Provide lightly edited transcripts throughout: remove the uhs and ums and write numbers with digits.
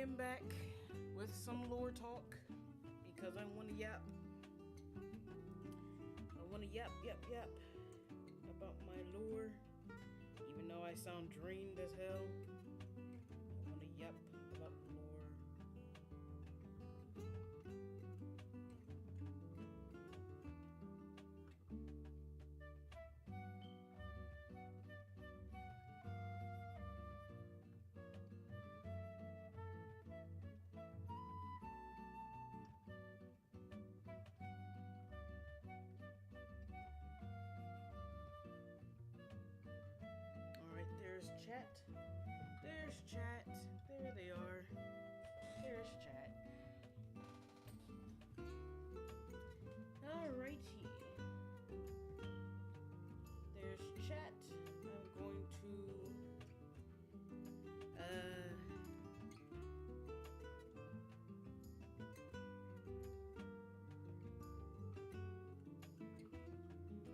am back with some lore talk because I want to yap. I want to yap about my lore, even though I sound drained as hell. I want to yap about lore. There's chat. There's chat. There they are. There's chat. Alrighty. There's chat.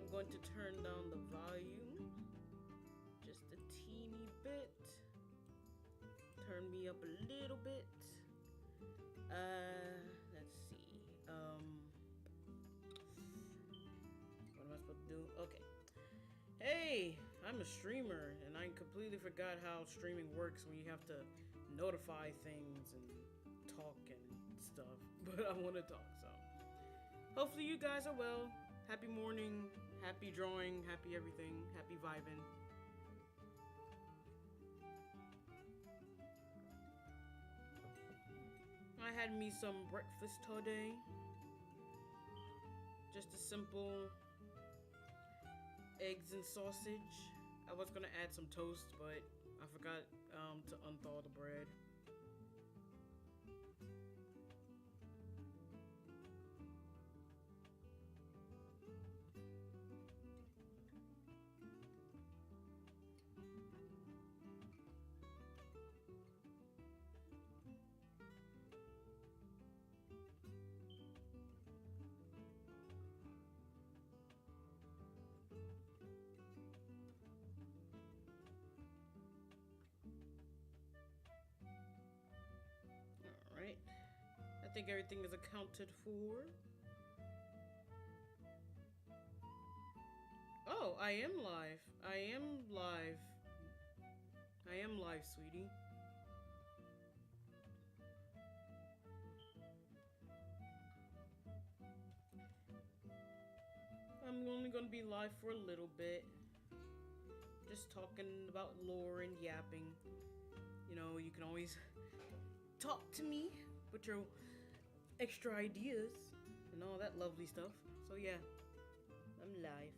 I'm going to turn down the volume just a teeny bit. Turn me up a little bit. Let's see. What am I supposed to do? Okay. Hey, I'm a streamer, and I completely forgot how streaming works when you have to notify things and talk and stuff. But I want to talk, so hopefully you guys are well. Happy morning, happy drawing, happy everything, happy vibing. I had me some breakfast today. Just a simple eggs and sausage. I was gonna add some toast, but I forgot to unthaw the bread. Alright, I think everything is accounted for. Oh, I am live. I am live, sweetie. I'm only gonna be live for a little bit. Just talking about lore and yapping. You know, you can always talk to me, put your extra ideas and all that lovely stuff. So yeah, I'm live.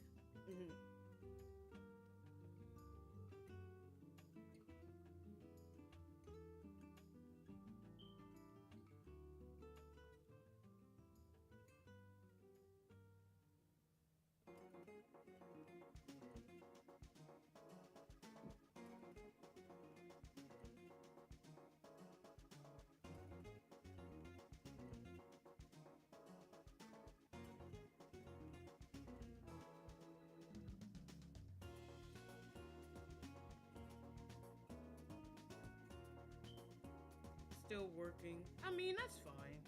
Still working. I mean, that's fine.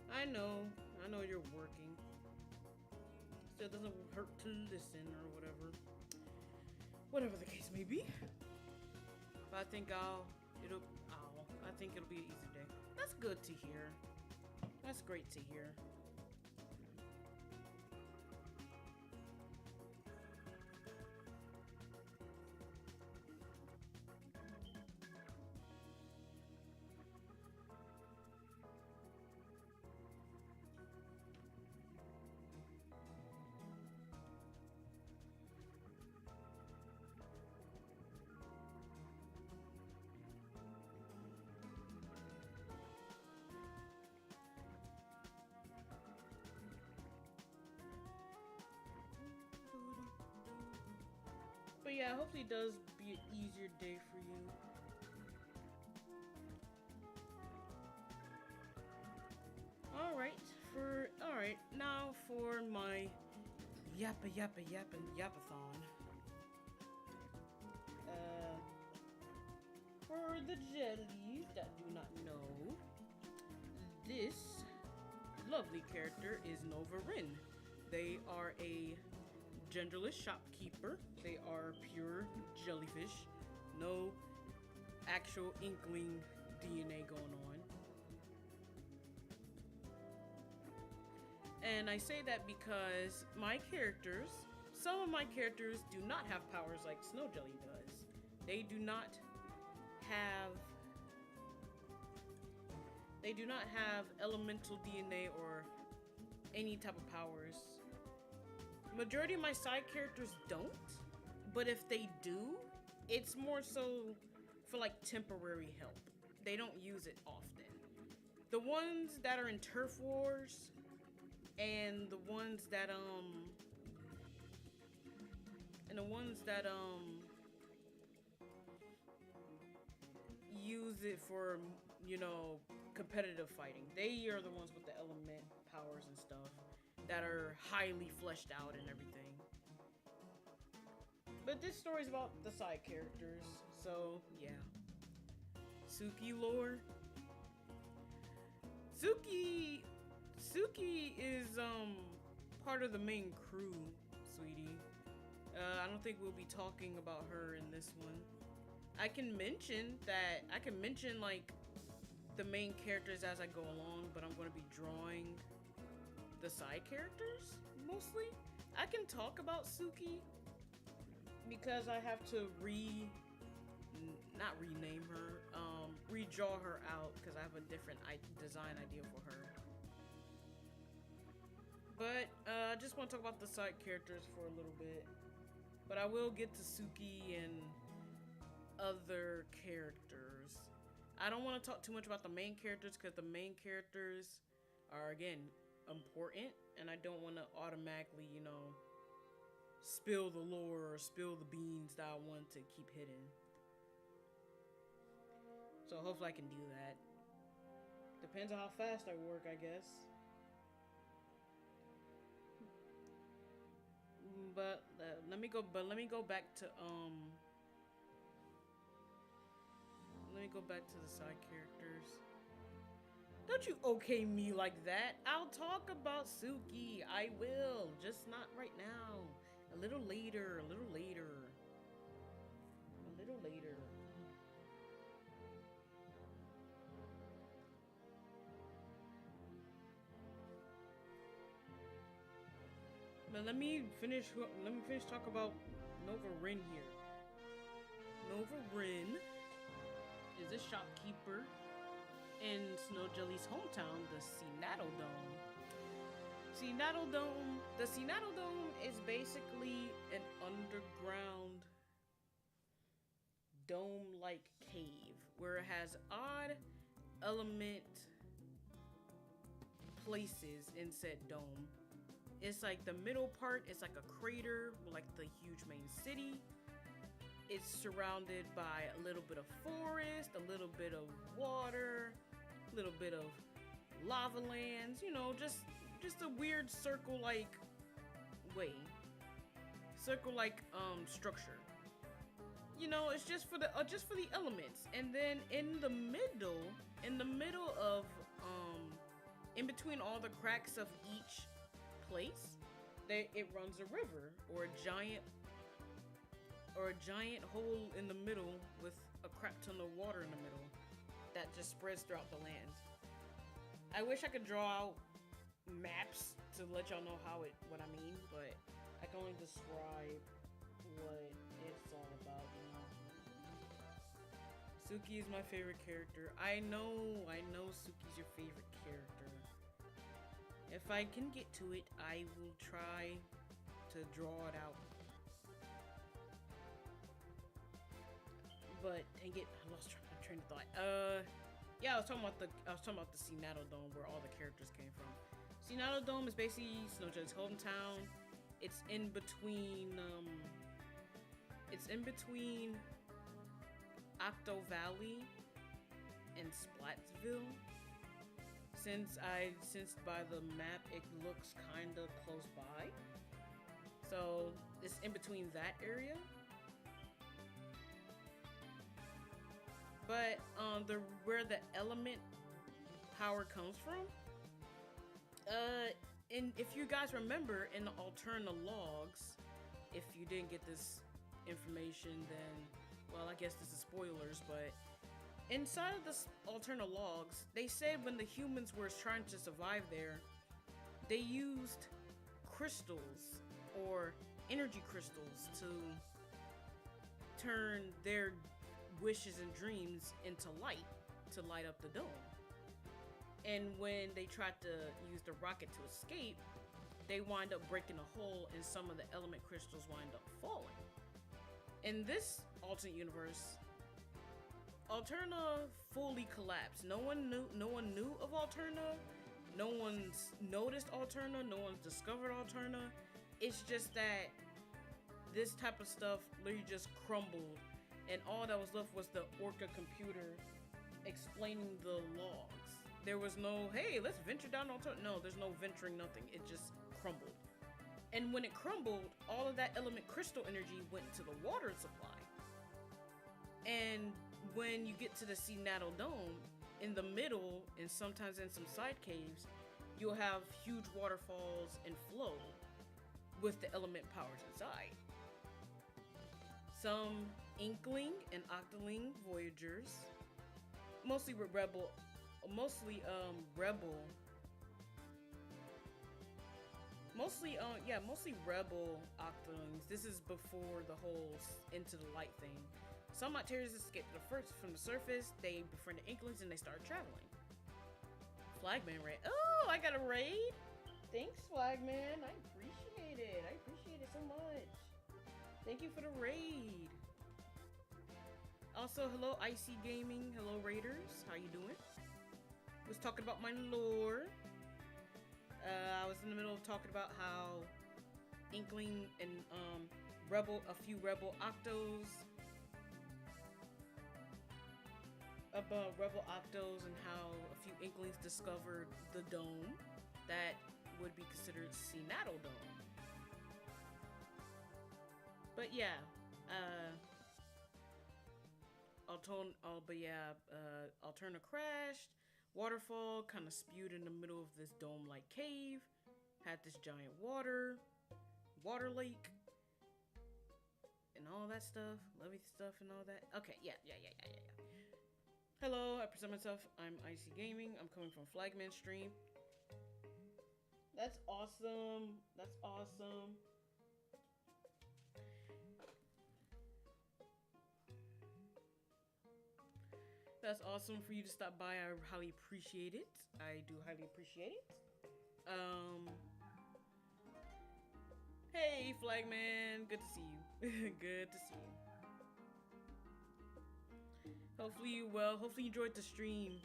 I know you're working. Still doesn't hurt to listen or whatever the case may be. But I think it'll be an easy day. That's good to hear. That's great to hear. But yeah, hopefully it does be an easier day for you. Alright, now for my yapathon. For the jellies that do not know, this lovely character is Nova Rin. They are a genderless shopkeeper. They are pure jellyfish. No actual inkling DNA going on. And I say that because some of my characters do not have powers like Snowjelly does. They do not have elemental DNA or any type of powers. Majority of my side characters don't, but if they do, it's more so for like temporary help. They don't use it often. The ones that are in Turf Wars and the ones that use it for, competitive fighting. They are the ones with the element powers and stuff that are highly fleshed out and everything. But this story's about the side characters, so yeah. Suki lore. Suki is part of the main crew, sweetie. I don't think we'll be talking about her in this one. I can mention like the main characters as I go along, but I'm going to be drawing the side characters mostly. I can talk about Suki because I have to redraw her out because I have a different design idea for her. But I just want to talk about the side characters for a little bit. But I will get to Suki and other characters. I don't want to talk too much about the main characters because the main characters are, again, important. And I don't want to automatically, spill the lore or spill the beans that I want to keep hidden. So hopefully I can do that. Depends on how fast I work, I guess. But let me go back to the side characters. Don't you okay me like that. I'll talk about Suki. I will, just not right now. A little later. But let me finish talk about Nova Rin here. Nova Rin is a shopkeeper in Snowjelly's hometown, the Seattle Dome. The Seattle Dome is basically an underground dome-like cave where it has odd element places in said dome. It's like the middle part, it's like a crater with like the huge main city. It's surrounded by a little bit of forest, a little bit of water, a little bit of lava lands, just a weird circle-like structure. It's just for the elements. And then in between all the cracks of each place, it runs a river or a giant hole in the middle with a crap ton of water in the middle that just spreads throughout the land. I wish I could draw out maps to let y'all know what I mean, but I can only describe what it's all about, Suki is my favorite character. I know Suki's your favorite character. If I can get to it, I will try to draw it out. But I lost train of thought. Yeah, I was talking about the Seattle Dome where all the characters came from. Seattle Dome is basically Snowjelly's hometown. It's in between Octo Valley and Splatsville. Since by the map it looks kind of close by, so it's in between that area. But the where the element power comes from, and if you guys remember in the Alterna logs, if you didn't get this information, then well, I guess this is spoilers, but inside of the Alterna logs, they said when the humans were trying to survive there, they used crystals or energy crystals to turn their wishes and dreams into light to light up the dome. And when they tried to use the rocket to escape, they wind up breaking a hole and some of the element crystals wind up falling. In this alternate universe, Alterna fully collapsed. No one knew of Alterna. No one's noticed Alterna. No one's discovered Alterna. It's just that this type of stuff literally just crumbled, and all that was left was the Orca computer explaining the logs. There was no, hey, let's venture down Alterna. No, there's no venturing, nothing. It just crumbled. And when it crumbled, all of that element crystal energy went to the water supply. And when you get to the Seattle Dome, in the middle, and sometimes in some side caves, you'll have huge waterfalls and flow with the element powers inside. Some Inkling and Octoling Voyagers, mostly Rebel Octolings. This is before the whole Into the Light thing. Some Octarians escaped from the surface, they befriended Inklings, and they started traveling. Flagman raid. Oh, I got a raid? Thanks, Flagman. I appreciate it. I appreciate it so much. Thank you for the raid. Also, hello, Icy Gaming. Hello, Raiders. How you doing? Was talking about my lore. I was in the middle of talking about how Inkling and a few Rebel Octos, and how a few Inklings discovered the dome that would be considered Seattle Dome. But yeah, Alterna crashed. Waterfall kind of spewed in the middle of this dome-like cave. Had this giant water lake, and all that stuff, lovey stuff, and all that. Okay, yeah. Hello, I present myself. I'm Icy Gaming. I'm coming from Flagman stream. That's awesome. That's awesome. That's awesome for you to stop by. I highly appreciate it. I do highly appreciate it. Hey, Flagman. Good to see you. Good to see you. Hopefully you well. Hopefully you enjoyed the stream.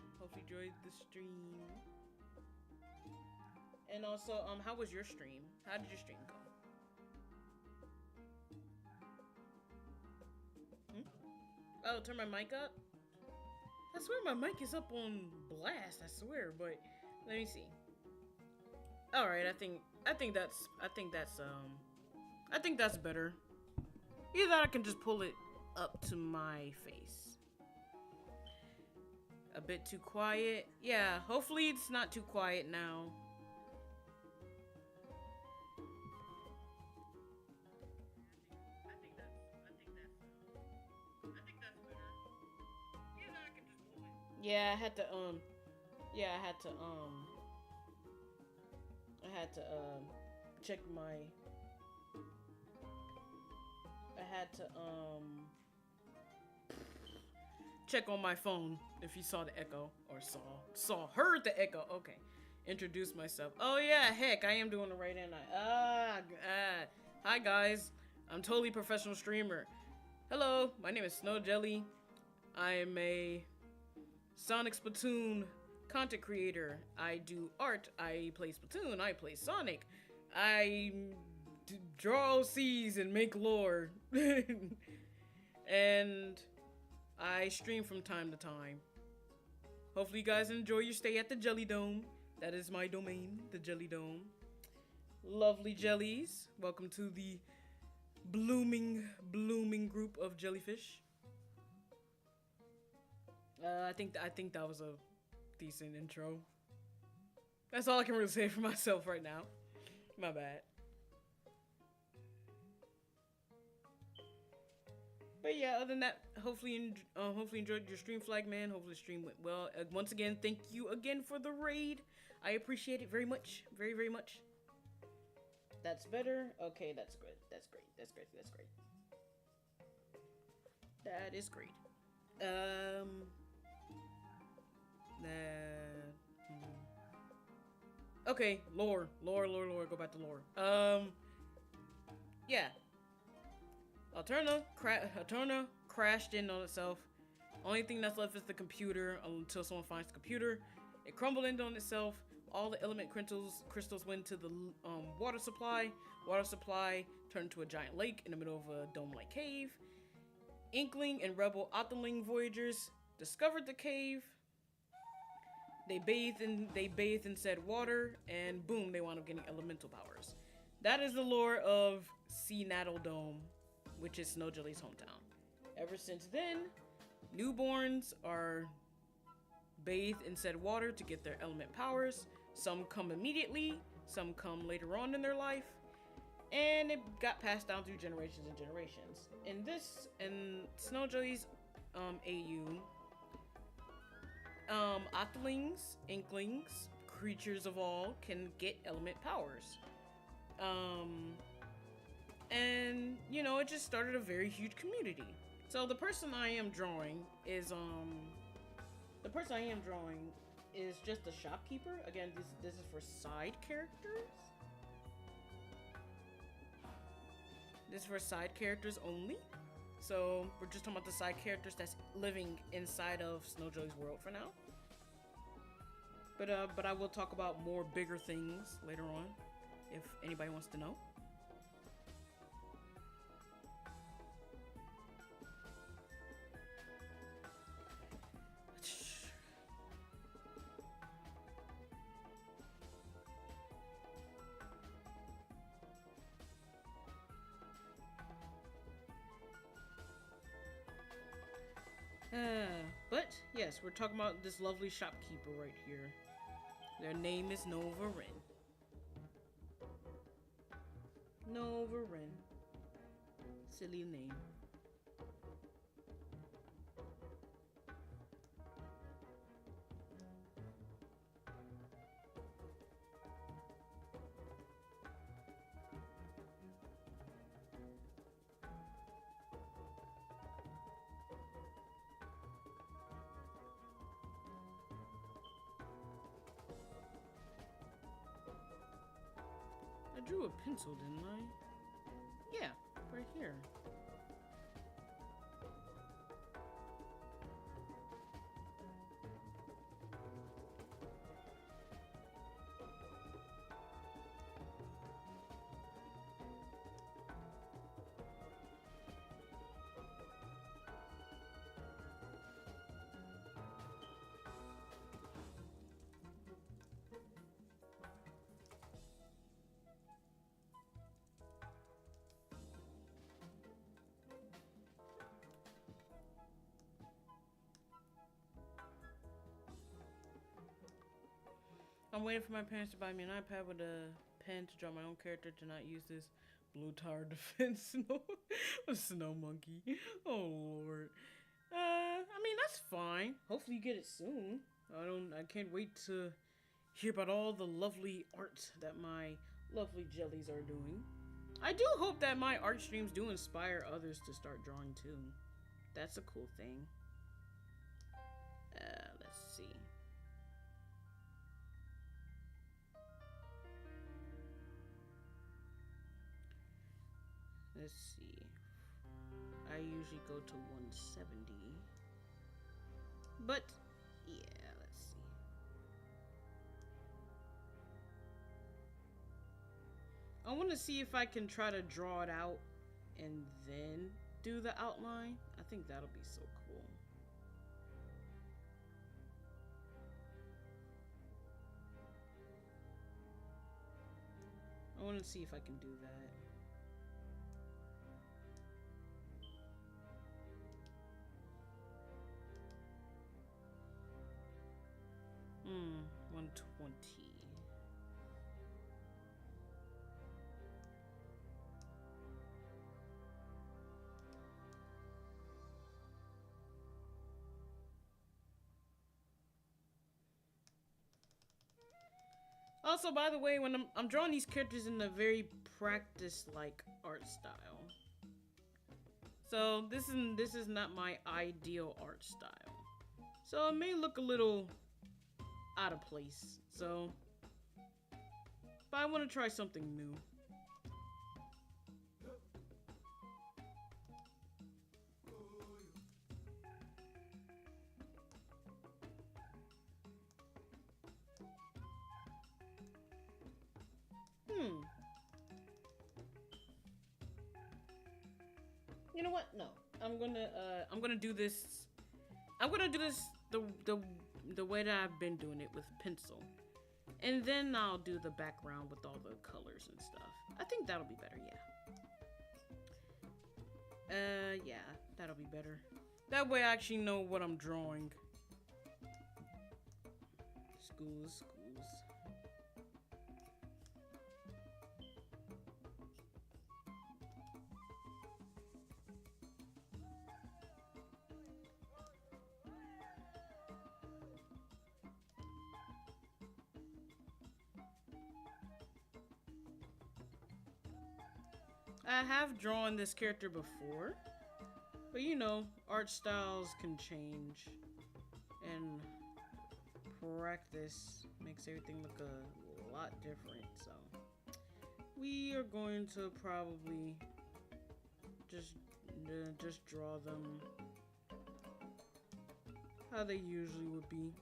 And also, how was your stream? How did your stream go? Oh, turn my mic up? I swear my mic is up on blast, I swear, but let me see. Alright, I think that's better. Either I can just pull it up to my face. A bit too quiet. Yeah, hopefully it's not too quiet now. I think that's better. Either I can just pull it. Yeah, I had to check my check on my phone if you saw the echo or heard the echo. Okay, introduce myself. Oh yeah, heck, I am doing it right in. Hi guys, I'm totally professional streamer. Hello, my name is Snowjelly. I am a Sonic Splatoon content creator. I do art. I play Splatoon. I play Sonic. I draw OCs and make lore. And I stream from time to time. Hopefully you guys enjoy your stay at the Jelly Dome. That is my domain, the Jelly Dome. Lovely jellies. Welcome to the blooming group of jellyfish. I think that was a decent intro. That's all I can really say for myself right now. My bad. But yeah, other than that, hopefully enjoyed your stream, Flag Man. Hopefully the stream went well. Once again, thank you again for the raid. I appreciate it very much, very very much. That's better. Okay, that's good. That's great. That's great. That's great. That is great. Okay, lore. Go back to lore. Yeah. Alterna crashed in on itself. Only thing that's left is the computer until someone finds the computer. It crumbled in on itself. All the element crystals went to the water supply. Water supply turned into a giant lake in the middle of a dome-like cave. Inkling and rebel Otterling voyagers discovered the cave. They bathed in said water, and boom, they wound up getting elemental powers. That is the lore of Sea Natal Dome, which is Snowjelly's hometown. Ever since then, newborns are bathed in said water to get their element powers. Some come immediately, some come later on in their life, and it got passed down through generations and generations. In Snowjelly's AU, Otterlings, Inklings, creatures of all can get element powers. And you know, it just started a very huge community. So the person I am drawing is just a shopkeeper. Again, this is for side characters. This is for side characters only. So we're just talking about the side characters that's living inside of Snowjelly's world for now. But I will talk about more bigger things later on, if anybody wants to know. But yes, we're talking about this lovely shopkeeper right here. Their name is Nova Ren. Nova Ren. Silly name. I drew a pencil, didn't I? Yeah, right here. I'm waiting for my parents to buy me an iPad with a pen to draw my own character, to not use this blue tower defense snow monkey. Oh lord. I mean that's fine. Hopefully you get it soon. I can't wait to hear about all the lovely art that my lovely jellies are doing. I do hope that my art streams do inspire others to start drawing too. That's a cool thing. Let's see. Let's see. I usually go to 170. But, yeah, let's see. I want to see if I can try to draw it out and then do the outline. I think that'll be so cool. I want to see if I can do that. 120. Also, by the way, when I'm drawing these characters in a very practice-like art style. So this is not my ideal art style. So it may look a little out of place. So, but I want to try something new. You know what? No. I'm gonna do this. I'm gonna do this the way that I've been doing it with pencil. And then I'll do the background with all the colors and stuff. I think that'll be better, yeah. Yeah, that'll be better. That way I actually know what I'm drawing. Schools. I have drawn this character before, but you know, art styles can change, and practice makes everything look a lot different. So we are going to probably just draw them how they usually would be.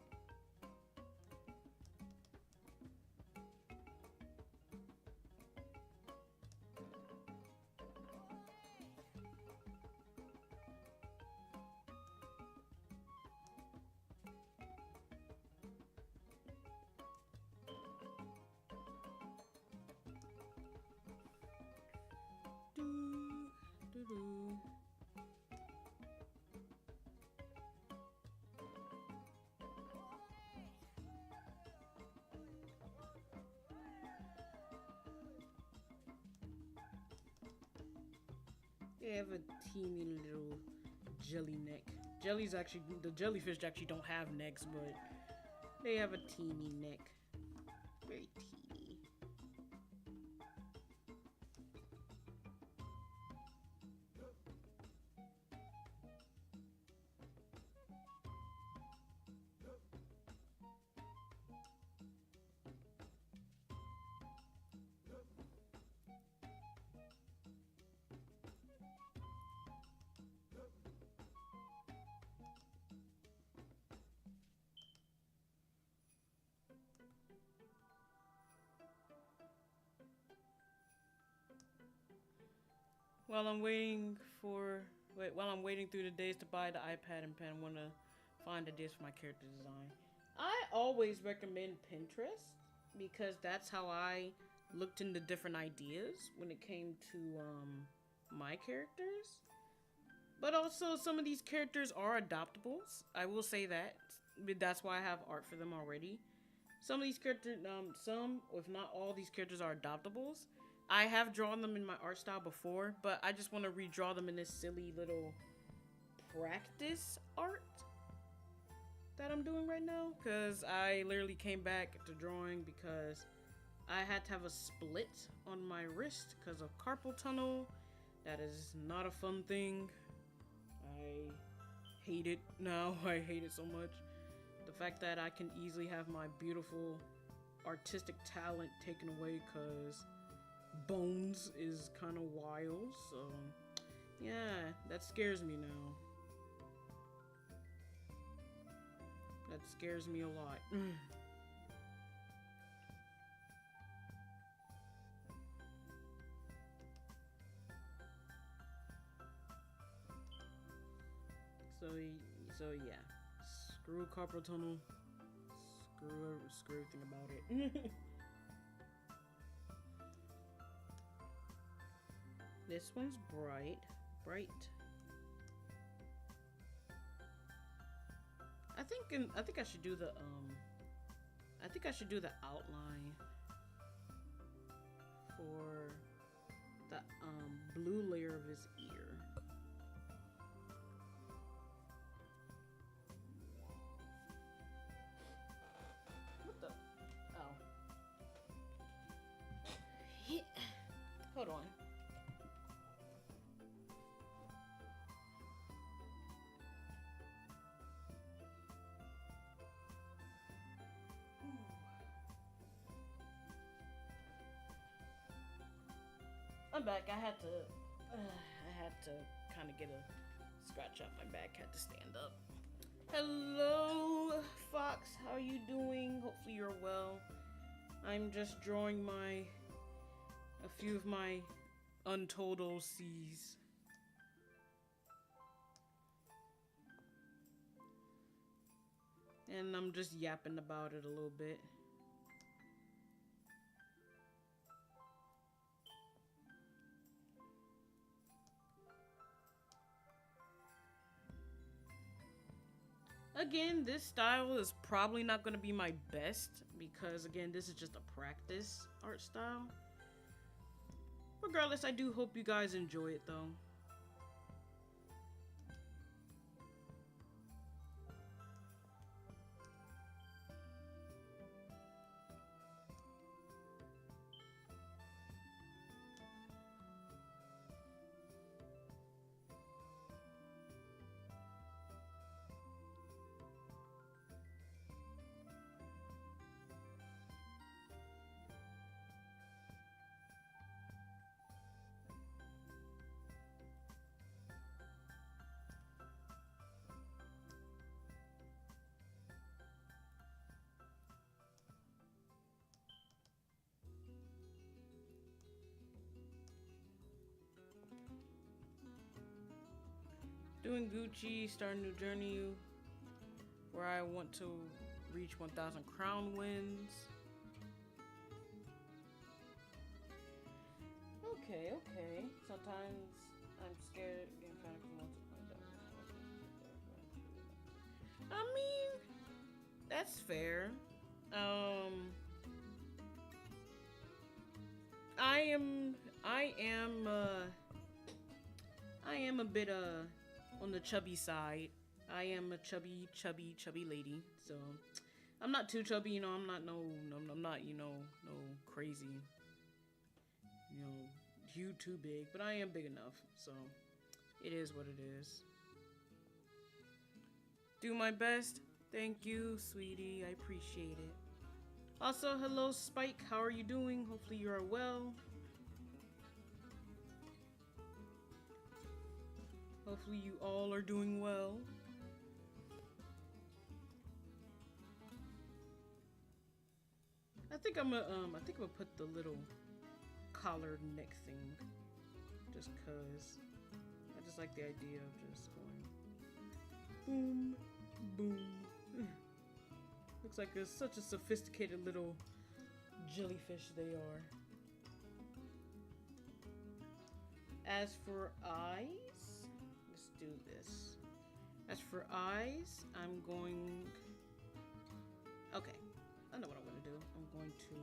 They have a teeny little jelly neck. The jellyfish actually don't have necks, but they have a teeny neck. Very teeny. While I'm waiting through the days to buy the iPad and pen, want to find ideas for my character design. I always recommend Pinterest because that's how I looked into different ideas when it came to my characters. But also, some of these characters are adoptables. I will say that. That's why I have art for them already. Some of these characters, some, if not all, these characters are adoptables. I have drawn them in my art style before, but I just want to redraw them in this silly little practice art that I'm doing right now. Because I literally came back to drawing because I had to have a split on my wrist because of carpal tunnel. That is not a fun thing. I hate it now. I hate it so much. The fact that I can easily have my beautiful artistic talent taken away because bones is kind of wild. So yeah, that scares me now. That scares me a lot. So yeah, screw carpal tunnel, screw everything about it. This one's bright. I think I should do the I think I should do the outline for the blue layer of his ear. What the? Oh. Hold on. I'm back. I had to kind of get a scratch off my back. Had to stand up. Hello, Fox. How are you doing? Hopefully you're well. I'm just drawing a few of my untold OCs. And I'm just yapping about it a little bit. Again, this style is probably not going to be my best because, again, this is just a practice art style. Regardless, I do hope you guys enjoy it, though. Doing Gucci, starting a new journey where I want to reach 1,000 crown wins. Okay. Sometimes I'm scared getting kind of I mean, that's fair. I am a bit on the chubby side. I am a chubby lady. So I'm not too chubby, you know. I'm not no crazy, you too big. But I am big enough, so it is what it is. Do my best. Thank you, sweetie. I appreciate it. Also, hello, Spike. How are you doing? Hopefully you are well. Hopefully you all are doing well. I think I'm gonna put the little collared neck thing, just cause I just like the idea of just going boom, boom. Looks like it's such a sophisticated little jellyfish they are. As for eyes, let's do this. As for eyes, I'm going... Okay, I know what I'm going to do. I'm going to...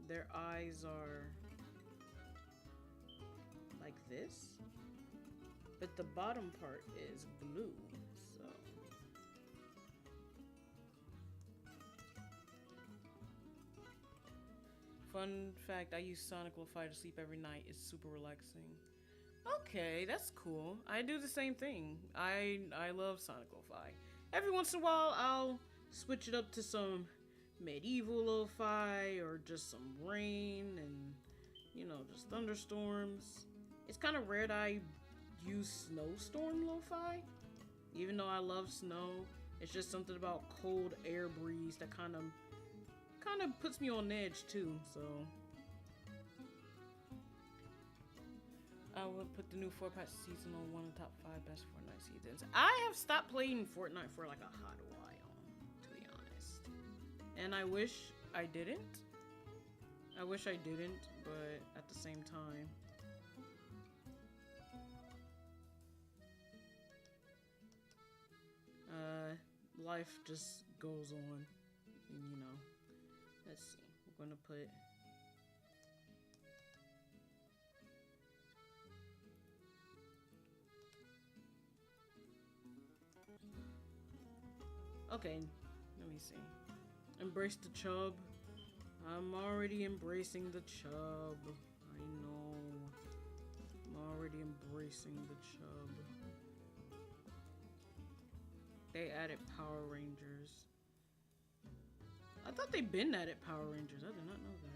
Their eyes are like this, but the bottom part is blue, so... Fun fact, I use Snowjelly.bsky to sleep every night. It's super relaxing. Okay, that's cool. I do the same thing. I love Snowjelly.bsky. Every once in a while, I'll switch it up to some medieval lo-fi or just some rain and, just thunderstorms. It's kind of rare that I use snowstorm lo-fi. Even though I love snow, it's just something about cold air breeze that kind of puts me on edge too, so I would put the new Fortnite season on one of the top 5 best Fortnite seasons. I have stopped playing Fortnite for like a hot while, to be honest, and I wish I didn't, but at the same time, life just goes on. And, you know, let's see. We're gonna put. Okay, let me see. Embrace the chub. I'm already embracing the chub. I know. I'm already embracing the chub. They added Power Rangers. I thought they'd been added Power Rangers. I did not know that.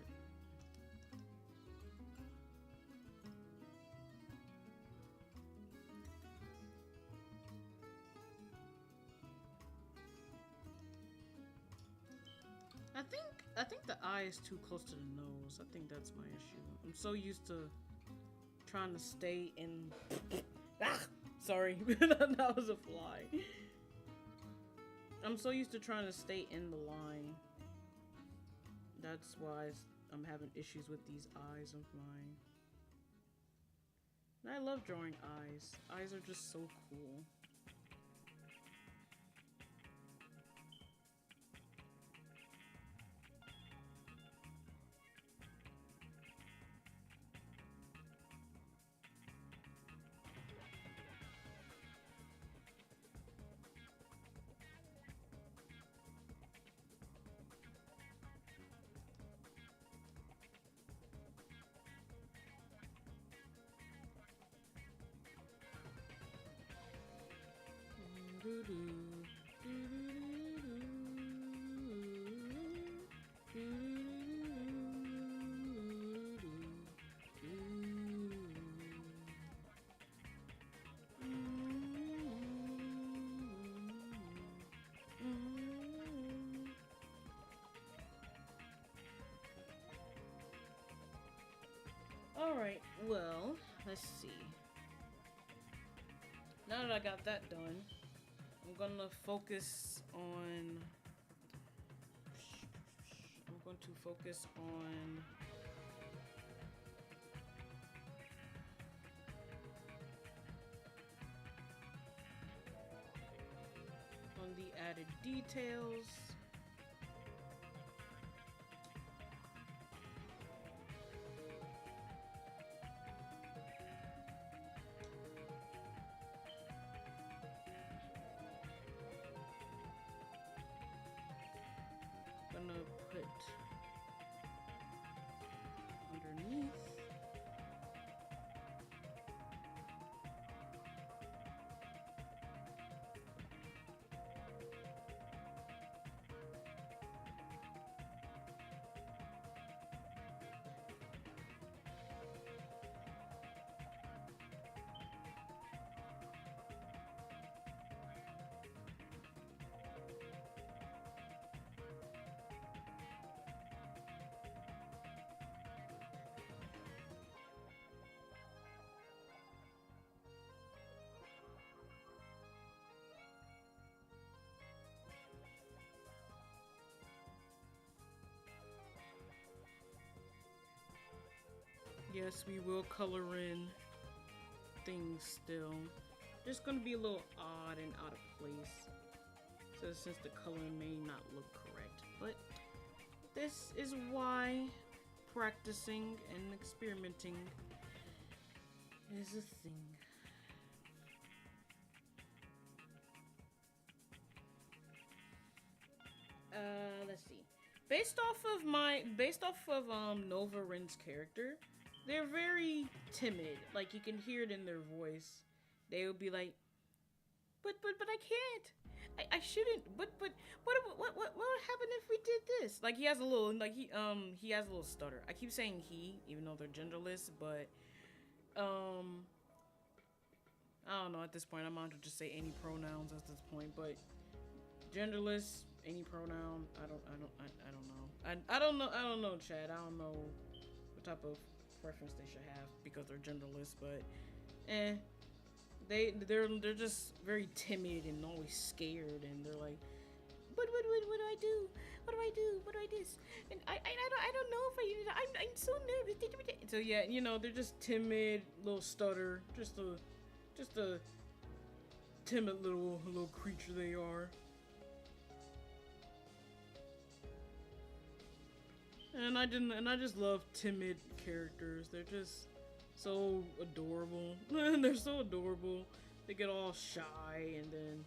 I think the eye is too close to the nose. I think that's my issue. I'm so used to trying to stay in. Ah, sorry, that was a fly. I'm so used to trying to stay in the line. That's why I'm having issues with these eyes of mine. And I love drawing eyes. Eyes are just so cool. Alright, well, let's see. Now that I got that done, I'm gonna focus on... I'm going to focus on... on the added details. Gonna put underneath. Yes, we will color in things still. Just gonna be a little odd and out of place. So since the coloring may not look correct. But this is why practicing and experimenting is a thing. Let's see. Based off of Nova Rin's character, they're very timid. Like, you can hear it in their voice. They will be like, but I can't. I shouldn't. But what would happen if we did this? Like, he has a little he has a little stutter. I keep saying he, even though they're genderless, but I don't know at this point. I'm going to just say any pronouns at this point, but genderless, any pronoun. I don't know. I don't know, Chad. I don't know what type of preference they should have because they're genderless, but they're just very timid and always scared, and they're like, what do I do? What do I do? What do I do? And I don't know if I'm so nervous. So yeah, you know, they're just timid, little stutter, just a timid little creature they are. And I just love timid characters. They're just so adorable. They're so adorable. They get all shy and then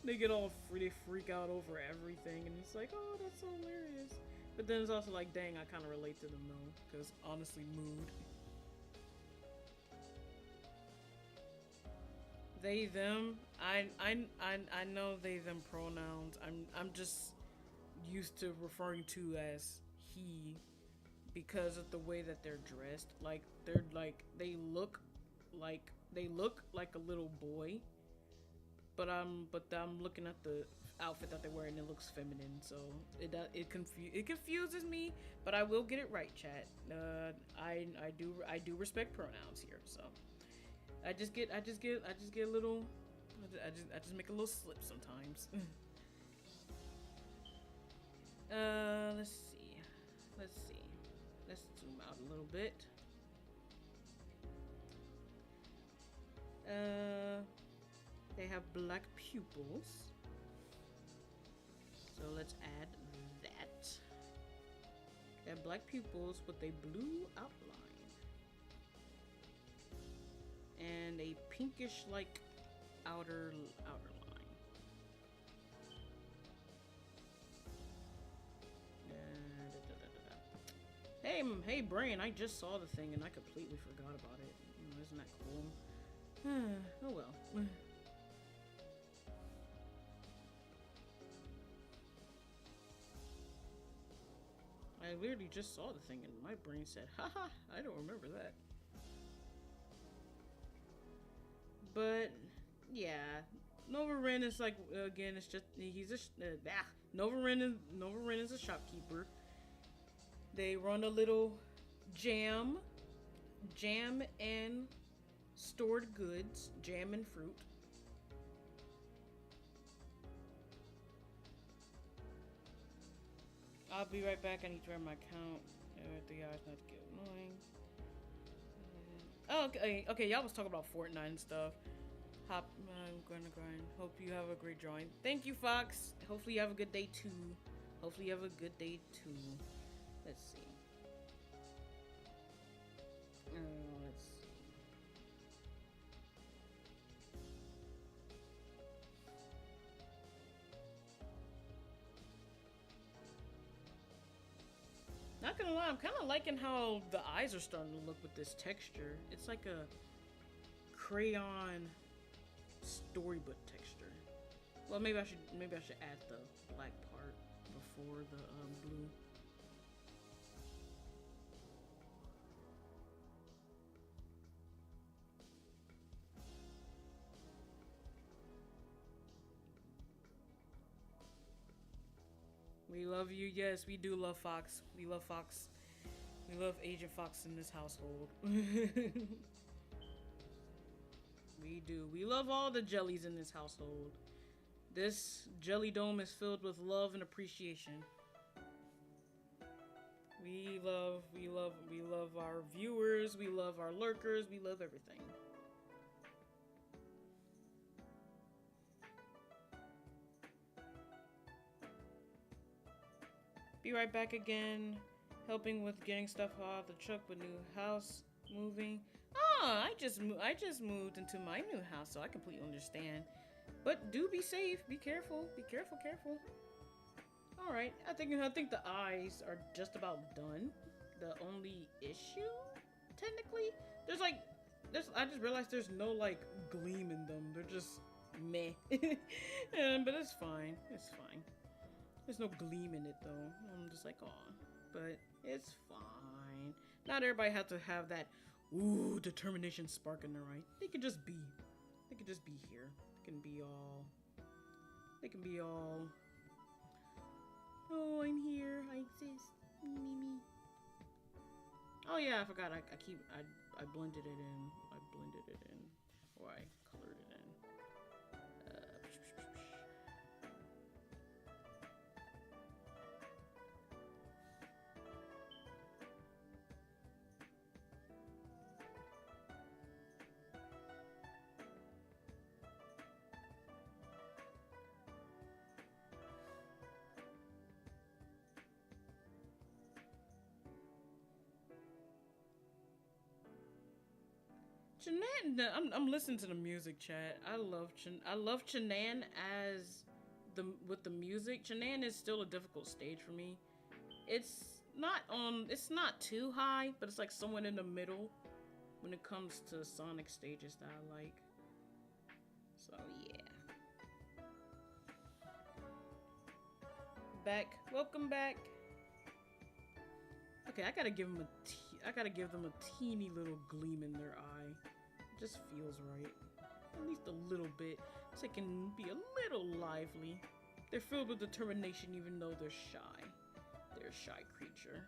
they get all they freak out over everything, and it's like, oh, that's so hilarious. But then it's also like, dang, I kind of relate to them though, because honestly, mood. They them. I know they them pronouns. I'm just used to referring to as he because of the way that they're dressed. Like they're like like they look like a little boy, but I'm looking at the outfit that they're wearing. It looks feminine, so it confuses me. But I will get it right, chat. I do respect pronouns here, so I just get a little. I just make a little slip sometimes. Let's see. Let's zoom out a little bit. They have black pupils. So let's add that. They have black pupils with a blue outline. And a pinkish like outer line. Hey brain, I just saw the thing and I completely forgot about it. Isn't that cool? Oh well. I literally just saw the thing and my brain said, haha, I don't remember that. But yeah, Nova Ren is like, again, it's just he's a Nova Ren is a shopkeeper. They run a little jam and stored goods, jam and fruit. I'll be right back. I need to grab my account. The guys not to get annoying. Oh, okay. Y'all was talking about Fortnite and stuff. I'm gonna grind. Hope you have a great drawing. Thank you, Fox. Hopefully you have a good day too. Let's see. Let's see. Not gonna lie, I'm kind of liking how the eyes are starting to look with this texture. It's like a crayon storybook texture. Well, maybe I should add the black part before the blue. We love you. Yes, we do love Fox. We love Fox. We love Agent Fox in this household. We do. We love all the jellies in this household. This jelly dome is filled with love and appreciation. We love our viewers. We love our lurkers. We love everything. Be right back again, helping with getting stuff off the truck with new house moving. Oh, I just moved into my new house, so I completely understand. But do be safe, be careful, careful. All right, I think the eyes are just about done. The only issue, technically, I just realized there's no like gleam in them. They're just meh. But it's fine. There's no gleam in it though. I'm just like, aw. But it's fine. Not everybody has to have that determination spark in their eye. They can just be. They can just be here. They can be all. Oh, I'm here. I exist. Me. Oh yeah, I forgot. I blended it in. Or I colored it in. I'm listening to the music chat. I love Chanan as with the music. Chanan is still a difficult stage for me. It's not too high, but it's like somewhere in the middle when it comes to Sonic stages that I like. So yeah. Welcome back. Okay, I gotta give them a teeny little gleam in their eye. It just feels right. At least a little bit, so they can be a little lively. They're filled with determination even though they're shy. They're a shy creature.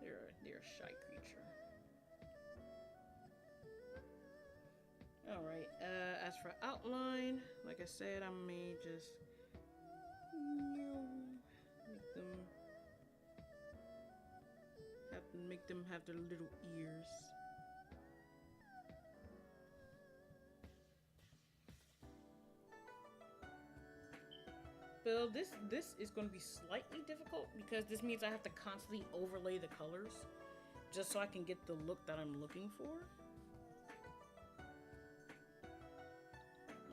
They're a shy creature. Alright, as for outline, like I said, I may just make them have their little ears. Bill, this is going to be slightly difficult because this means I have to constantly overlay the colors just so I can get the look that I'm looking for.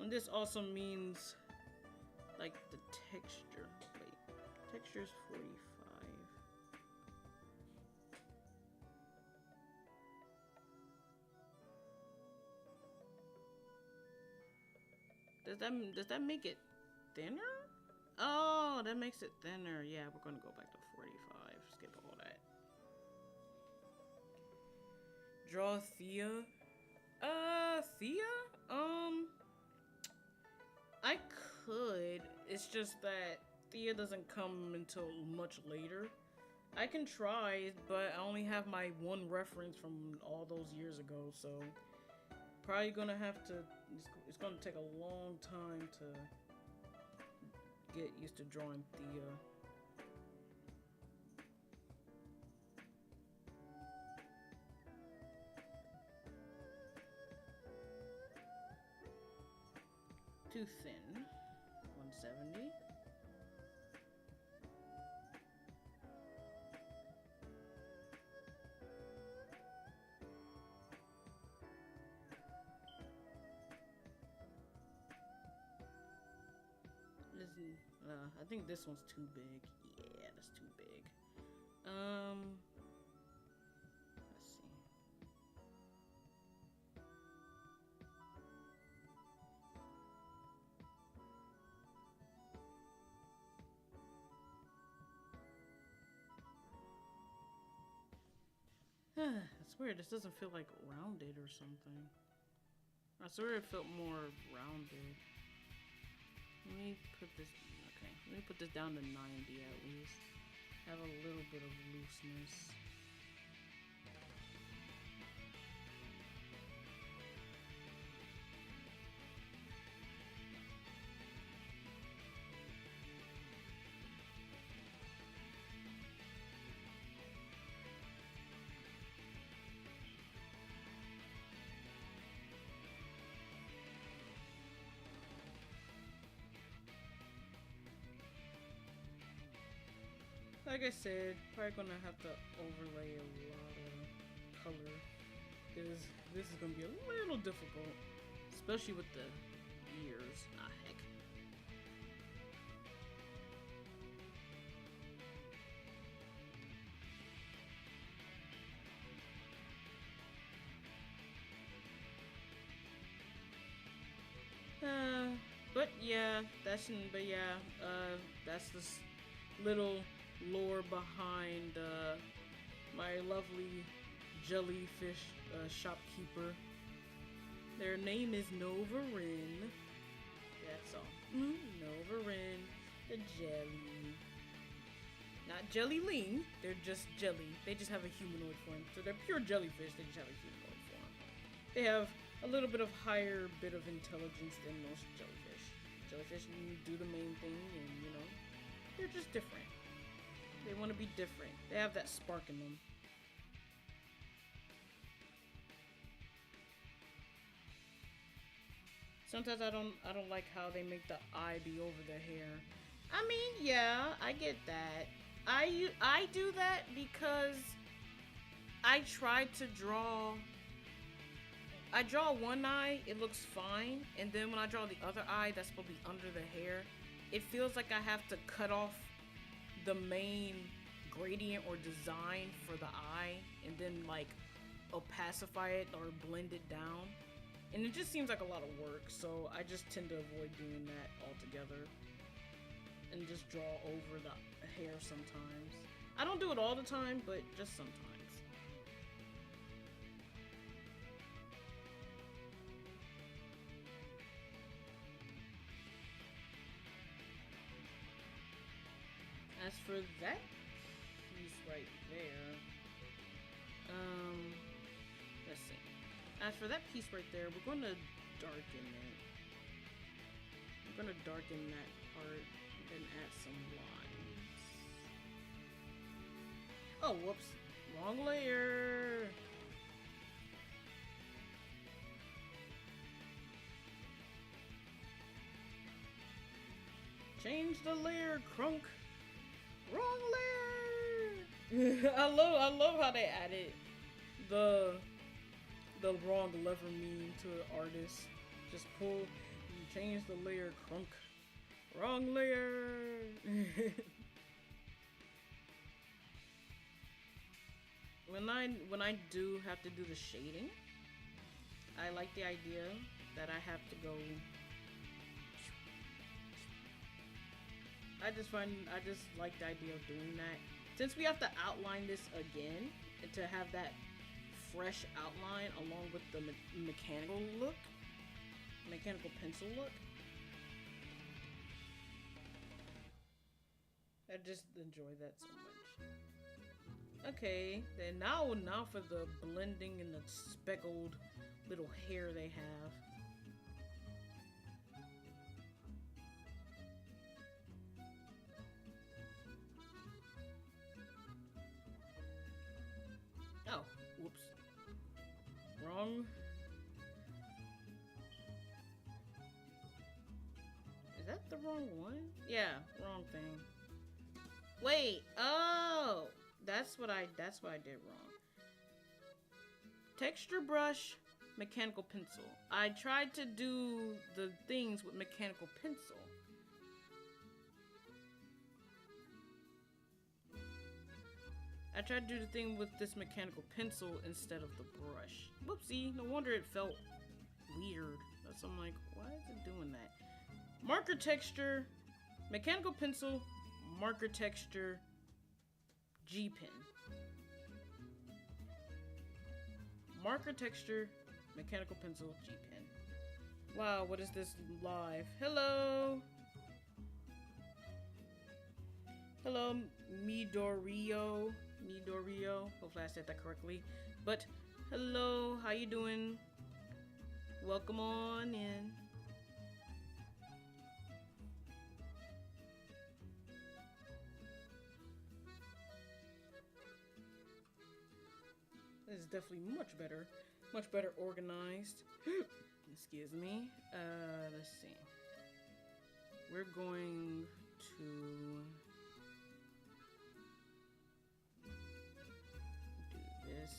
And this also means like the texture. Wait, texture is 45. Does that make it thinner? Oh, that makes it thinner. Yeah, we're gonna go back to 45. Skip all that. Draw Thea. Thea? I could. It's just that Thea doesn't come until much later. I can try, but I only have my one reference from all those years ago, so probably gonna have to. It's gonna take a long time to get used to drawing Thea. Too thin. 170. I think this one's too big. Yeah, that's too big. Let's see. That's weird. This doesn't feel like rounded or something. I swear it felt more rounded. Let me put this. Okay, let me put this down to 90 at least. Have a little bit of looseness. Like I said, probably gonna have to overlay a lot of color because this is gonna be a little difficult, especially with the ears. Ah, heck. That's this little lore behind my lovely jellyfish shopkeeper. Their name is Novarin. That's all. Novarin, the jelly. Not Jellyling, they're just jelly. They just have a humanoid form. So they're pure jellyfish, they just have a humanoid form. They have a little bit of higher bit of intelligence than most jellyfish. Jellyfish do the main thing and, you know, they're just different. They want to be different. They have that spark in them. Sometimes I don't like how they make the eye be over the hair. I mean, yeah, I get that. I do that because I tried to draw I draw one eye, it looks fine, and then when I draw the other eye that's supposed to be under the hair, it feels like I have to cut off the main gradient or design for the eye and then like opacify it or blend it down. And it just seems like a lot of work, so I just tend to avoid doing that altogether and just draw over the hair sometimes. I don't do it all the time, but just sometimes. As for that piece right there, let's see. As for that piece right there, we're going to darken it. We're going to darken that part and then add some lines. Oh, whoops. Wrong layer. Change the layer, Crunk. Wrong layer. I love how they added the wrong lever meme to the artist. Just pull and change the layer, Crunk. Wrong layer. When I do have to do the shading, I like the idea that I have to go. I just like the idea of doing that. Since we have to outline this again, and to have that fresh outline along with the mechanical pencil look. I just enjoy that so much. Okay, then now for the blending and the speckled little hair they have. Oh, whoops. Wrong. Is that the wrong one? Yeah, wrong thing. Wait, oh! That's what I did wrong. Texture brush, mechanical pencil. I tried to do the things with mechanical pencil. I tried to do the thing with this mechanical pencil instead of the brush. Whoopsie, no wonder it felt weird. So I'm like, why is it doing that? Marker texture, mechanical pencil, marker texture, G-pen. Marker texture, mechanical pencil, G-pen. Wow, what is this live? Hello! Hello, Midoriyo. Hopefully I said that correctly. But hello, how you doing? Welcome on in. This is definitely much better organized. Excuse me. Let's see. We're going to this.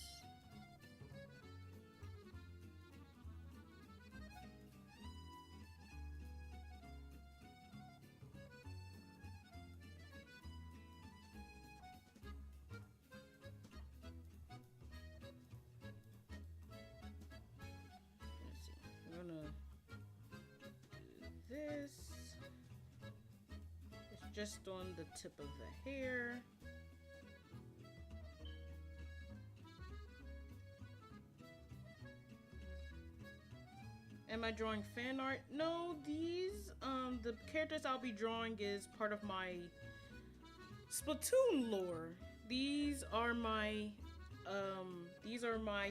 Let's see. We're gonna do this. It's just on the tip of the hair. Am I drawing fan art? No, these, the characters I'll be drawing is part of my Splatoon lore. These are my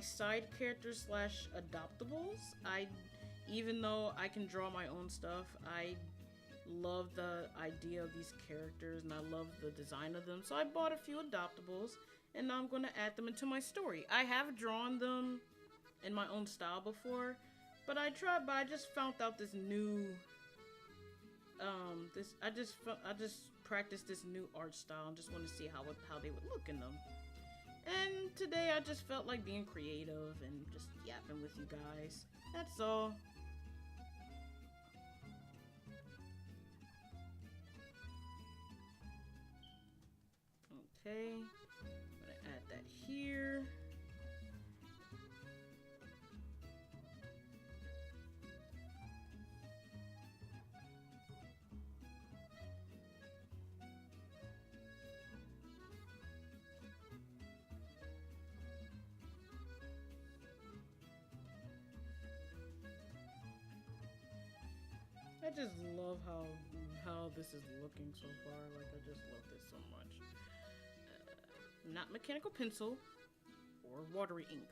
side characters / adoptables. Even though I can draw my own stuff, I love the idea of these characters and I love the design of them. So I bought a few adoptables and now I'm going to add them into my story. I have drawn them in my own style before, but I just found out this new, I just practiced this new art style and just want to see how they would look in them. And today I just felt like being creative and just yapping with you guys. That's all. Okay, I'm gonna add that here. I just love how this is looking so far. Like, I just love this so much. Not mechanical pencil or watery ink.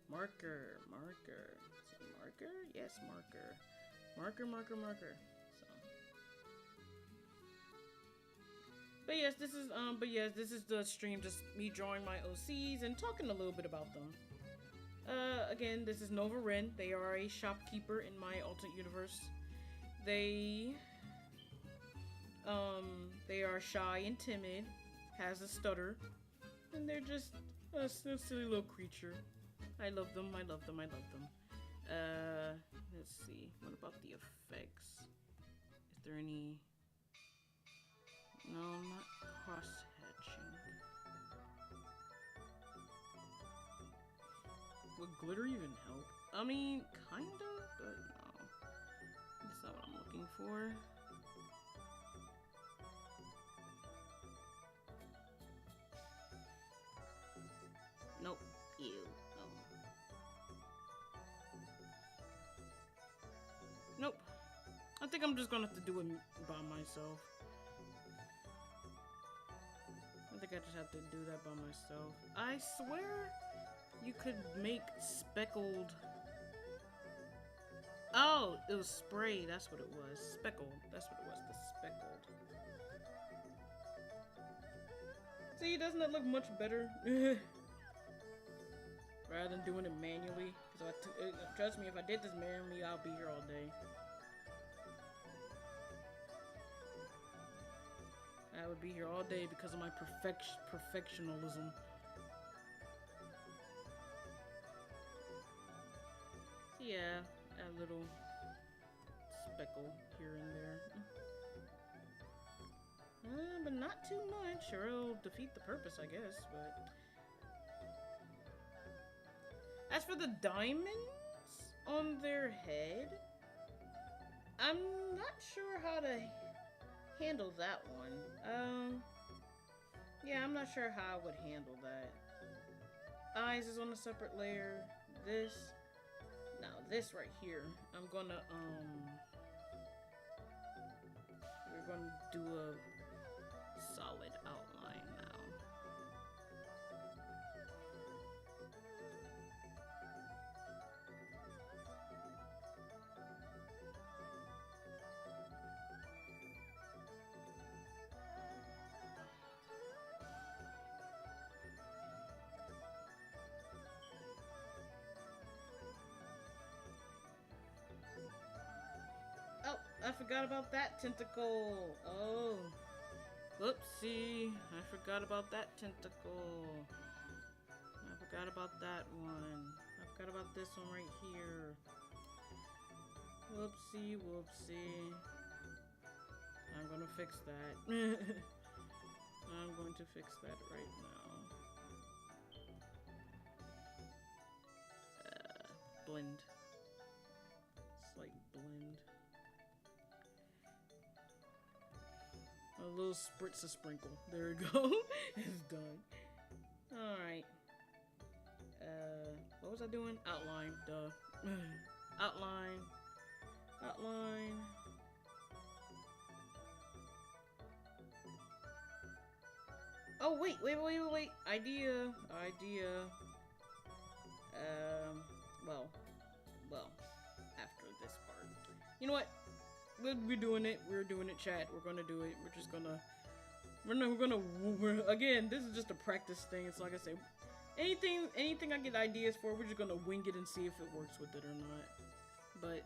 Marker. Is it marker? Yes, marker. Marker. So. But yes, this is the stream, just me drawing my OCs and talking a little bit about them. Again, this is Nova Ren. They are a shopkeeper in my alternate universe. They are shy and timid, has a stutter, and they're just a silly little creature. I love them. Let's see. What about the effects? Is there any? No, not cross-hatching. Would glitter even help? I mean, kinda, but no. That's not what I'm looking for. Nope. Ew. No. Nope. I think I'm just gonna have to do it by myself. I think I just have to do that by myself. I swear you could make speckled... Oh, it was spray. That's what it was. Speckled. That's what it was. The speckled. See, doesn't that look much better? Rather than doing it manually. Trust me, if I did this manually, I'll be here all day. I would be here all day because of my perfectionism. Yeah, a little speckle here and there. But not too much, or it'll defeat the purpose, I guess, but... As for the diamonds on their head, I'm not sure how to handle that one. Yeah, I'm not sure how I would handle that. Eyes is on a separate layer. Now this right here, we're gonna do a solid outline now. Oh, I forgot about that tentacle. Oh, whoopsie. I forgot about that tentacle. I forgot about that one. I forgot about this one right here. Whoopsie, whoopsie. I'm gonna fix that. I'm going to fix that right now. Blend. Slight blend. A little spritz of sprinkle. There we go. It's done. Alright. What was I doing? Outline. Duh. Outline. Outline. Oh, wait. Idea. Well, after this part. You know what? We're doing it. We're doing it, chat. We're gonna do it. We're just gonna... Again, this is just a practice thing. It's like I say, anything I get ideas for, we're just gonna wing it and see if it works with it or not. But...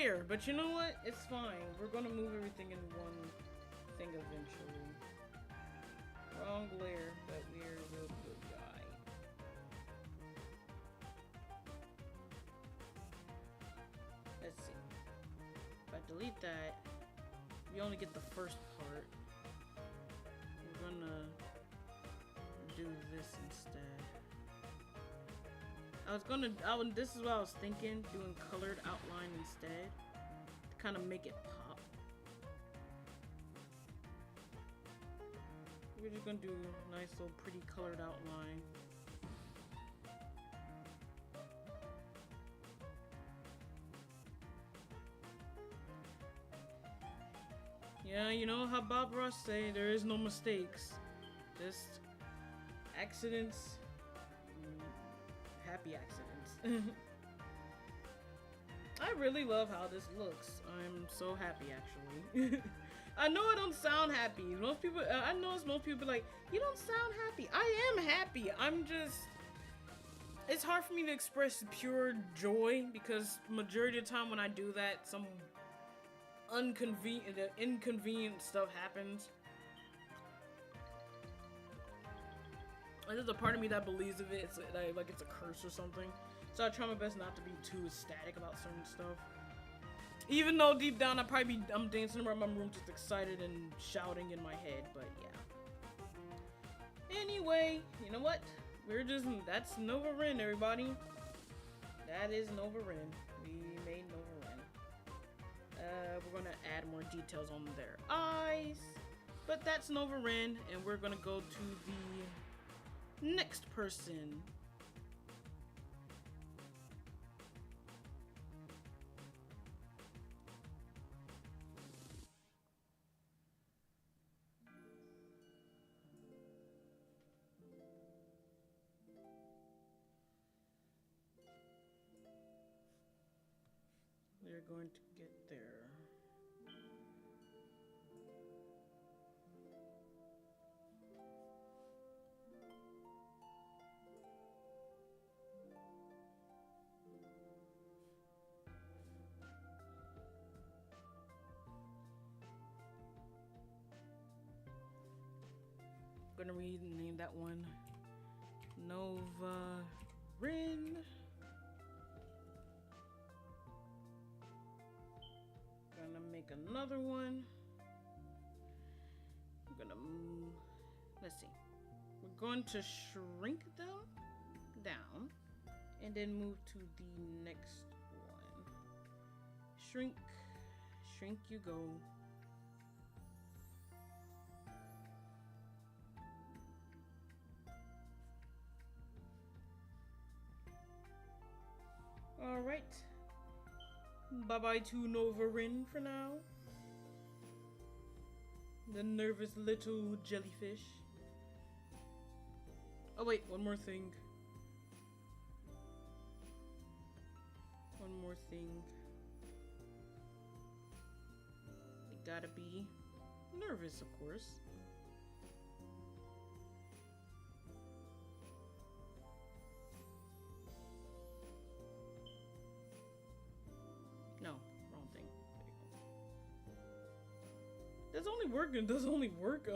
glare, but you know what? It's fine. We're gonna move everything in one thing eventually. Wrong glare, but we're the good guy. Let's see. If I delete that, we only get the first part. We're gonna do this instead. This is what I was thinking, doing colored outline instead, to kind of make it pop. We're just gonna do a nice little pretty colored outline. Yeah, you know how Bob Ross say, there is no mistakes, just accidents, happy accidents. I really love how this looks. I'm so happy, actually. I know I don't sound happy. Most people, I notice most people like, you don't sound happy. I am happy. I'm just, it's hard for me to express pure joy because majority of the time when I do that, some inconvenient stuff happens. And there's a part of me that believes of it. It's like it's a curse or something. So I try my best not to be too ecstatic about certain stuff. Even though deep down I'm dancing around my room just excited and shouting in my head, but yeah. Anyway, you know what? That's Nova Rin, everybody. That is Nova Rin. We made Nova Rin. We're gonna add more details on their eyes. But that's Nova Rin, and we're gonna go to the next person. They're going to get there. I'm gonna rename that one Nova Rin. Gonna make another one. I'm gonna let's see. We're going to shrink them down and then move to the next one. Shrink, shrink you go. All right. Bye-bye to Nova Rin for now. The nervous little jellyfish. Oh wait, one more thing. One more thing. You gotta be nervous, of course. No, wrong thing. There you go. Does only work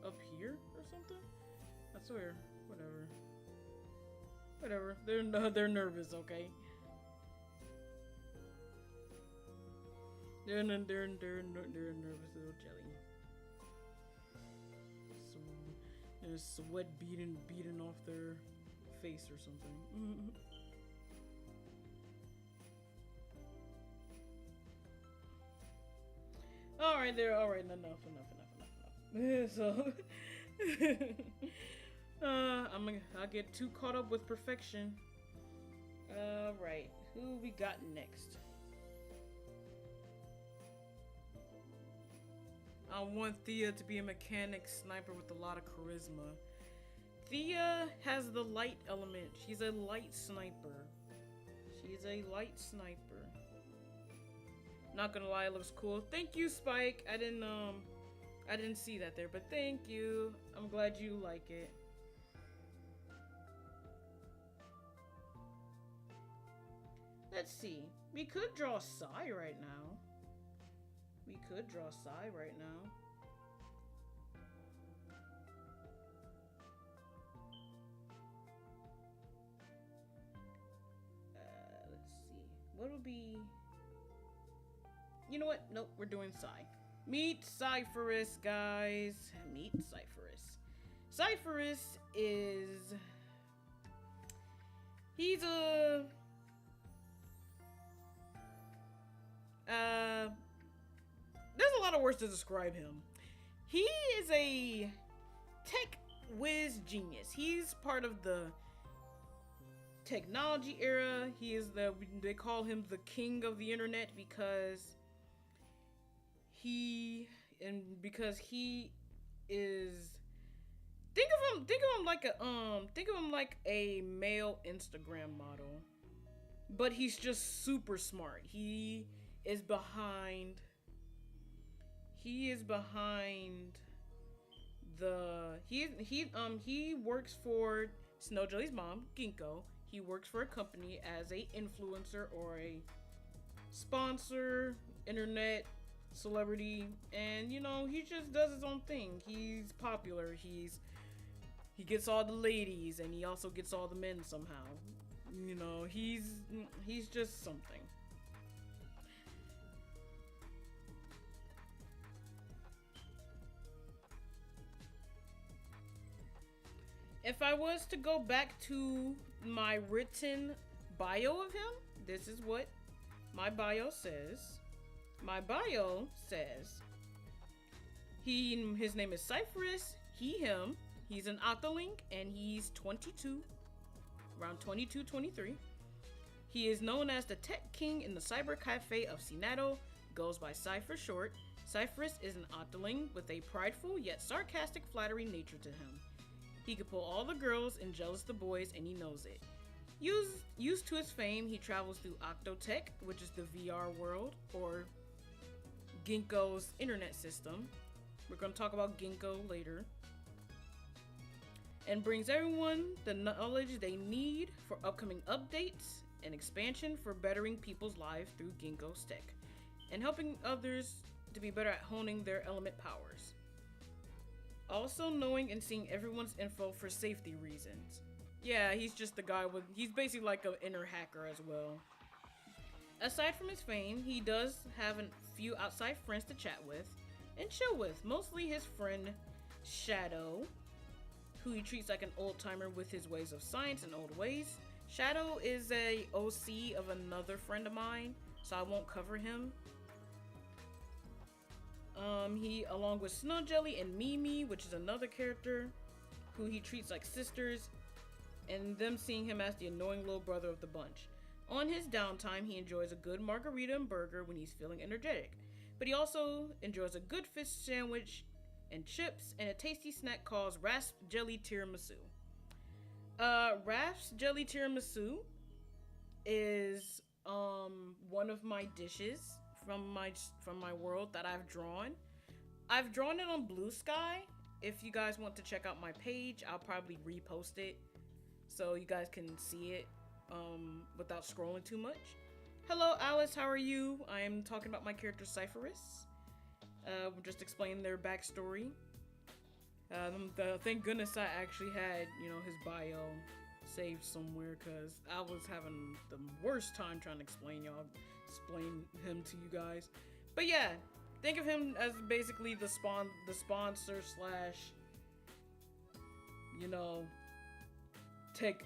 up here or something? I swear. Whatever. They're nervous, okay? They're a nervous little jelly. So there's sweat beating off their face or something. Alright, enough. So I'll get too caught up with perfection. Alright, who we got next? I want Thea to be a mechanic sniper with a lot of charisma. Thea has the light element. She's a light sniper. Not gonna lie, it looks cool. Thank you, Spike. I didn't see that there, but thank you. I'm glad you like it. Let's see. We could draw Psy right now. We could draw Psy right now. Let's see. What would be... You know what? Nope, we're doing Psy. Meet Cypherus, guys. Meet Cypherus. Cypherus is... He's a... There's a lot of words to describe him. He is a tech whiz genius. He's part of the technology era. He is they call him the king of the internet because he is think of him like a male Instagram model. But he's just super smart. He works for Snowjelly's mom, Ginkgo. He works for a company as a influencer or a sponsor, internet celebrity, and you know, he just does his own thing. He's popular. He gets all the ladies, and he also gets all the men somehow. You know, he's just something. If I was to go back to my written bio of him, this is what my bio says. My bio says his name is Cypherus, him. He's an Octolink, and he's 22, around 22, 23. He is known as the Tech King in the Cyber Cafe of Sinado, goes by Cy for short. Cypherus is an Octoling with a prideful yet sarcastic flattery nature to him. He can pull all the girls and jealous the boys, and he knows it. Used to his fame, he travels through Octotech, which is the VR world, or Ginkgo's internet system. We're going to talk about Ginkgo later. And brings everyone the knowledge they need for upcoming updates and expansion for bettering people's lives through Ginkgo's tech, and helping others to be better at honing their element powers. Also knowing and seeing everyone's info for safety reasons. Yeah, he's just the guy he's basically like an inner hacker as well. Aside from his fame, he does have a few outside friends to chat with and chill with. Mostly his friend Shadow, who he treats like an old timer with his ways of science and old ways. Shadow is a OC of another friend of mine, so I won't cover him. He, along with Snowjelly and Mimi, which is another character, who he treats like sisters, and them seeing him as the annoying little brother of the bunch. On his downtime, he enjoys a good margarita and burger when he's feeling energetic, but he also enjoys a good fish sandwich and chips and a tasty snack called Rasp Jelly Tiramisu. Rasp Jelly Tiramisu is one of my dishes from my world that I've drawn. I've drawn it on Bluesky. If you guys want to check out my page, I'll probably repost it so you guys can see it without scrolling too much. Hello Alice, how are you? I am talking about my character Cypherus. Just explaining their backstory. Thank goodness I actually had, his bio saved somewhere, because I was having the worst time trying to explain him to you guys. But yeah, think of him as basically the sponsor slash, tech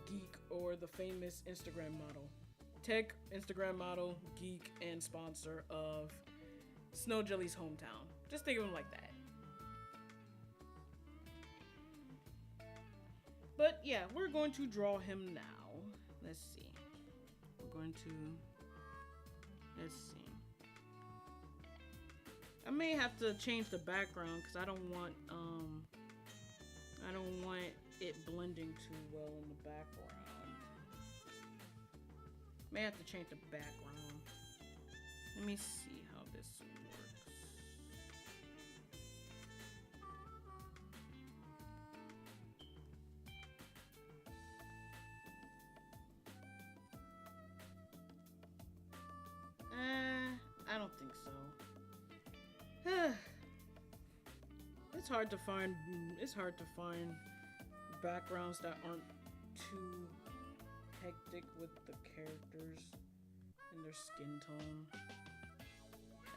geek, or the famous Instagram model. Tech, Instagram model, geek, and sponsor of Snowjelly's hometown. Just think of him like that. But yeah, we're going to draw him now. Let's see. Let's see. I may have to change the background because I don't want it blending too well in the background. May have to change the background. Let me see how this works. It's hard to find. It's hard to find backgrounds that aren't too hectic with the characters and their skin tone.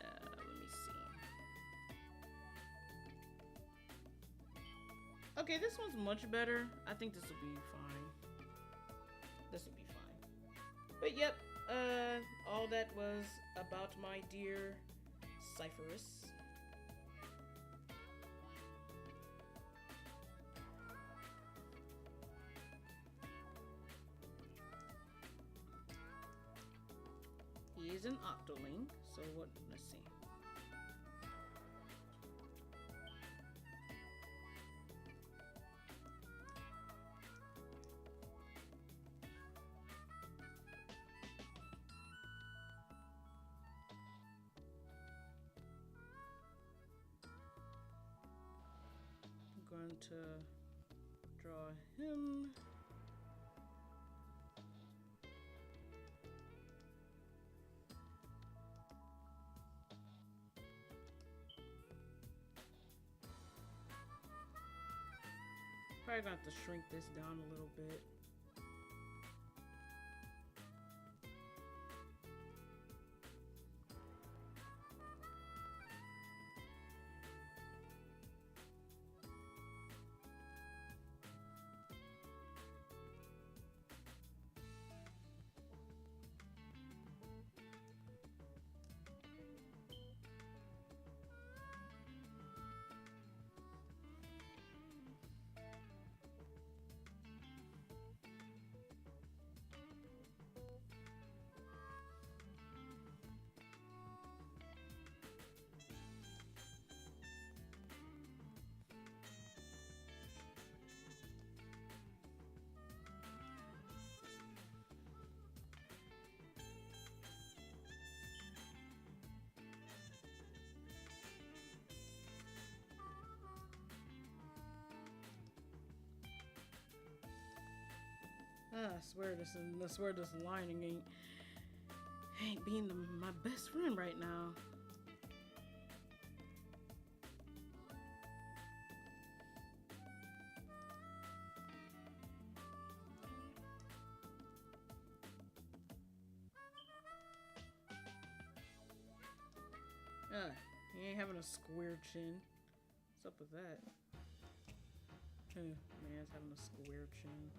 Let me see. Okay, this one's much better. I think this will be fine. This will be fine. But yep, all that was about my dear Cypherus. He is an Octoling, so what, let's see. I'm going to draw him. Probably gonna have to shrink this down a little bit. I swear this lining ain't being my best friend right now. He ain't having a square chin. What's up with that? Man's having a square chin.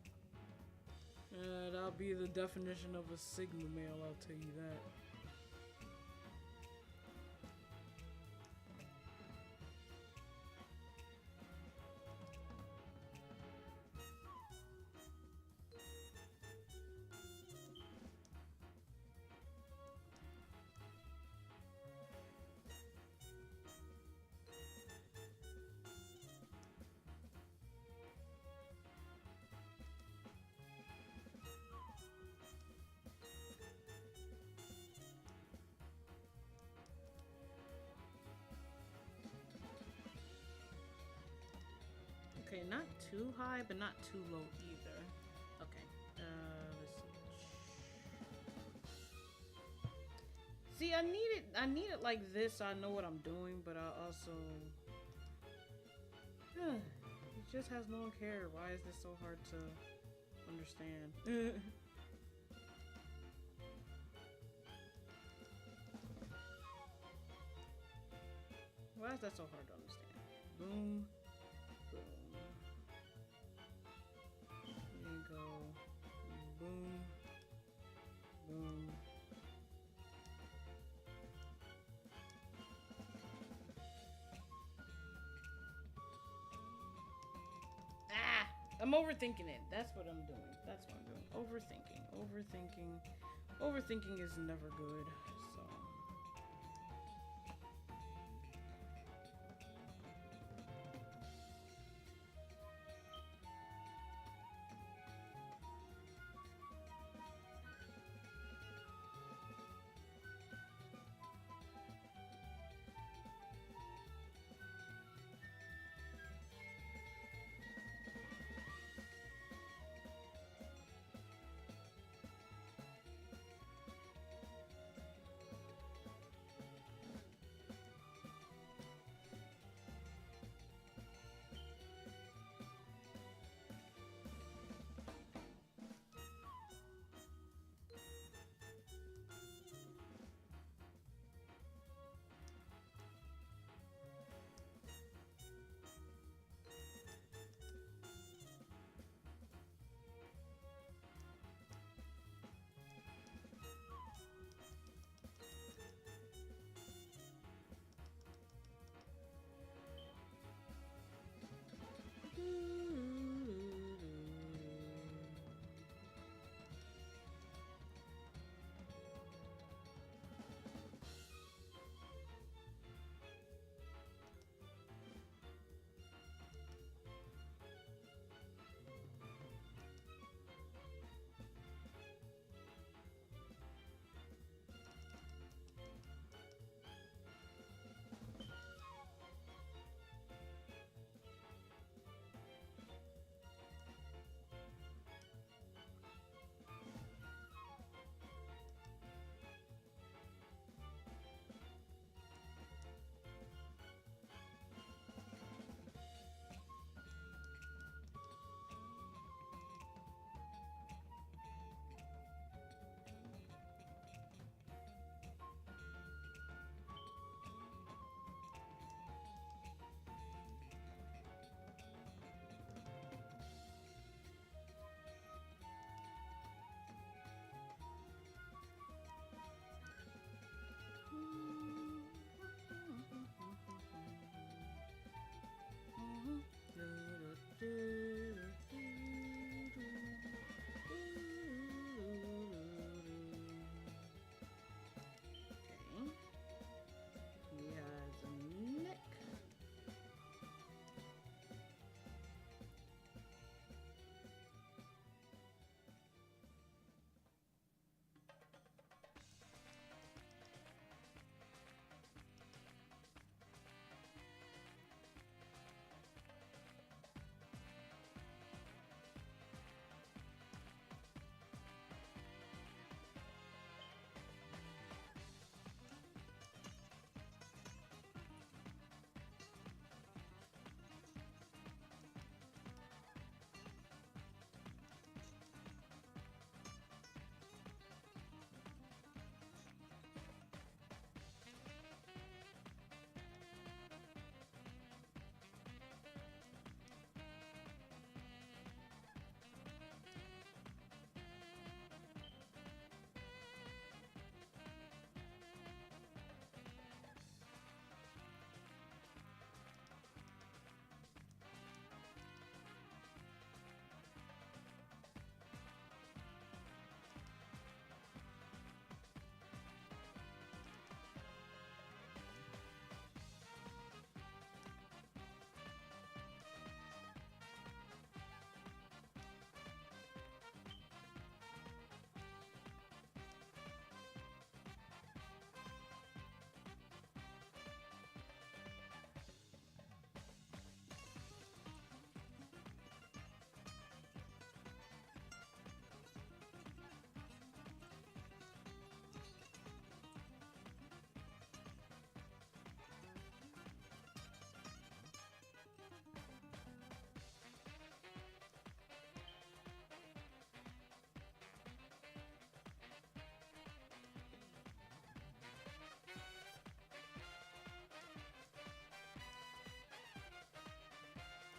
That'll be the definition of a Sigma male, I'll tell you that. Okay, not too high, but not too low either. Okay, let's see. See, I need it like this so I know what I'm doing, but I also... it just has no hair. Why is this so hard to understand? Why is that so hard to understand? Boom. Go boom, boom. I'm overthinking it. That's what I'm doing. That's what I'm doing. Overthinking is never good. So.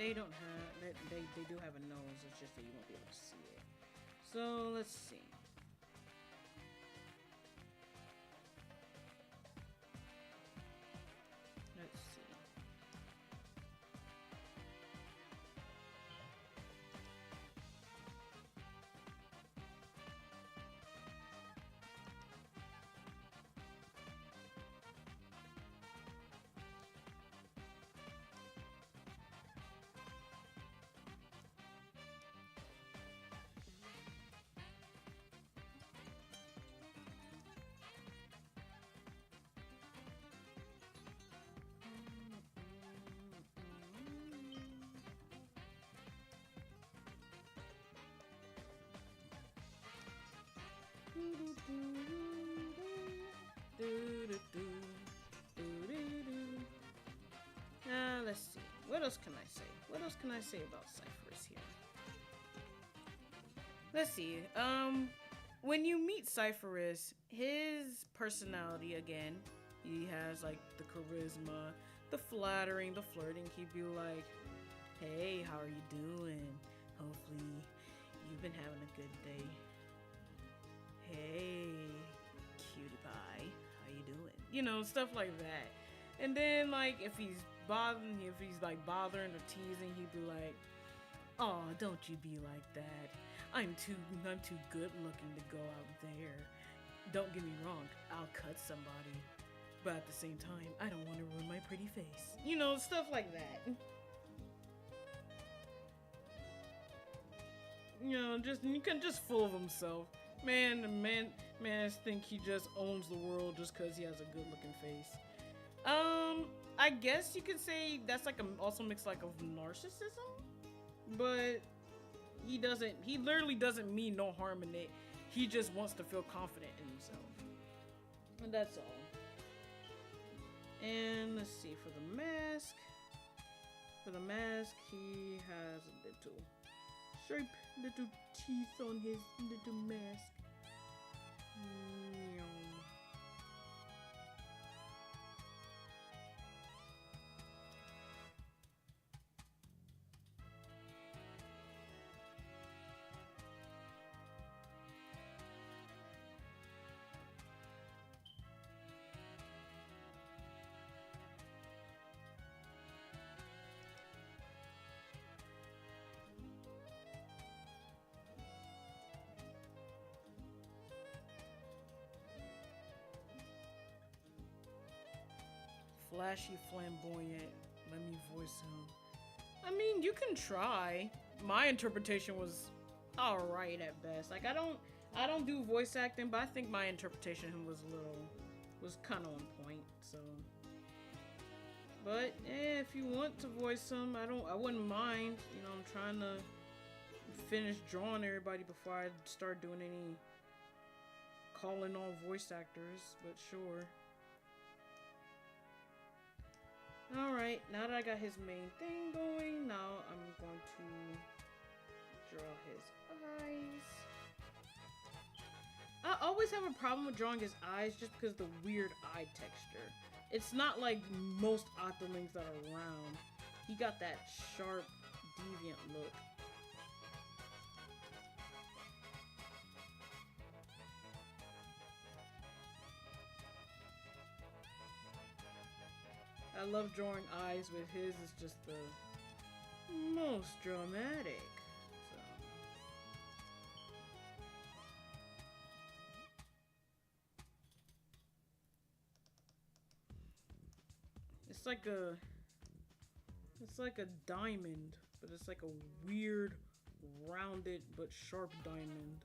They don't have they do have a nose. It's just that you won't be able to see it. So let's see. Let's see. Let's see. What else can I say? What else can I say about Cypherus here? Let's see. When you meet Cypherus, his personality again, he has like the charisma, the flattering, the flirting. He'd be like, "Hey, how are you doing? Hopefully, you've been having a good day. Hey, cutie pie, how you doing?" You know, stuff like that. And then like if he's like bothering or teasing, he'd be like, "Oh, don't you be like that. I'm too good looking to go out there. Don't get me wrong, I'll cut somebody, but at the same time, I don't want to ruin my pretty face." You know, stuff like that. You know, just full of himself. Man think he just owns the world just because he has a good looking face. I guess you could say that's like also mixed like of narcissism, but he literally doesn't mean no harm in it. He just wants to feel confident in himself. And that's all. And let's see, for the mask. For the mask, he has a little sharp little teeth on his little mask. Flashy, flamboyant. Let me voice him. I mean, you can try. My interpretation was alright at best. Like I don't do voice acting, but I think my interpretation of him was kind of on point. So, but if you want to voice him, I wouldn't mind. You know, I'm trying to finish drawing everybody before I start doing any calling all voice actors. But sure. Alright, now that I got his main thing going, now I'm going to draw his eyes. I always have a problem with drawing his eyes just because of the weird eye texture. It's not like most Octolings that are round. He got that sharp, deviant look. I love drawing eyes, but his is just the most dramatic. So. It's like a diamond, but it's like a weird, rounded but sharp diamond.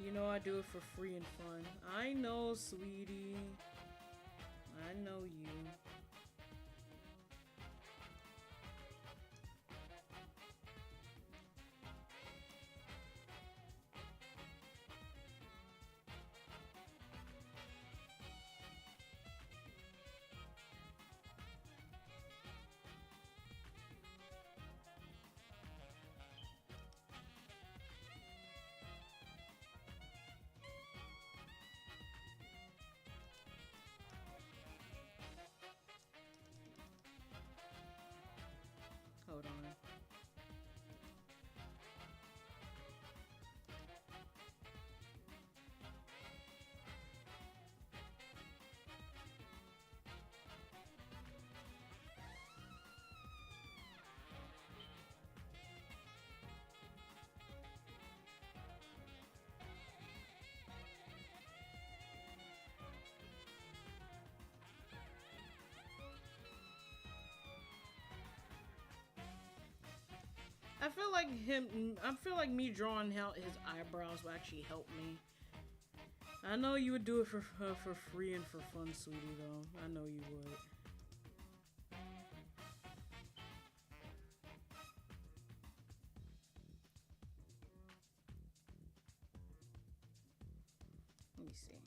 You know I do it for free and fun. I know, sweetie. I know you. Hold on. I feel like me drawing out his eyebrows will actually help me. I know you would do it for free and for fun, sweetie. Though I know you would. Let me see.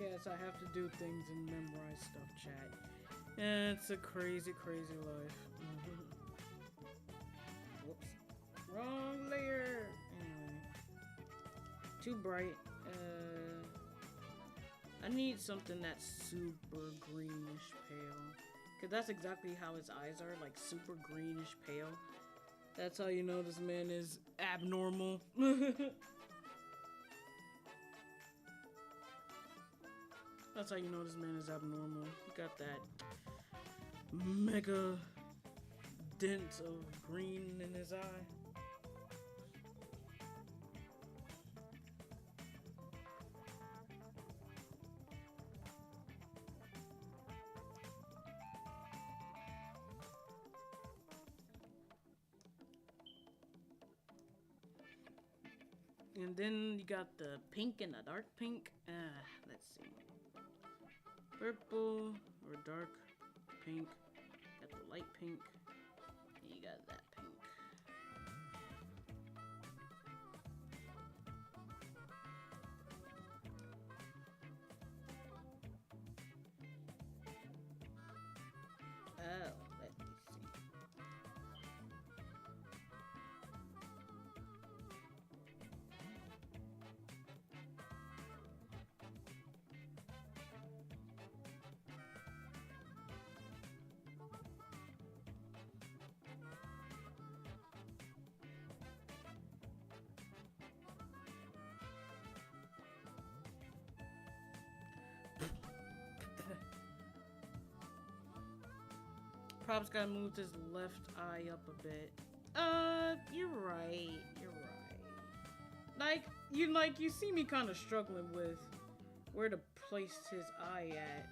Yes, I have to do things and memorize stuff, chat. And it's a crazy, crazy life. Whoops. Wrong layer. Anyway. Too bright. I need something that's super greenish pale. Because that's exactly how his eyes are, like super greenish pale. That's how you know this man is abnormal. That's how you know this man is abnormal. He got that mega dent of green in his eye. And then you got the pink and the dark pink. Let's see. Purple or dark pink. Got the light pink. And you got that pink. Oh, let me see. Prob's gotta move his left eye up a bit. You're right. You're right. You see me kind of struggling with where to place his eye at.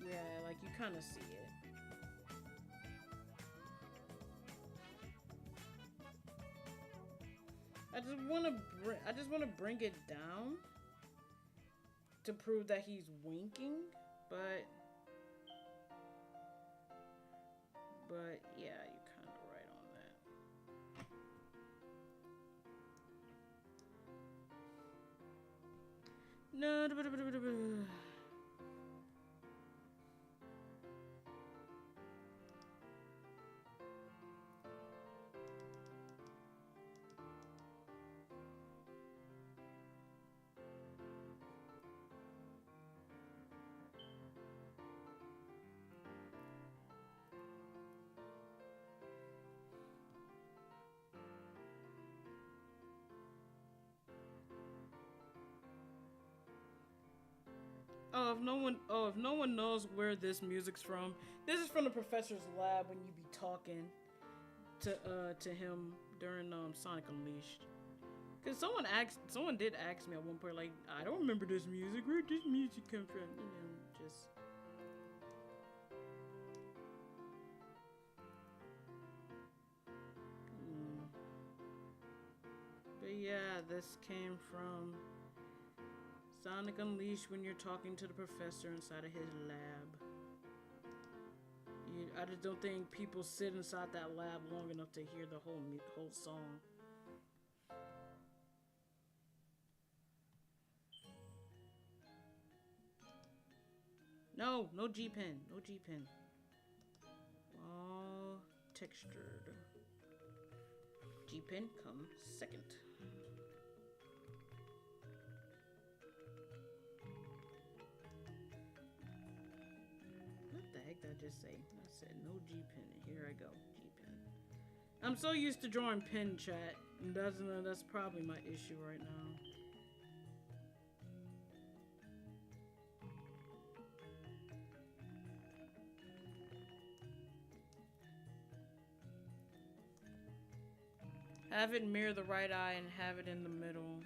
Yeah, like you kind of see it. I just want to bring it down to prove that he's winking, but yeah, you're kind of right on that. No. If no one knows where this music's from, this is from the professor's lab when you be talking to him during Sonic Unleashed. Cause someone did ask me at one point, like, I don't remember this music. Where'd this music come from? You know, just. But yeah, this came from Sonic Unleashed when you're talking to the professor inside of his lab. I just don't think people sit inside that lab long enough to hear the whole song. No G-pen. No G-pen. All textured. G-pen come second. What the heck did I just say? I said no G-pen, and here I go. G-pen. I'm so used to drawing pen chat, and that's probably my issue right now. Have it mirror the right eye and have it in the middle.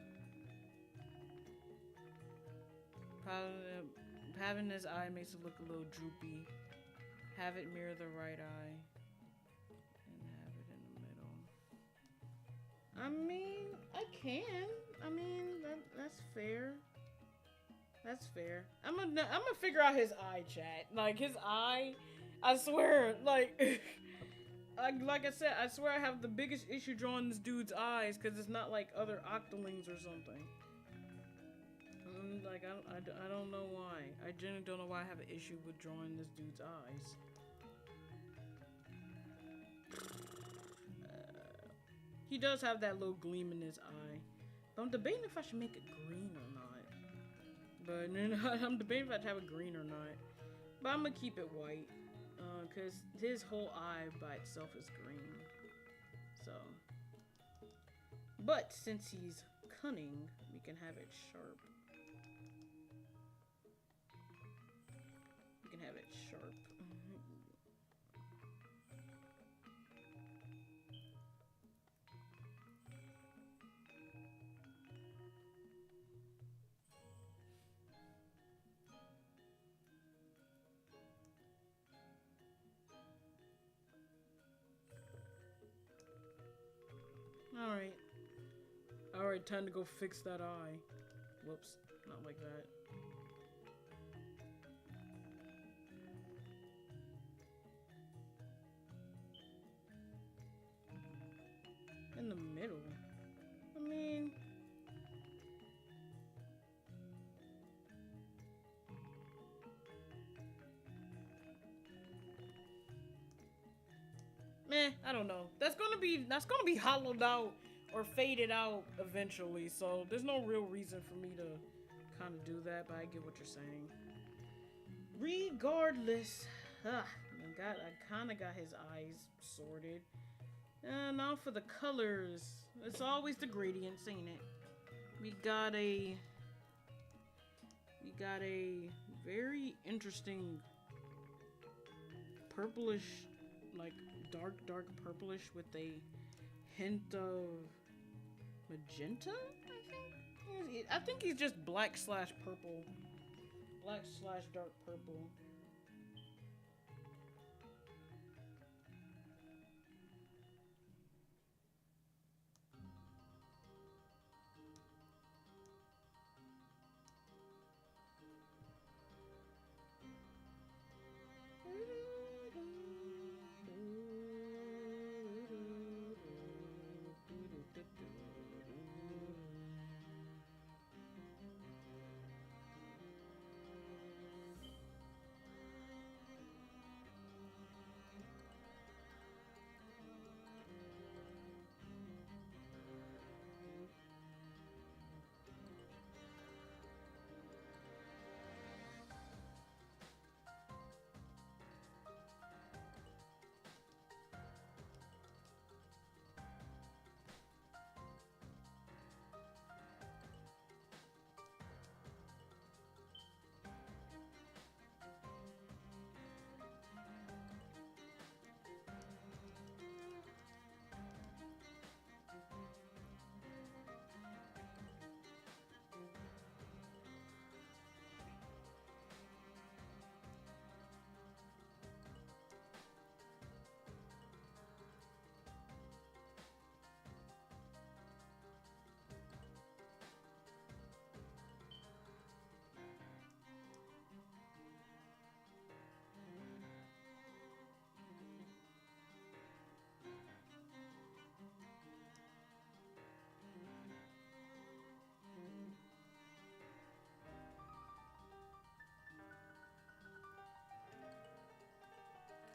Having this eye makes it look a little droopy. Have it mirror the right eye. And have it in the middle. I mean, I can. I mean, that's fair. That's fair. I'm gonna figure out his eye, chat. Like, his eye, I swear, like... Like I said, I swear I have the biggest issue drawing this dude's eyes because it's not like other octolings or something. Like, I don't know why. I genuinely don't know why I have an issue with drawing this dude's eyes. He does have that little gleam in his eye. But I'm debating if I should make it green or not. But I'm debating if I should have it green or not. But I'm gonna keep it white. Because his whole eye by itself is green. So. But since he's cunning, we can have it sharp. We can have it sharp. Alright. Alright, time to go fix that eye. Whoops, not like that. In the middle? I mean... Meh, I don't know. That's gonna be hollowed out or faded out eventually, so there's no real reason for me to kind of do that, but I get what you're saying. Regardless, I kind of got his eyes sorted. Now for the colors. It's always the gradients, ain't it? We got a very interesting purplish, like dark purplish with a hint of magenta, I think he's just black/purple. Black/dark purple.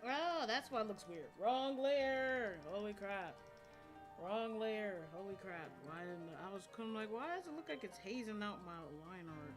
Oh, that's why it looks weird. Wrong layer. Holy crap. Wrong layer. Holy crap. Why didn't I was kind of like, why does it look like it's hazing out my line art?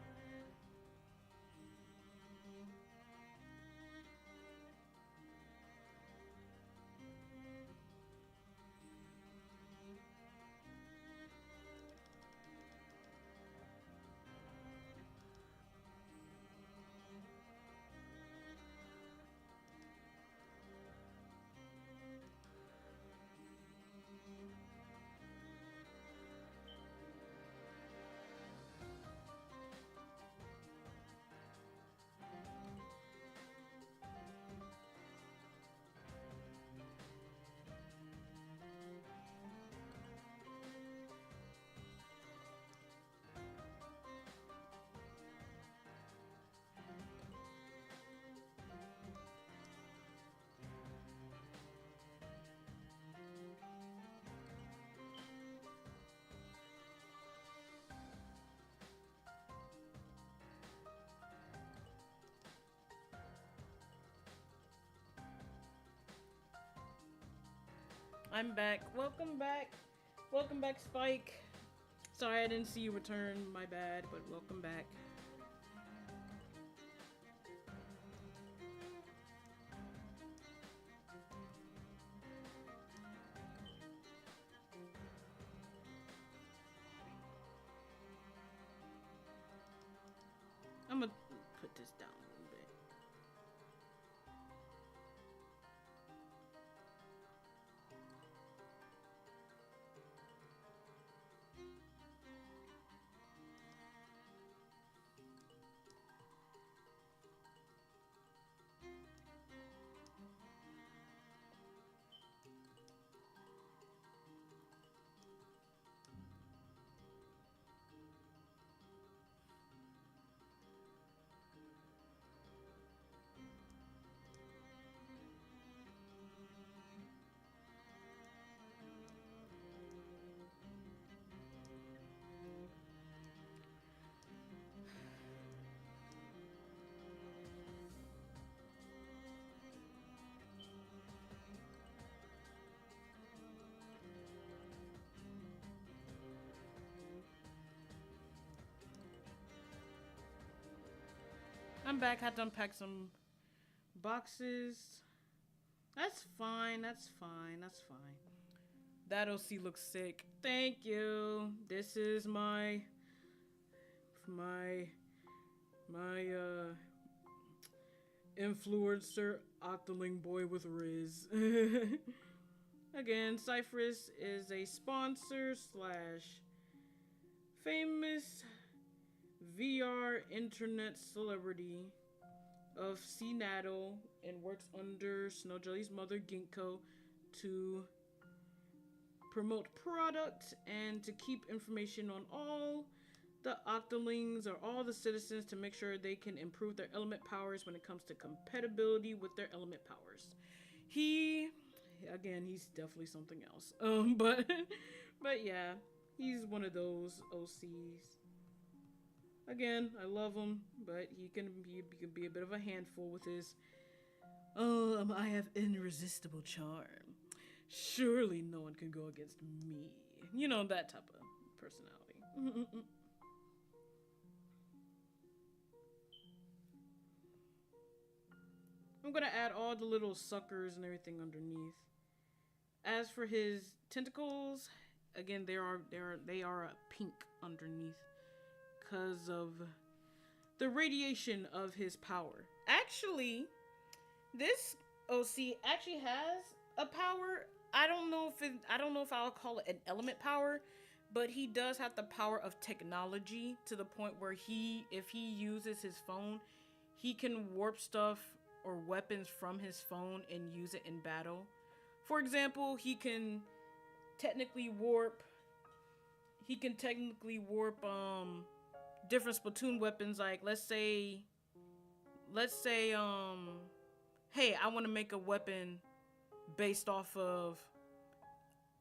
I'm back. Welcome back. Welcome back, Spike. Sorry I didn't see you return. My bad, but welcome back. I'm gonna put this down a little bit. I'm back. Had to unpack some boxes. That's fine. That's fine. That's fine. That OC looks sick. Thank you. This is my influencer Octoling boy with Riz. Again, Cypress is a sponsor slash famous VR internet celebrity of Seattle and works under Snowjelly's mother Ginkgo to promote product and to keep information on all the Octolings or all the citizens to make sure they can improve their element powers when it comes to compatibility with their element powers. He's definitely something else. But yeah, he's one of those OCs. Again, I love him, but he can be a bit of a handful with his I have irresistible charm. Surely no one can go against me. You know, that type of personality. I'm gonna add all the little suckers and everything underneath. As for his tentacles, again, they are pink underneath because of the radiation of his power. Actually, this OC actually has a power. I don't know if I'll call it an element power, but he does have the power of technology to the point where if he uses his phone, he can warp stuff or weapons from his phone and use it in battle. For example, he can technically warp different Splatoon weapons. Like let's say hey, I want to make a weapon based off of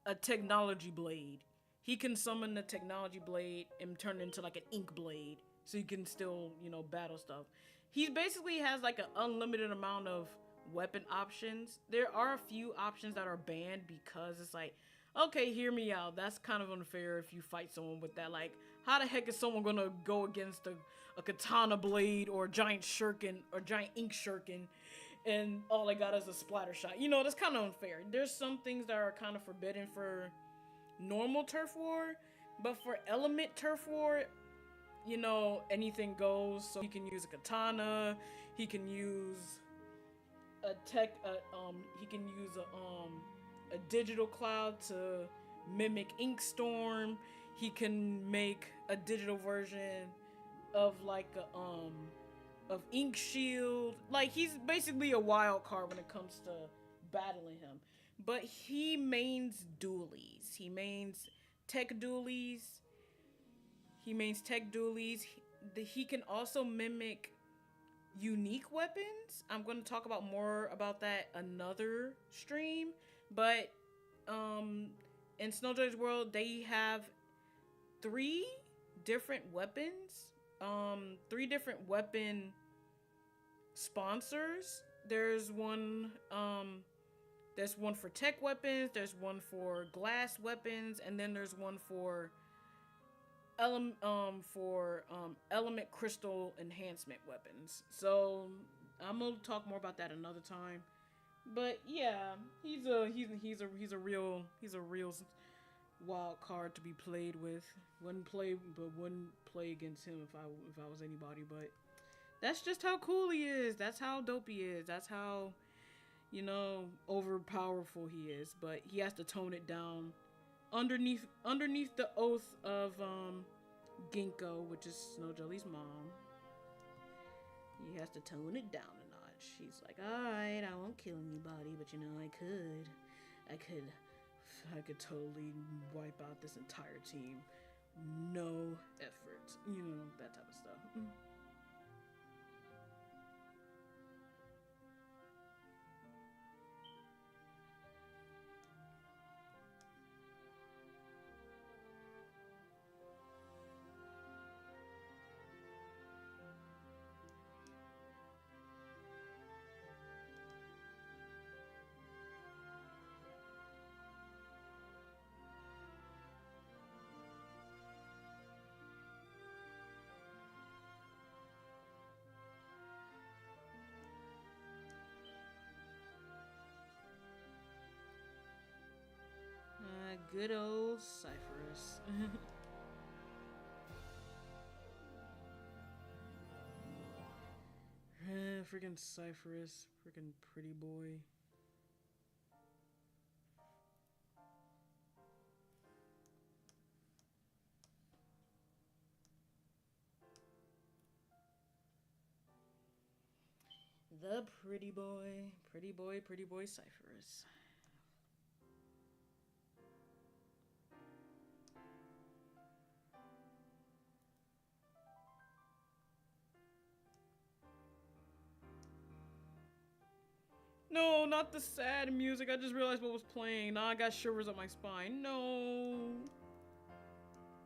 a technology blade. He can summon the technology blade and turn it into like an ink blade, so you can still, battle stuff. He basically has like an unlimited amount of weapon options. There are a few options that are banned because it's like, okay, hear me out. That's kind of unfair if you fight someone with that. Like, how the heck is someone gonna go against a katana blade or a giant shuriken or giant ink shuriken and all I got is a splatter shot? That's kind of unfair. There's some things that are kind of forbidden for normal turf war, but for element turf war, anything goes. So he can use a katana, he can use a digital cloud to mimic ink storm. He can make a digital version of like of ink shield. Like, he's basically a wild card when it comes to battling him. But he mains dualies. He mains tech dualies. He can also mimic unique weapons. I'm going to talk about more about that another stream. But in Snowjelly's world, they have 3 different weapons. 3 different weapon sponsors. There's one for tech weapons, there's one for glass weapons, and then there's one for element crystal enhancement weapons. So I'm gonna talk more about that another time. But yeah, he's a real wild card to be played with. Wouldn't play against him if I was anybody. But that's just how cool he is. That's how dope he is. That's how overpowerful he is. But he has to tone it down underneath the oath of Ginkgo, which is Snowjelly's mom. He has to tone it down a notch. He's like, alright, I won't kill anybody, but I could totally wipe out this entire team. No effort. That type of stuff. Good old Cypherus. Freaking Cypherus. Freaking pretty boy. The pretty boy. Pretty boy, Cypherus. No, not the sad music. I just realized what was playing. Now I got shivers up my spine. No.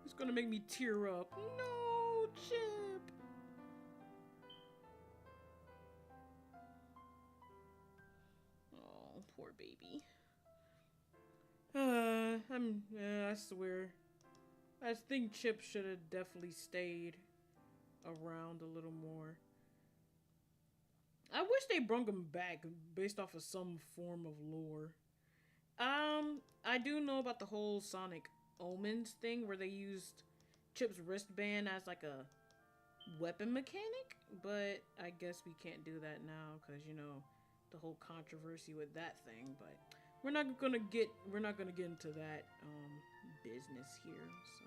It's gonna make me tear up. No, Chip. Oh, poor baby. I swear. I think Chip should have definitely stayed around a little more. I wish they brought him back based off of some form of lore. I do know about the whole Sonic Omens thing where they used Chip's wristband as like a weapon mechanic, but I guess we can't do that now because you know the whole controversy with that thing. But we're not gonna get into that business here. So.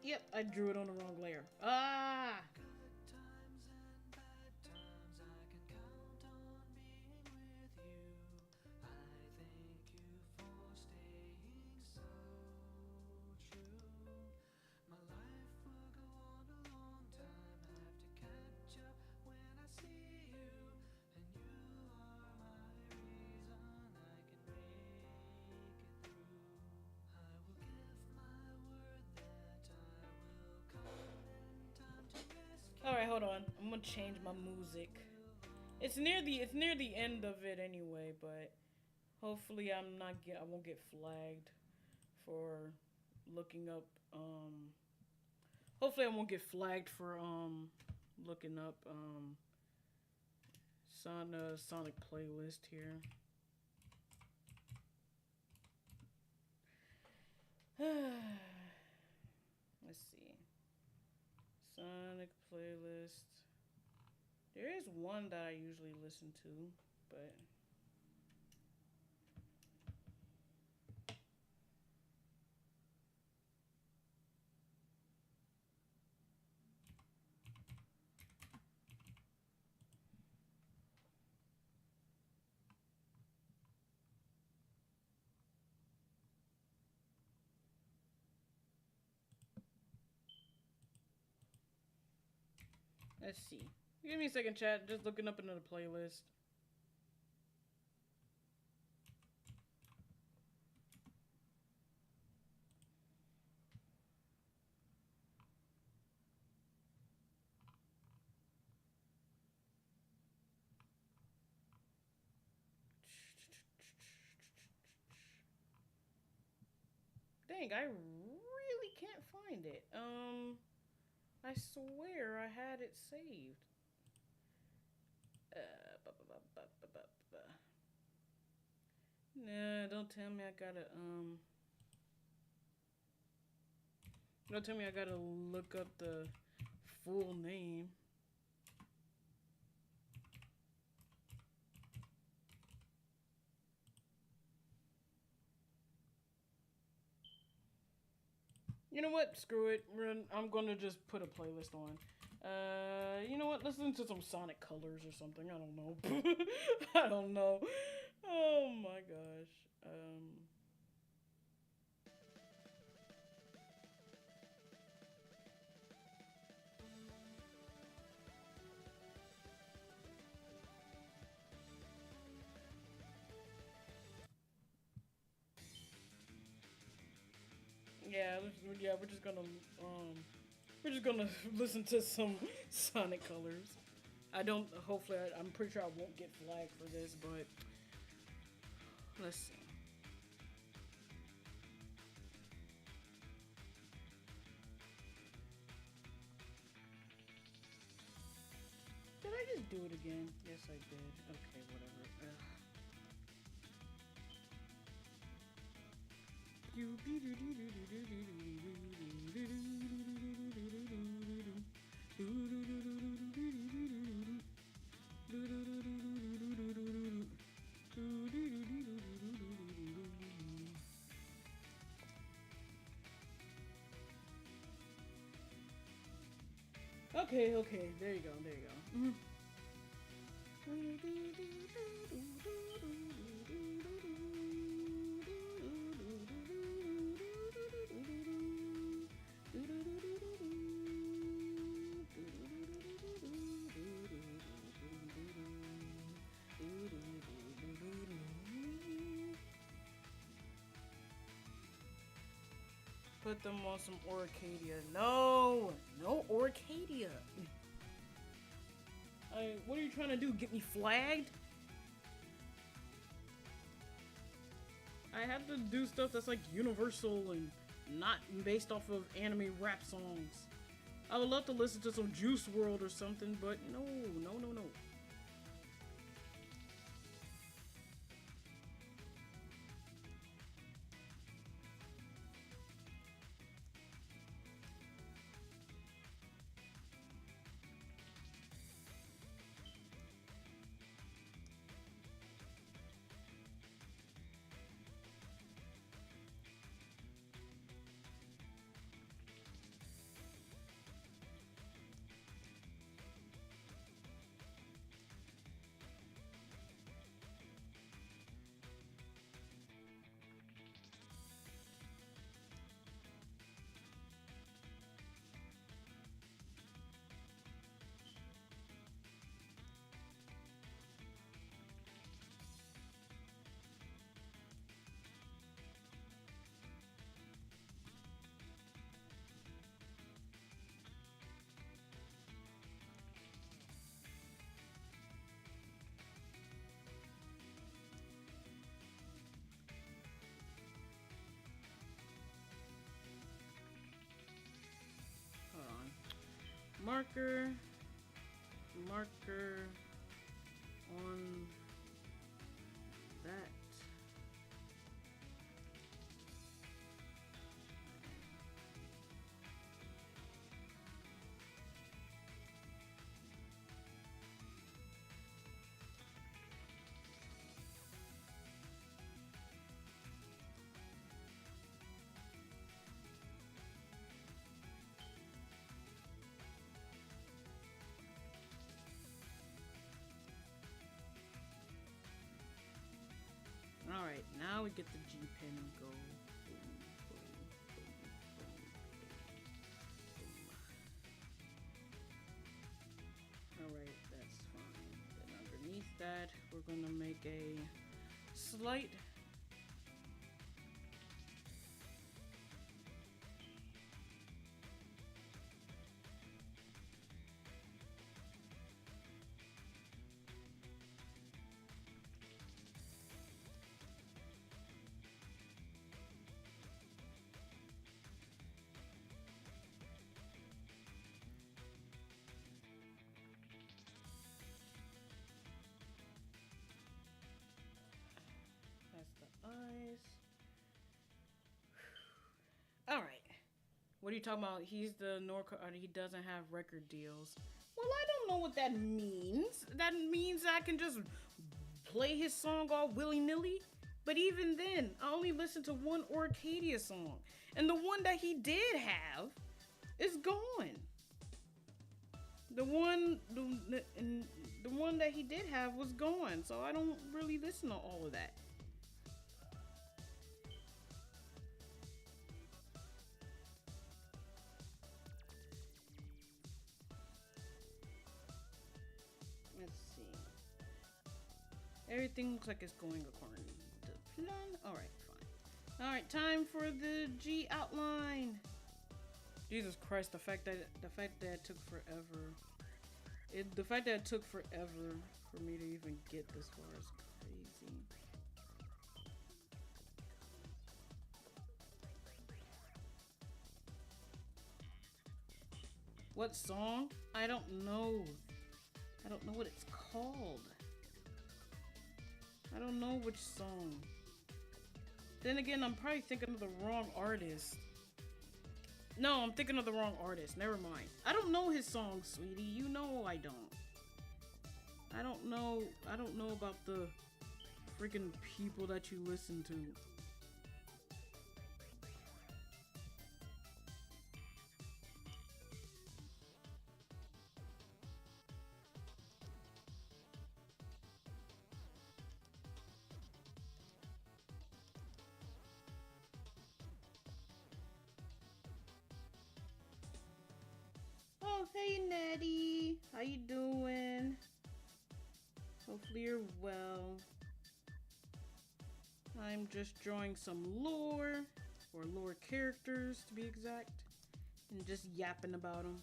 Yep, I drew it on the wrong layer. Ah! Alright, hold on. I'm gonna change my music. It's near the end of it anyway, but hopefully I won't get flagged for looking up hopefully I won't get flagged for looking up Sonic playlist here. Let's see. Sonic playlist. There is one that I usually listen to, but let's see. Give me a second, chat. Just looking up another playlist. Dang, I really can't find it. I swear I had it saved. Nah, don't tell me I gotta don't tell me I gotta look up the full name. You know what? Screw it. I'm gonna just put a playlist on. You know what? Let's listen to some Sonic Colors or something. I don't know. I don't know. Oh my gosh. Yeah, we're just gonna listen to some Sonic Colors. I don't. Hopefully, I'm pretty sure I won't get flagged for this, but let's see. Did I just do it again? Yes, I did. Okay, whatever. Okay, okay, there you go, there you go. Mm-hmm. Put them on some Orcadia. No, no Orcadia. What are you trying to do? Get me flagged? I have to do stuff that's like universal and not based off of anime rap songs. I would love to listen to some Juice World or something, but no, no, no, no. Marker on that. Alright, now we get the G pin and go. Boom, boom, boom, boom, boom. Alright, that's fine. Then underneath that, we're going to make a slight eyes. All right. What are you talking about? He's the he doesn't have record deals. Well, I don't know what that means. That means I can just play his song all willy-nilly. But even then, I only listened to one Orcadia song. And the one that he did have is gone. The one that he did have was gone. So I don't really listen to all of that. Everything looks like it's going according to plan. Alright, fine. Alright, time for the G outline. Jesus Christ, the fact that it took forever. The fact that it took forever for me to even get this far is crazy. What song? I don't know. I don't know what it's called. I don't know which song. Then again, I'm probably thinking of the wrong artist. No, I'm thinking of the wrong artist. Never mind. I don't know his songs, sweetie. You know I don't. I don't know about the freaking people that you listen to. Oh, hey, Natty. How you doing? Hopefully you're well. I'm just drawing some lore, or lore characters to be exact, and just yapping about them.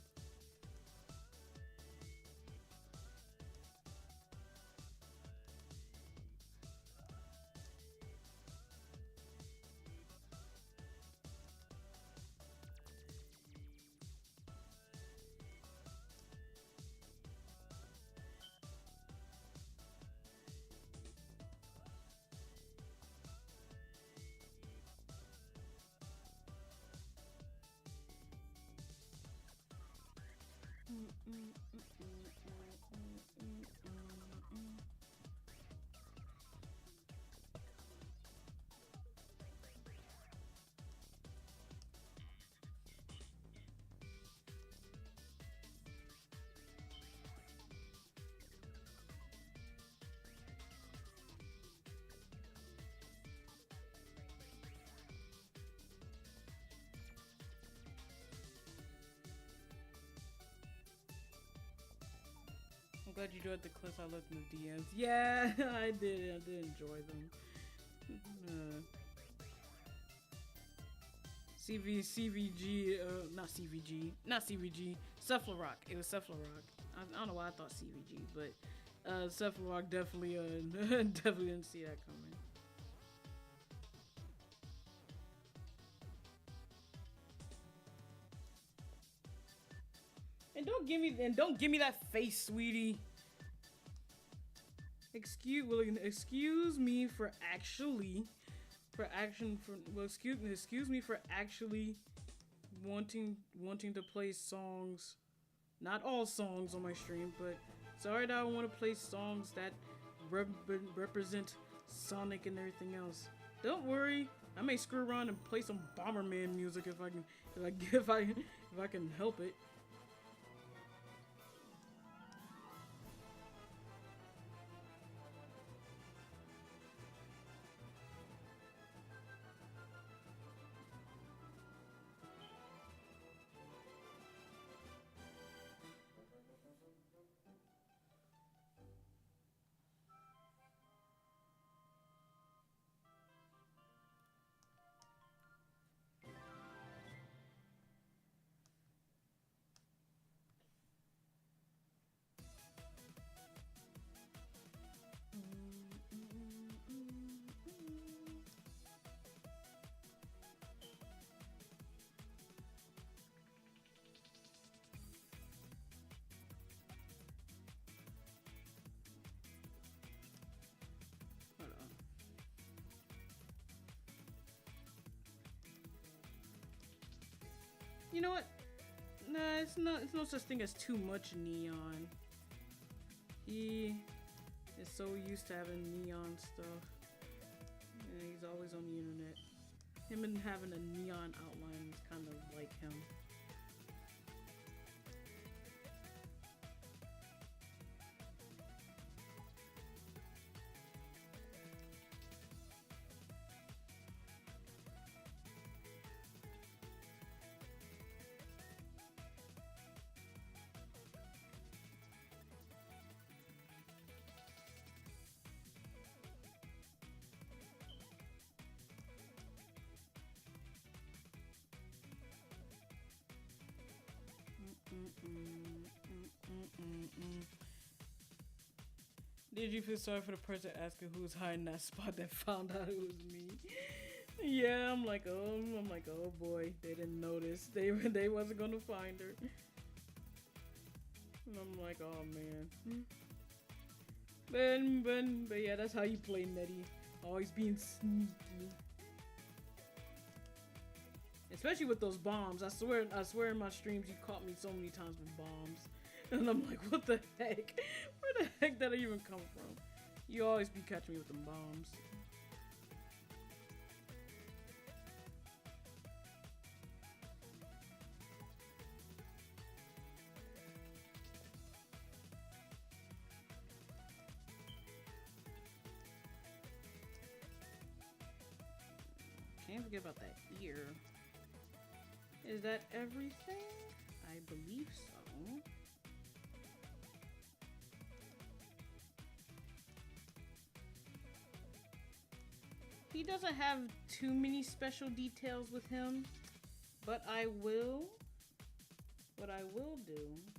I'm glad you enjoyed the clips I left in the DMs. Yeah, I did. I did enjoy them. Not CVG, Cephalorock. It was Cephalorock. I don't know why I thought CVG, but Cephalorock definitely, definitely didn't see that coming. And don't give me that face, sweetie. Excuse me for actually wanting to play songs, not all songs on my stream, but sorry that I want to play songs that represent Sonic and everything else. Don't worry, I may screw around and play some Bomberman music if I can help it. You know what? Nah, it's no such thing as too much neon. He is so used to having neon stuff. And he's always on the internet. Him and having a neon outline is kind of like him. Did you feel sorry for the person asking who was hiding that spot that found out it was me? Yeah, I'm like, oh boy, they didn't notice. They wasn't gonna find her. And I'm like, oh man. But yeah, that's how you play Nettie. Always being sneaky. Especially with those bombs. I swear in my streams you caught me so many times with bombs. And I'm like, what the heck? Where the heck did I even come from? You always be catching me with them bombs. Can't forget about that ear. Is that everything? I believe so. He doesn't have too many special details with him, but what I will do is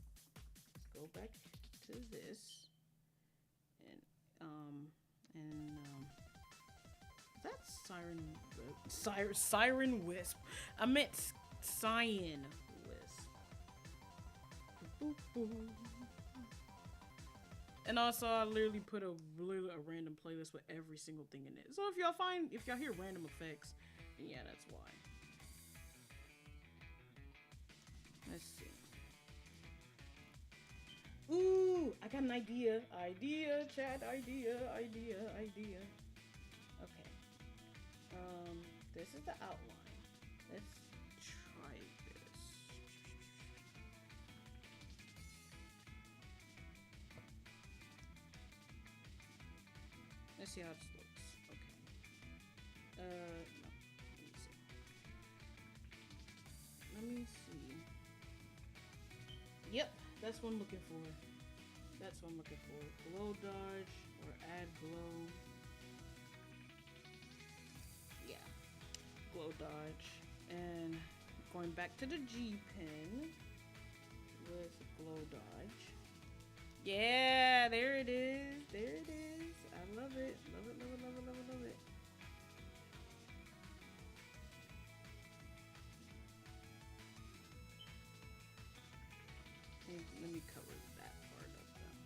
go back to this and that's Siren Wisp. I meant Cyan Wisp. Boop, boop. And also, I literally put a random playlist with every single thing in it. So if y'all hear random effects, then yeah, that's why. Let's see. Ooh, I got an idea. Idea, chat, idea. Okay. This is the outline. Let's try this. Let's see how this looks. Okay. No. Let me see. Yep, that's what I'm looking for. Glow dodge or add glow. Yeah. Glow dodge. And going back to the G pin with glow dodge. Yeah, there it is. I love it. Love it. Let me cover that part up though.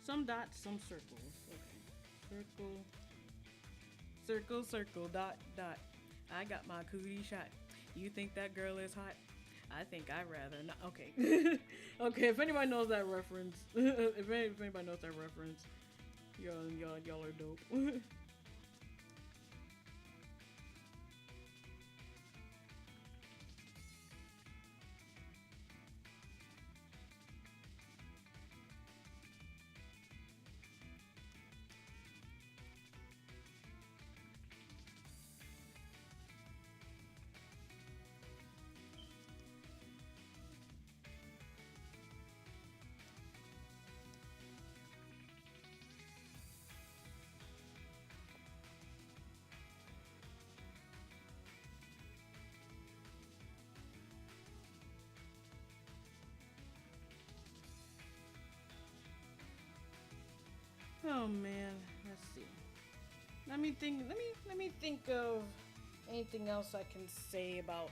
Some dots, some circles. Okay. Circle, dot. I got my cootie shot. You think that girl is hot? I think I'd rather not. Okay. Okay, if anybody knows that reference, if anybody knows that reference, y'all are dope. Oh man, let's see. Let me think of anything else I can say about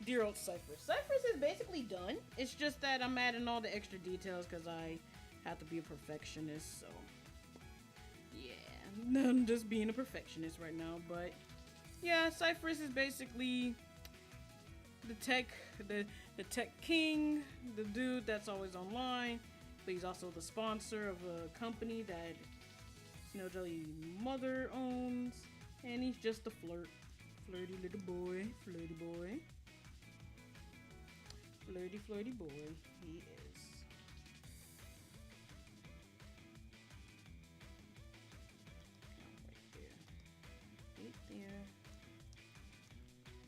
dear old Cypress. Cypress is basically done. It's just that I'm adding all the extra details because I have to be a perfectionist. So yeah, I'm just being a perfectionist right now. But yeah, Cypress is basically the tech king, the dude that's always online. but he's also the sponsor of a company that Snowjelly's mother owns, and he's just a flirty little boy, flirty boy, flirty boy. He is. Right there.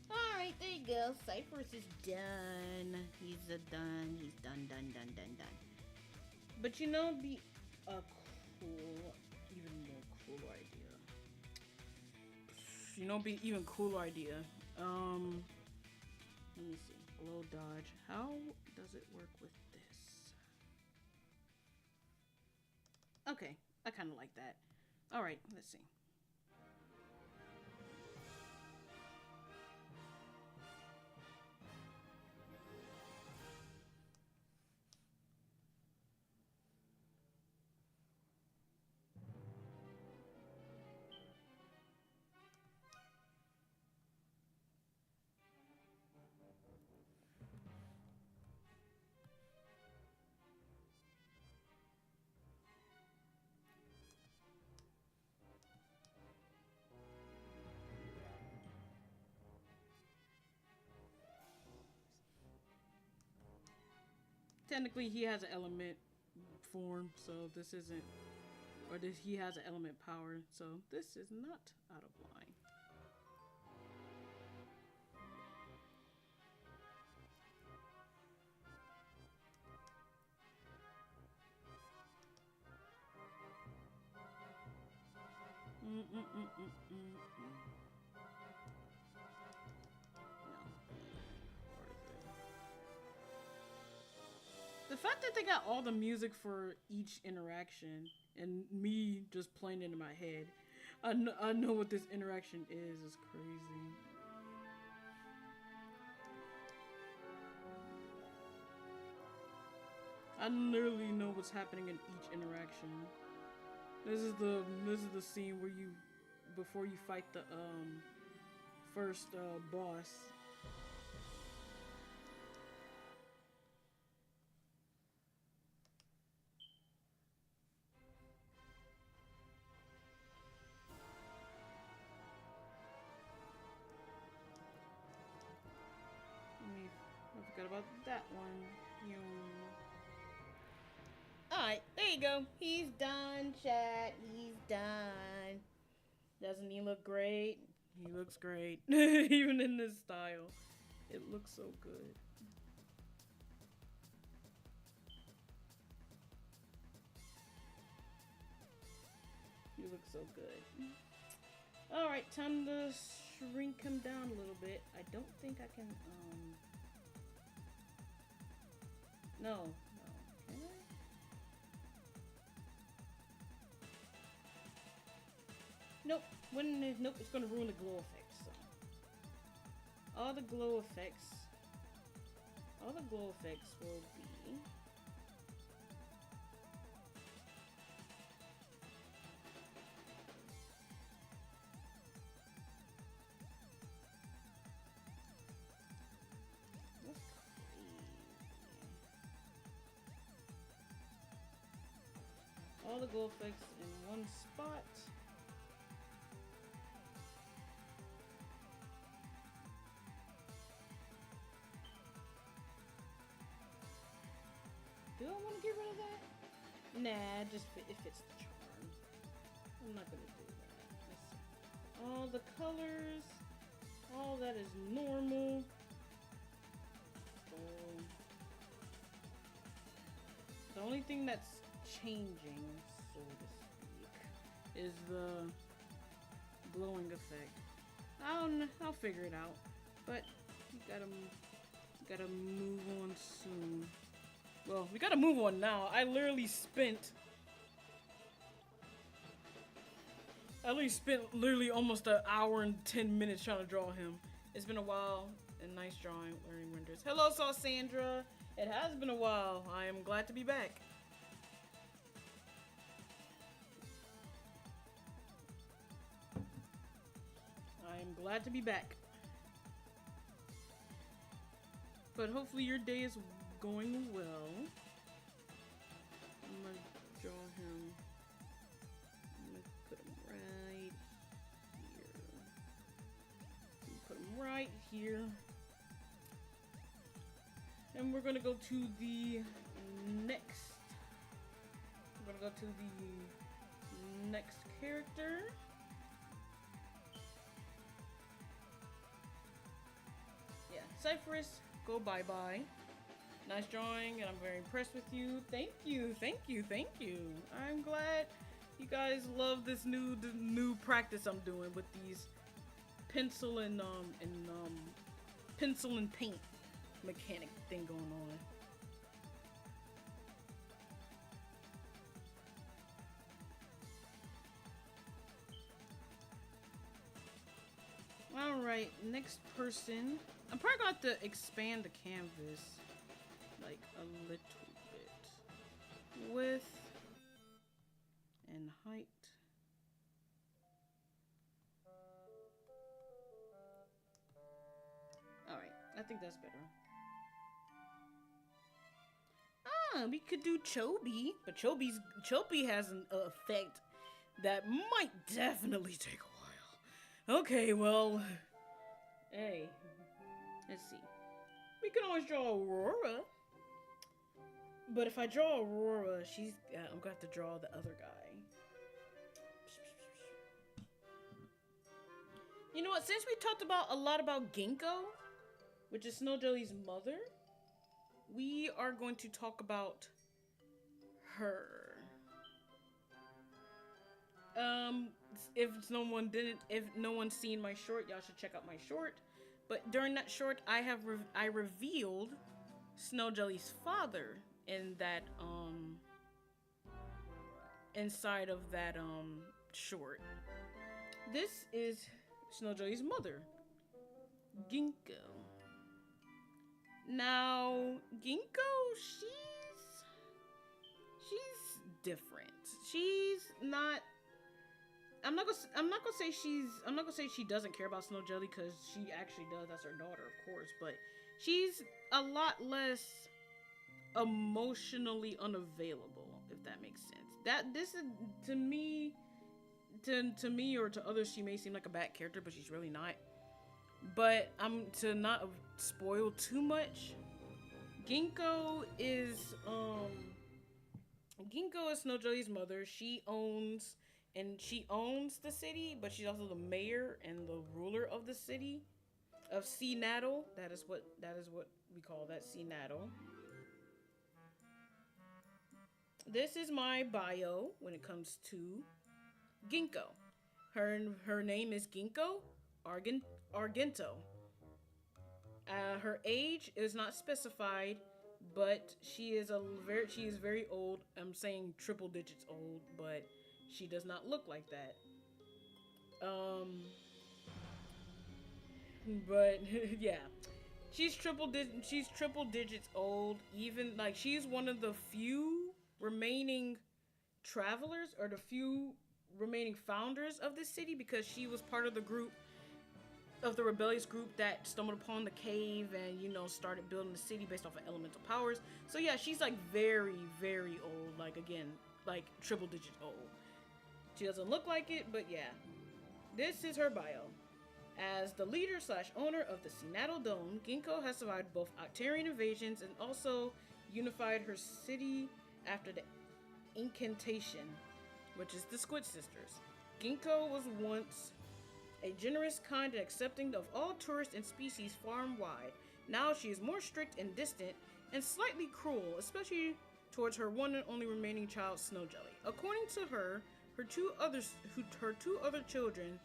Alright, there you go. Cypress is done. He's done. He's done. But you know, be a cool, even more cool idea. You know, be even cooler idea. Let me see. Glow dodge. How does it work with this? Okay, I kind of like that. Alright, let's see. Technically, he has an element form, so this isn't, or this, he has an element power, so this is not out of line. The fact that they got all the music for each interaction and me just playing it in my head, I know what this interaction is crazy. I literally know what's happening in each interaction. This is the scene where you, before you fight the first boss. I forgot about that one. Alright, there you go. He's done, chat. He's done. Doesn't he look great? He looks great. Even in this style. It looks so good. You look so good. Alright, time to shrink him down a little bit. I don't think I can, No. Can I? Nope. Nope, it's gonna ruin the glow effects. So. All the glow effects will be... all the glow effects in one spot. Do I want to get rid of that? Nah, just it fits the charm. I'm not gonna do that. Let's see. All the colors, all that is normal. The only thing that's changing, so to speak, is the glowing effect. I'll figure it out, but we gotta move on soon. Well, we gotta move on now. I literally spent almost an hour and 10 minutes trying to draw him. It's been a while, and nice drawing, learning renders. Hello, Sandra. It has been a while. I am glad to be back. I am glad to be back. But hopefully your day is going well. we're gonna go to the next. We're gonna go to the next character. Yeah, Cypherus, go bye-bye. Nice drawing, and I'm very impressed with you. Thank you, thank you, thank you. I'm glad you guys love this new practice I'm doing with these pencil and pencil and paint mechanic thing going on. Alright, next person. I'm probably going to have to expand the canvas like a little bit. Width and height. Alright, I think that's better. We could do Chobi, but Chobi has an effect that might definitely take a while. Okay, well, hey, let's see. We can always draw Aurora, but if I draw Aurora, I'm gonna have to draw the other guy. You know what? Since we talked a lot about Ginkgo, which is Snowjelly's mother, we are going to talk about her. If no one's seen my short, y'all should check out my short. But during that short, I revealed Snowjelly's father in that inside of that short. This is Snowjelly's mother, Ginkgo. Now, Ginkgo, she's different. She's not. I'm not gonna say she doesn't care about Snowjelly, because she actually does. That's her daughter, of course. But she's a lot less emotionally unavailable, if that makes sense. This is to me or to others, she may seem like a bad character, but she's really not. But to not spoil too much, Ginkgo is Snowjelly's mother. She owns the city, but she's also the mayor and the ruler of the city of Seattle. That is what we call that, Seattle. This is my bio when it comes to Ginkgo. Her name is Ginkgo Argento. Her age is not specified, but she is very old. I'm saying triple digits old, but she does not look like that. But yeah, she's triple digits old. Even like she's one of the few remaining travelers, or the few remaining founders of this city, because she was part of the rebellious group that stumbled upon the cave and started building the city based off of elemental powers. So yeah, she's like very, very old, like again, like triple digit old. She doesn't look like it, but yeah. This is her bio. As the leader / owner of the Seattle Dome, Ginkgo has survived both Octarian invasions and also unified her city after the Incantation, which is the Squid Sisters. Ginkgo was once a generous, kind, and accepting of all tourists and species far and wide. Now she is more strict and distant, and slightly cruel, especially towards her one and only remaining child, Snowjelly. According to her, her two other children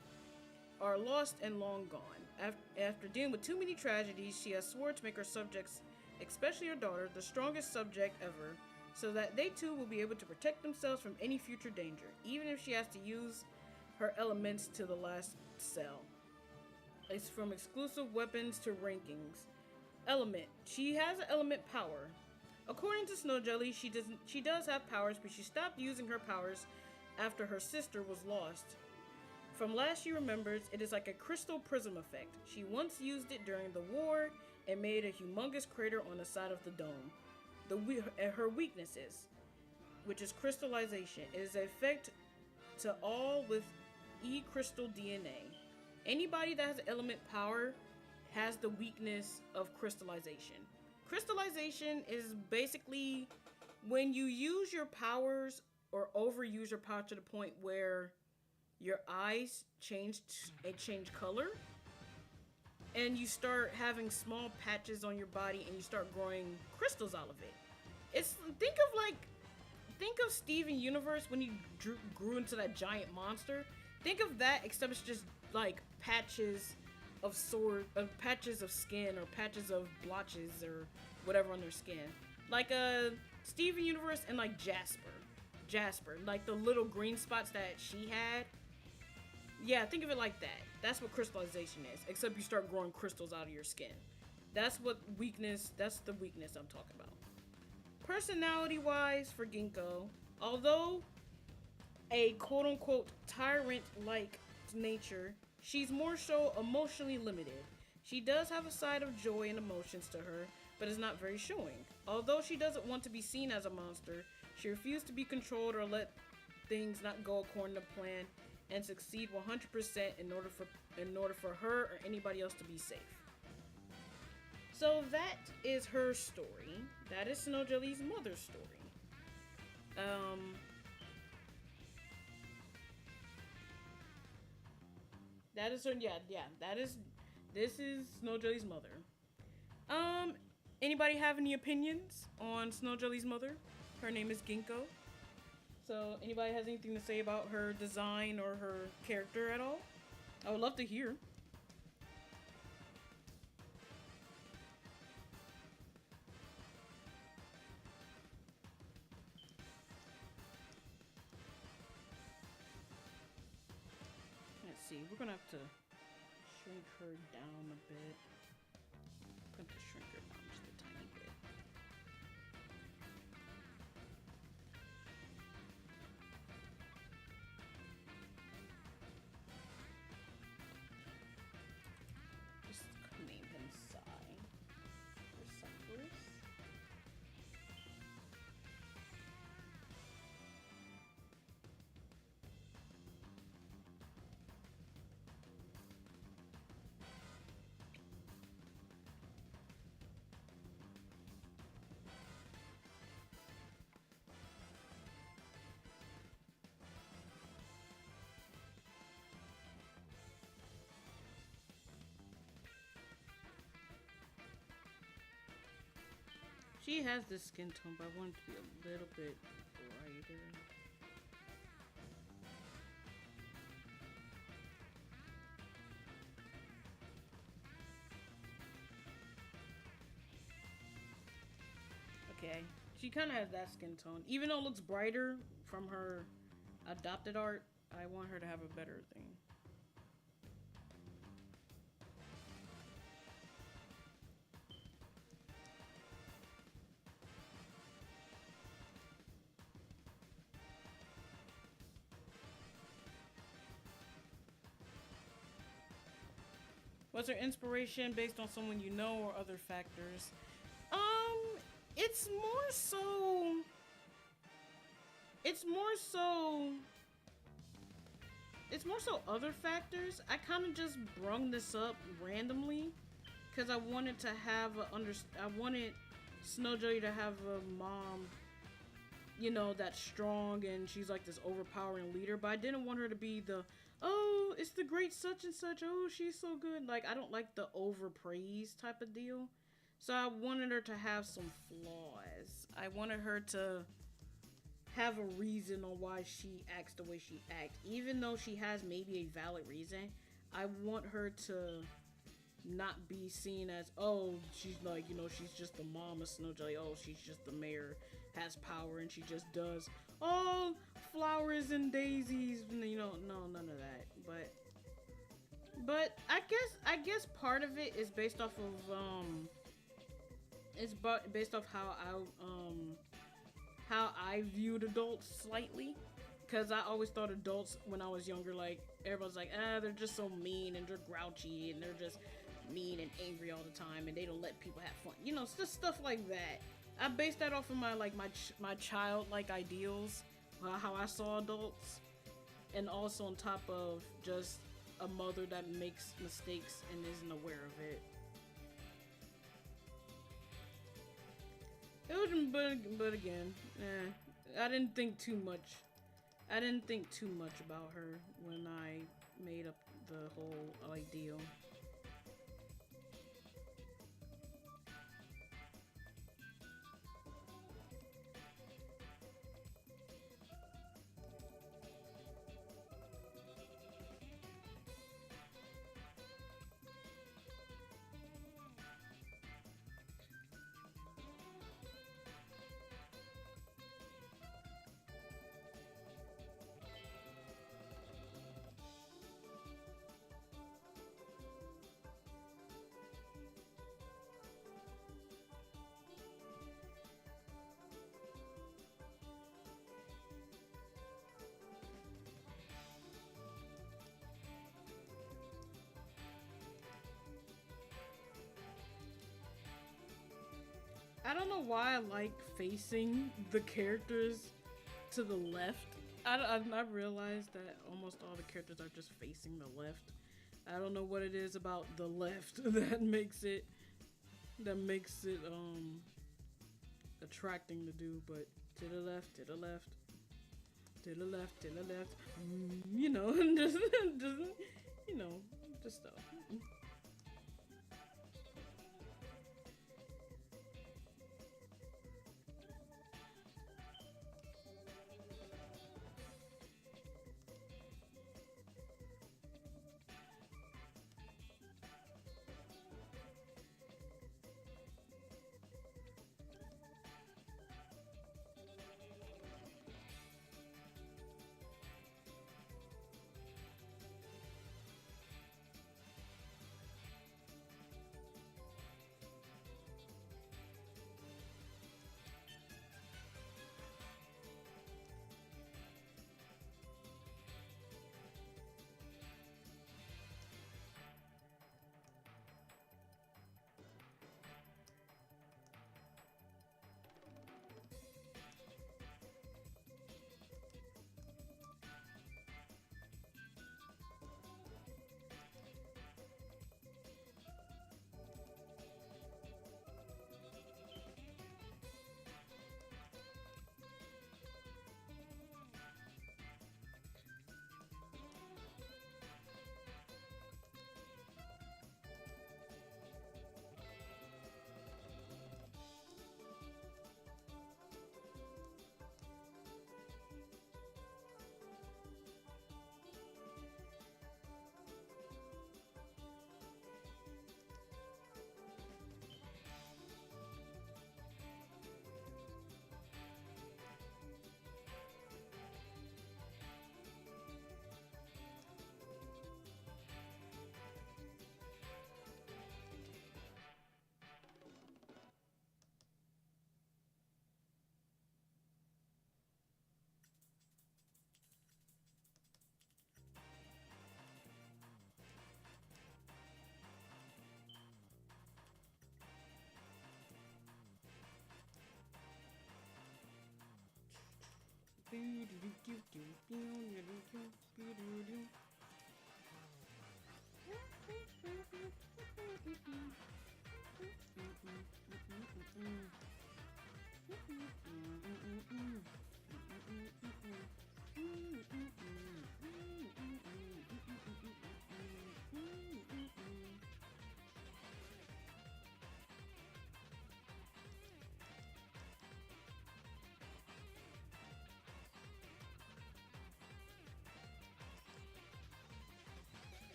are lost and long gone. After dealing with too many tragedies, she has sworn to make her subjects, especially her daughter, the strongest subject ever, so that they too will be able to protect themselves from any future danger, even if she has to use her elements to the last cell. It's from exclusive weapons to rankings. Element. She has an element power. According to Snowjelly, she does have powers, but she stopped using her powers after her sister was lost. From last she remembers, it is like a crystal prism effect. She once used it during the war and made a humongous crater on the side of the dome. Her weaknesses, which is crystallization, is an effect to all with E-crystal DNA. Anybody that has element power has the weakness of crystallization. Crystallization is basically when you use your powers or overuse your power to the point where your eyes change color, and you start having small patches on your body, and you start growing crystals out of it. It's think of Steven Universe when he grew into that giant monster. Think of that, except it's just like patches of skin or patches of blotches or whatever on their skin, like Steven Universe and like Jasper, like the little green spots that she had. Yeah, think of it like that. That's what crystallization is, except you start growing crystals out of your skin. That's the weakness I'm talking about. Personality-wise, for Ginkgo, although a quote-unquote tyrant-like nature, she's more so emotionally limited. She does have a side of joy and emotions to her, but is not very showing. Although she doesn't want to be seen as a monster, she refused to be controlled or let things not go according to plan, and succeed 100% in order for her or anybody else to be safe. So that is her story. That is Snowjelly's mother's story. That is her. This is Snowjelly's mother. Anybody have any opinions on Snowjelly's mother? Her name is Ginkgo. So, anybody has anything to say about her design or her character at all? I would love to hear. Let's see, we're gonna have to shrink her down a bit. I'm going to shrink her down just a tiny bit. Just name him Psy. Or Cypress. She has this skin tone, but I want it to be a little bit brighter. Okay, she kind of has that skin tone. Even though it looks brighter from her adopted art, I want her to have a better thing. Was her inspiration based on someone you know or other factors? It's more so. It's more so. It's more so other factors. I kind of just brung this up randomly because I wanted to have I wanted Snowjelly to have a mom, you know, that's strong and she's like this overpowering leader, but I didn't want her to be the, oh, it's the great such and such, oh, she's so good. Like, I don't like the overpraise type of deal. So I wanted her to have some flaws. I wanted her to have a reason on why she acts the way she acts. Even though she has maybe a valid reason, I want her to not be seen as, oh, she's like, you know, she's just the mom of Snowjelly. Oh, she's just the mayor, has power, and she just does, oh, flowers and daisies. You know, no, none of that. But I guess part of it is based off of it's based off how I viewed adults slightly, because I always thought adults when I was younger, like, everyone's like, they're just so mean and they're grouchy and they're just mean and angry all the time and they don't let people have fun, you know, just stuff like that. I based that off of my childlike ideals, how I saw adults, and also on top of just a mother that makes mistakes and isn't aware of it. It was, but again, I didn't think too much. I didn't think too much about her when I made up the whole ideal. I don't know why I like facing the characters to the left. I realized that almost all the characters are just facing the left. I don't know what it is about the left that makes it attracting to do, but to the left, to the left, to the left, to the left. You know, just you know, just stuff.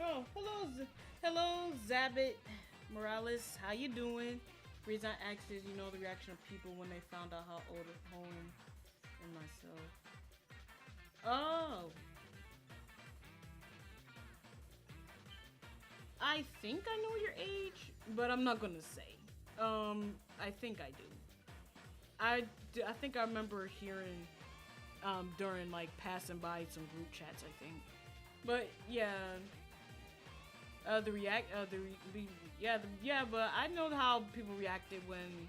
Oh, hello, hello, Zabit Morales. How you doing? Reason I asked is, the reaction of people when they found out how old home and myself. Oh, I think I know your age, but I'm not gonna say. I think I do. I think I remember hearing during like passing by some group chats. I think, but yeah, the react the, re- the yeah yeah, but I know how people reacted when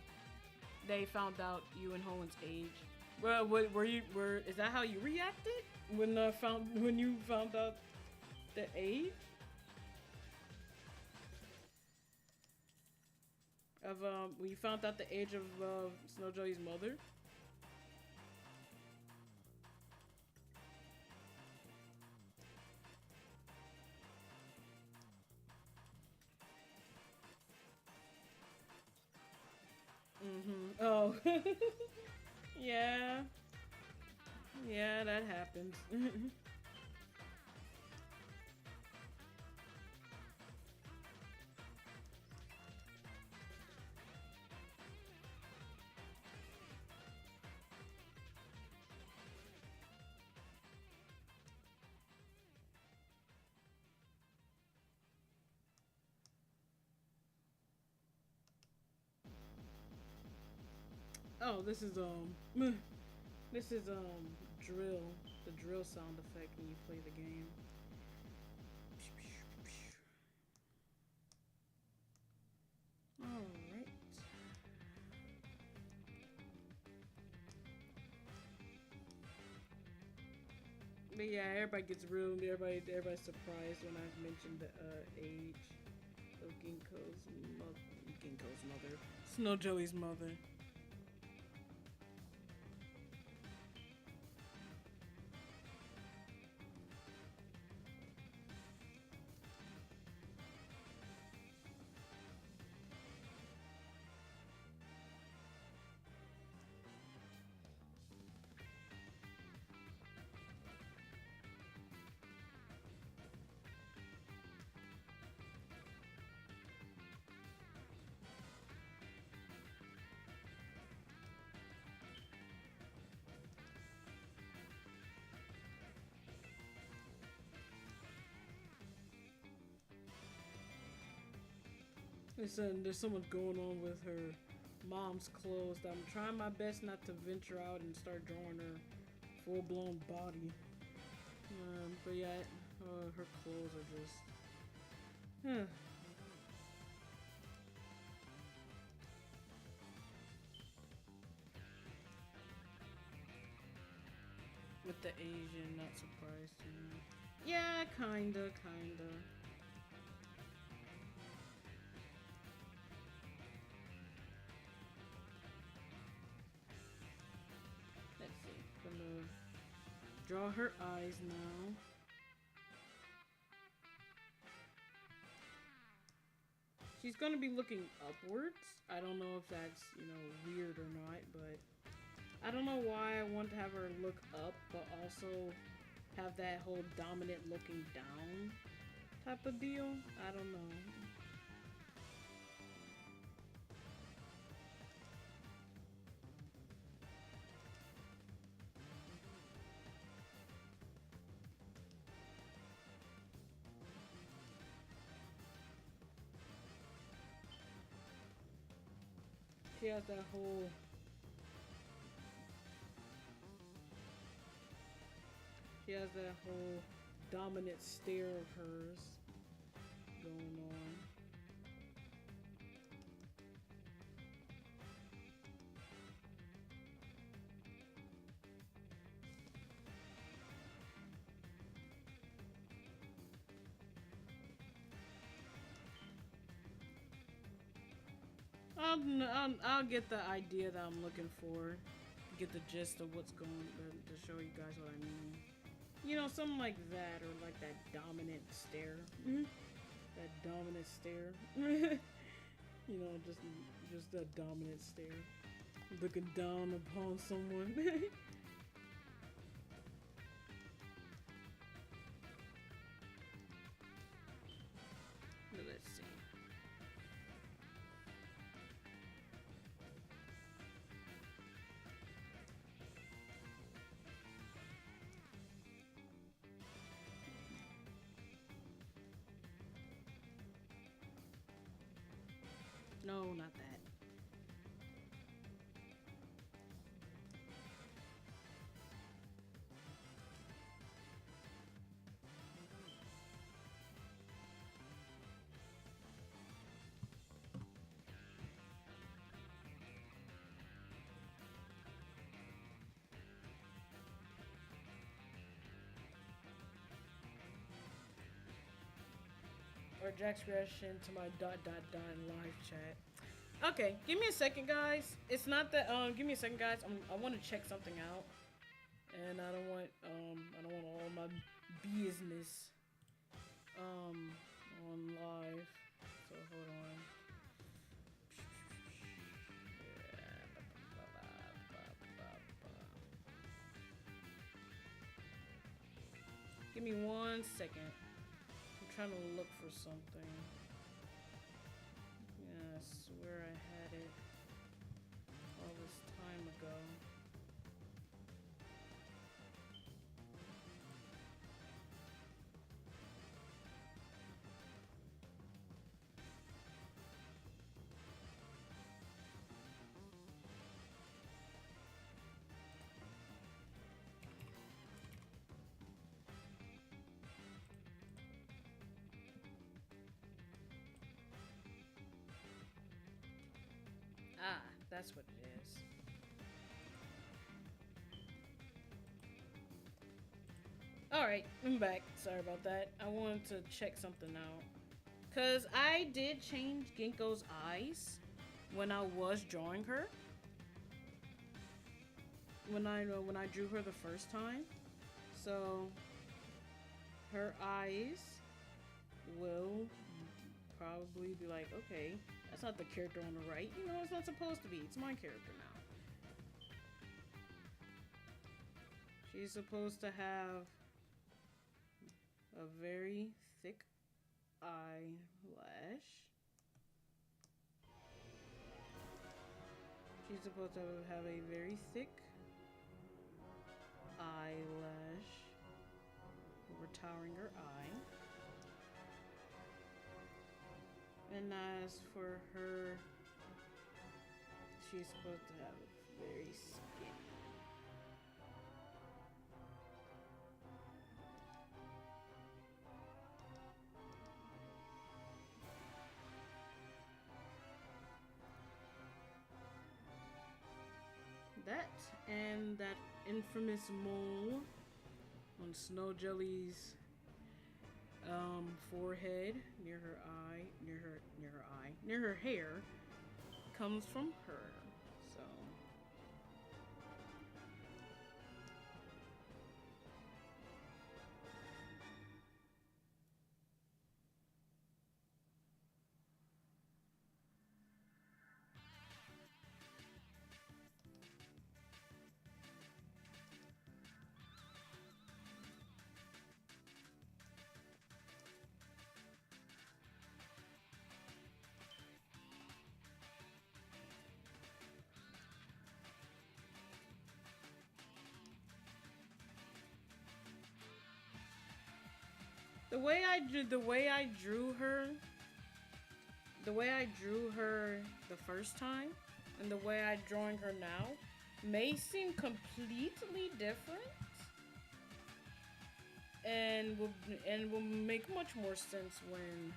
they found out you and Hohen's age. Well, were is that how you reacted when you found out the age of when you found out the age of Snowjelly's mother? Mm-hmm. Oh, yeah, yeah, that happens. Oh, this is drill, the drill sound effect when you play the game. All right. But yeah, everybody gets real. Everybody's surprised when I mentioned the age of Ginkgo's mother, Snowjelly's mother. There's someone going on with her mom's clothes. I'm trying my best not to venture out and start drawing her full blown body. But yeah, her clothes are just. With the Asian, not surprised. Yeah, kinda. Let's see. Gonna draw her eyes now. She's gonna be looking upwards. I don't know if that's, weird or not, but I don't know why I want to have her look up, but also have that whole dominant looking down type of deal. I don't know. She has that whole She has that whole dominant stare of hers going on. I'll get the idea that I'm looking for. Get the gist of what's going to show you guys what I mean. Something like that, or like that dominant stare. That dominant stare. Just that dominant stare. Looking down upon someone. No, not that. Or Jack's reaction to my live chat. Okay, give me a second, guys. It's not that. Give me a second, guys. I want to check something out, and I don't want all my business on live. So hold on. Give me 1 second. I'm trying to look for something. Yeah, I swear I had it all this time ago. Ah, that's what it is. Alright, I'm back. Sorry about that. I wanted to check something out. Because I did change Ginkgo's eyes when I was drawing her. When I drew her the first time. So her eyes will probably be like, okay, that's not the character on the right. You know, it's not supposed to be. It's my character now. She's supposed to have a very thick eyelash. She's supposed to have a very thick eyelash overtowering her eye. And as for her, she's supposed to have a very skinny. That and that infamous mole on Snowjelly's forehead, near her eye, near her hair, comes from her. So the way I drew her the first time and the way I'm drawing her now may seem completely different, and will make much more sense when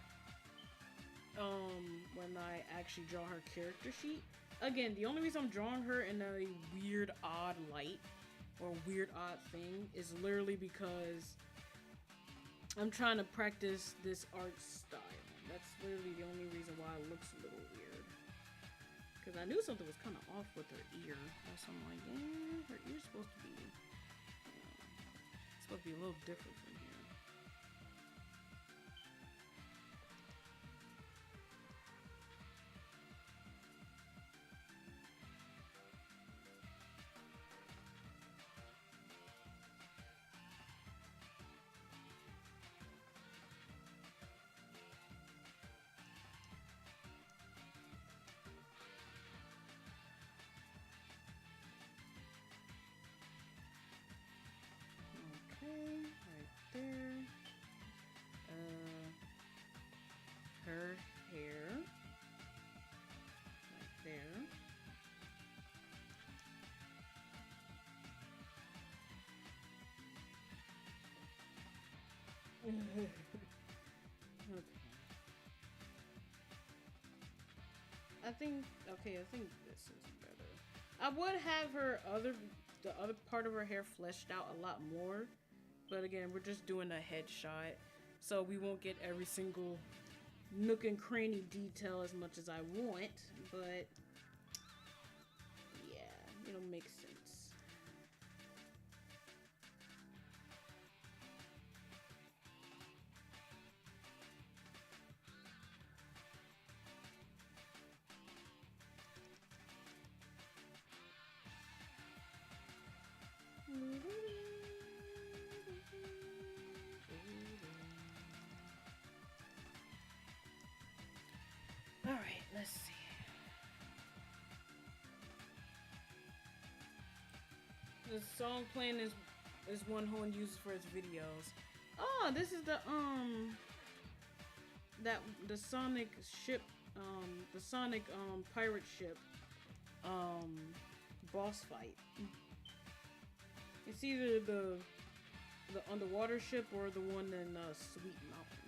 I actually draw her character sheet. Again, the only reason I'm drawing her in a weird odd light or weird odd thing is literally because I'm trying to practice this art style. That's literally the only reason why it looks a little weird. Because I knew something was kind of off with her ear. So I'm like, her ear's supposed to be, a little different from here. Right Okay. I think okay, I think this is better. I would have the other part of her hair fleshed out a lot more, but again, we're just doing a headshot, so we won't get every single nook and cranny detail as much as I want, but yeah, it'll make sense. All right, let's see. The song playing is one Hoenn uses for his videos. Oh, this is the Sonic ship, the Sonic pirate ship boss fight. It's either the underwater ship or the one in Sweet Mountain.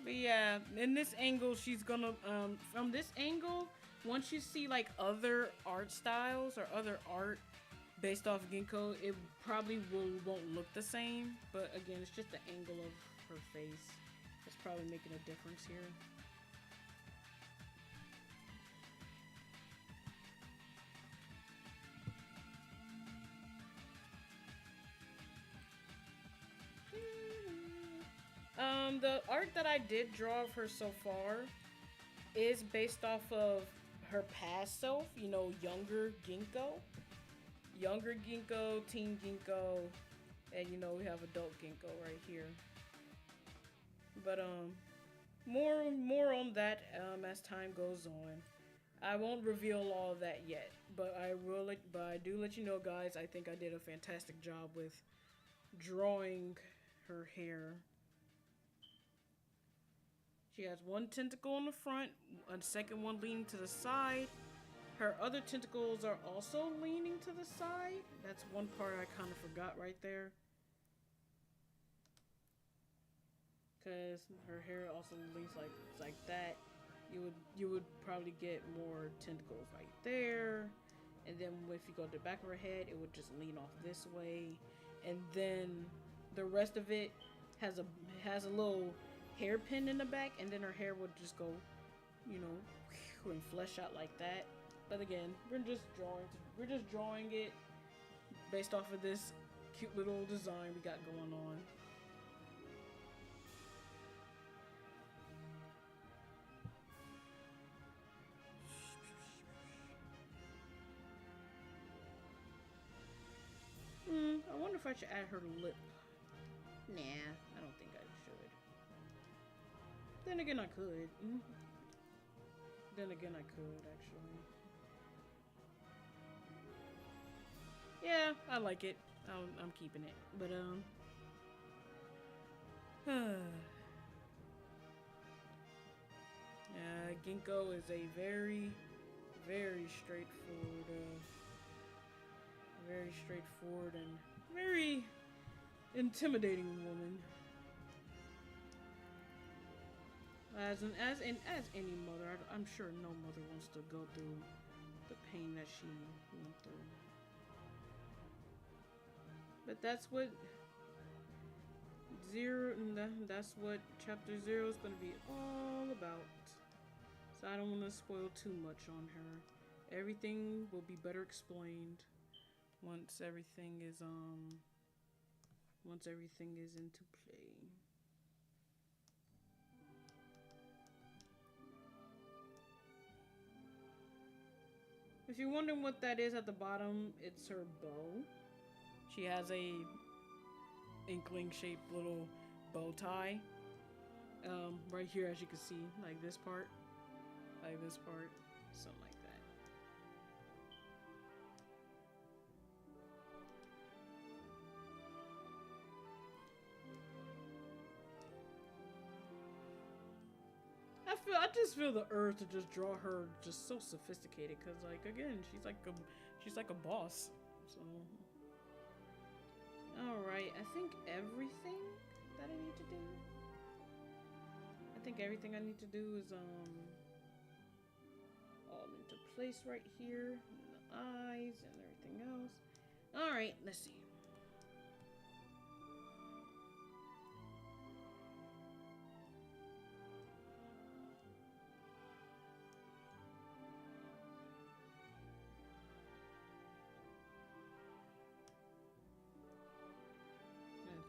But yeah, in this angle, she's gonna from this angle, once you see like other art styles or other art based off Ginkgo, it probably won't look the same. But again, it's just the angle of her face. It's probably making a difference here. The art that I did draw of her so far is based off of her past self, you know, younger Ginkgo. Younger Ginkgo, teen Ginkgo, and you know, we have adult Ginkgo right here. But more on that as time goes on. I won't reveal all of that yet, but I do let you know, guys, I think I did a fantastic job with drawing her hair. She has one tentacle in the front, a second one leaning to the side. Her other tentacles are also leaning to the side. That's one part I kind of forgot right there. Because her hair also leans like that. You would probably get more tentacles right there. And then if you go to the back of her head, it would just lean off this way. And then the rest of it has a little hairpin in the back, and then her hair would just go, you know, and flesh out like that. But again, we're just drawing it based off of this cute little design we got going on. I wonder if I should add her lip. Nah, I don't think I should. Then again, I could. Then again, I could, actually. Yeah, I like it. I'm keeping it. But, Ginkgo is a very, very straightforward and very intimidating woman. As any mother, I'm sure no mother wants to go through the pain that she went through. But that's what that's what chapter 0 is going to be all about. So I don't want to spoil too much on her. Everything will be better explained once everything is into play. If you're wondering what that is at the bottom, it's her bow. She has a inkling shaped little bow tie. Right here, as you can see, like this part, something like that. just feel the urge to just draw her just so sophisticated, cause like again, she's like a boss. So, all right, I think everything that I need to do. I think everything I need to do is all into place right here, and the eyes and everything else. All right, let's see.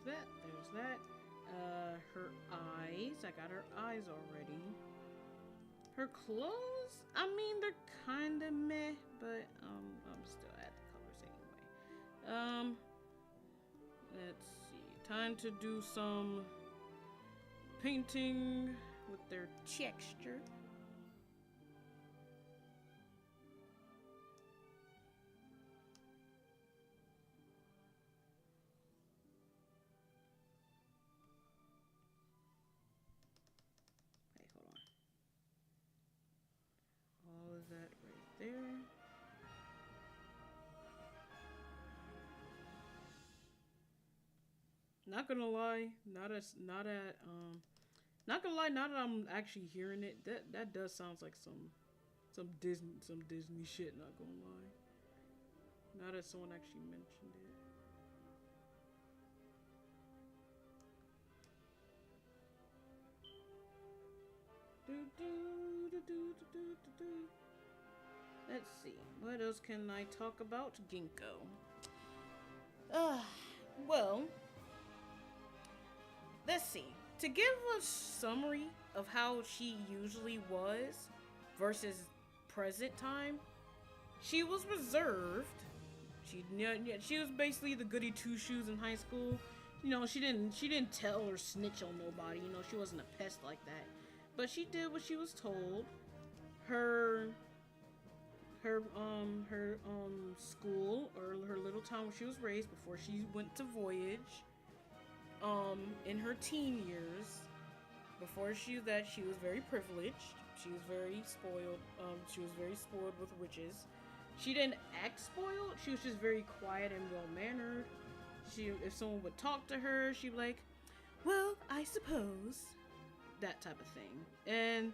There's that. Her eyes. I got her eyes already. Her clothes, I mean, they're kind of meh, but I'm still at the colors anyway. Let's see. Time to do some painting with their texture. That right there. Not gonna lie, not gonna lie, now that I'm actually hearing it, that does sounds like some Disney shit, not gonna lie. Now that someone actually mentioned it. Let's see, what else can I talk about Ginkgo? Well, let's see. To give a summary of how she usually was versus present time, she was reserved. She was basically the goody two shoes in high school. You know, she didn't tell or snitch on nobody. You know, she wasn't a pest like that. But she did what she was told. Her school, or her little town where she was raised before she went to Voyage, in her teen years, before she was very privileged. She was very spoiled. She was very spoiled with witches. She didn't act spoiled. She was just very quiet and well-mannered. If someone would talk to her, she'd be like, well, I suppose. That type of thing. And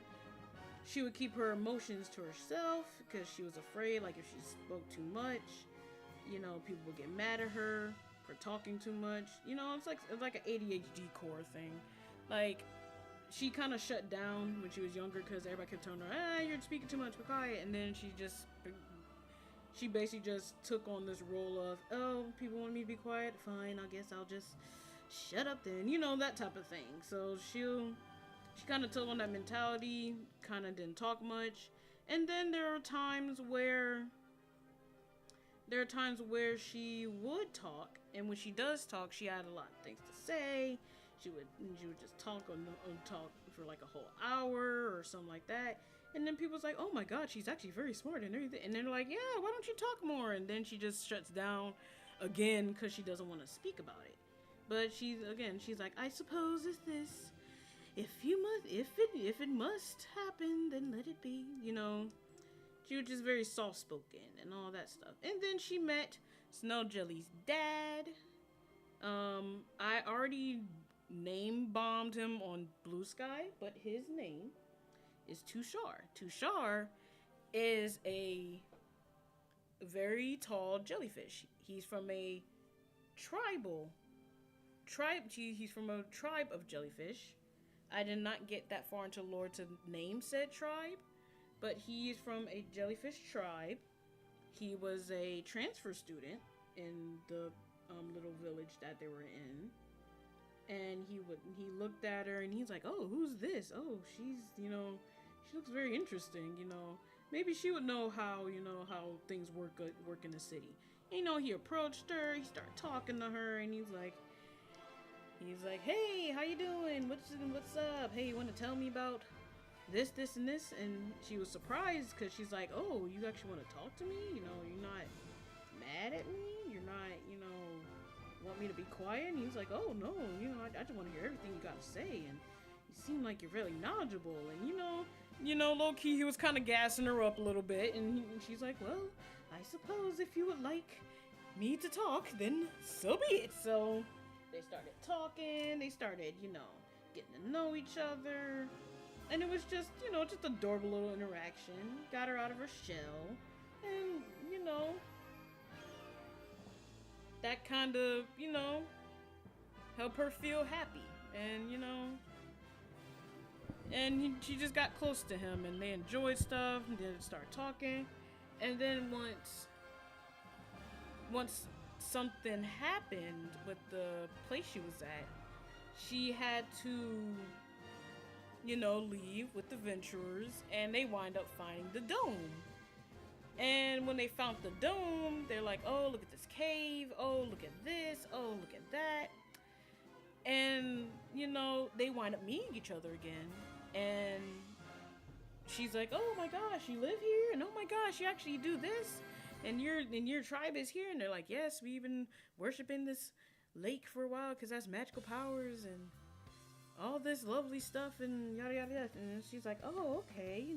she would keep her emotions to herself because she was afraid, like, if she spoke too much, you know, people would get mad at her for talking too much. You know, it's like an ADHD core thing. Like, she kind of shut down when she was younger because everybody kept telling her, you're speaking too much, be quiet. And then she basically just took on this role of, oh, people want me to be quiet, fine, I guess I'll just shut up then, you know, that type of thing. So she kind of took on that mentality, kind of didn't talk much. And then there are times where she would talk, and when she does talk, she had a lot of things to say. She would just talk for like a whole hour or something like that. And then people's like, oh my god, she's actually very smart and everything. And they're like, yeah, why don't you talk more? And then she just shuts down again because she doesn't want to speak about it. But she's like, I suppose it's this. If it must happen, then let it be. You know, she was just very soft spoken and all that stuff. And then she met Snowjelly's dad. I already name bombed him on Bluesky, but his name is Tushar. Tushar is a very tall jellyfish. He's from a He's from a tribe of jellyfish. I did not get that far into lore to name said tribe, but he is from a jellyfish tribe. He was a transfer student in the little village that they were in. And he looked at her and he's like, oh, who's this? Oh, she looks very interesting, you know. Maybe she would know how things work in the city. And, you know, he approached her, he started talking to her, and he's like, hey, how you doing? What's up? Hey, you want to tell me about this, and this? And she was surprised because she's like, oh, you actually want to talk to me? You know, you're not mad at me? You're not, want me to be quiet? And he's like, oh, no, I just want to hear everything you got to say. And, you seem like you're really knowledgeable, and low key, he was kind of gassing her up a little bit, and she's like, well, I suppose if you would like me to talk, then so be it. So they started talking, they started, getting to know each other, and it was just, just adorable little interaction. Got her out of her shell, and, that kind of, helped her feel happy, and she just got close to him, and they enjoyed stuff, and then start talking, and then once something happened with the place she was at, she had to, leave with the venturers, and they wind up finding the dome. And when they found the dome, they're like, oh, look at this cave, oh, look at this, oh, look at that. And, they wind up meeting each other again. And she's like, oh my gosh, you live here? And oh my gosh, you actually do this? And your tribe is here? And they're like, yes, we've been worshiping this lake for a while because that's magical powers and all this lovely stuff and yada yada yada. And she's like, oh, okay,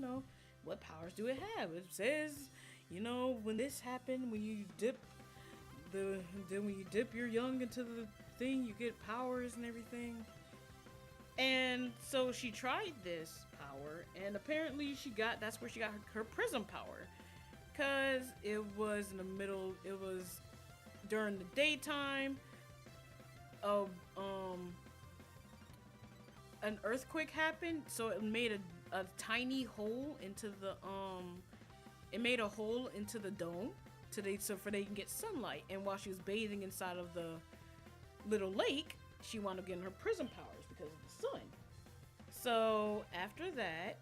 what powers do it have? It says, when this happened, when you dip your young into the thing, you get powers and everything. And so she tried this power, and apparently that's where she got her prism power. Cause it was during the daytime of an earthquake happened, so it made a tiny hole into the dome so they can get sunlight. And while she was bathing inside of the little lake, she wound up getting her prism powers because of the sun. So after that,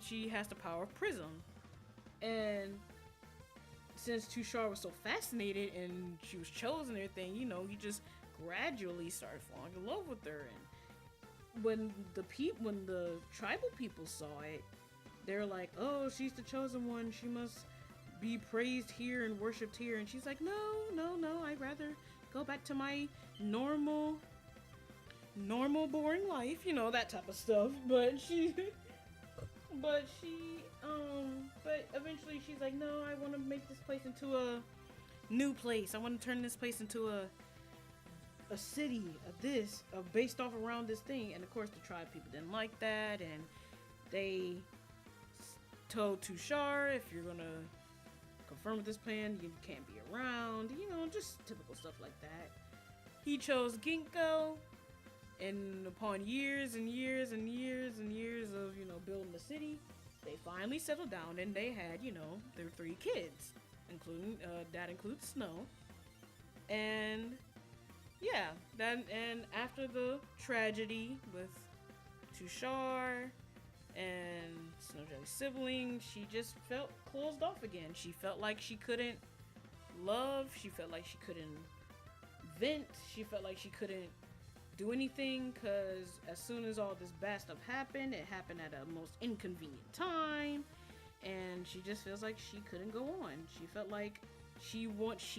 she has the power of prism. And since Tushar was so fascinated and she was chosen and everything, he just gradually started falling in love with her. And when the tribal people saw it, they're like, oh, she's the chosen one. She must be praised here and worshipped here. And she's like, no, I'd rather go back to my normal boring life, that type of stuff. But eventually she's like, no, I want to make this place into a new place. I want to turn this place into a city based off around this thing. And of course the tribe people didn't like that, and they told Tushar, if you're gonna confirm with this plan, you can't be around, just typical stuff like that. He chose Ginkgo, and upon years and years and years and years of building the city, they finally settled down, and they had their 3 kids, including that includes Snow. And yeah, and after the tragedy with Tushar and Snowjelly's sibling, she just felt closed off again. She felt like she couldn't love, she felt like she couldn't vent, she felt like she couldn't do anything, because as soon as all this bad stuff happened, it happened at a most inconvenient time, and she just feels like she couldn't go on. She felt like she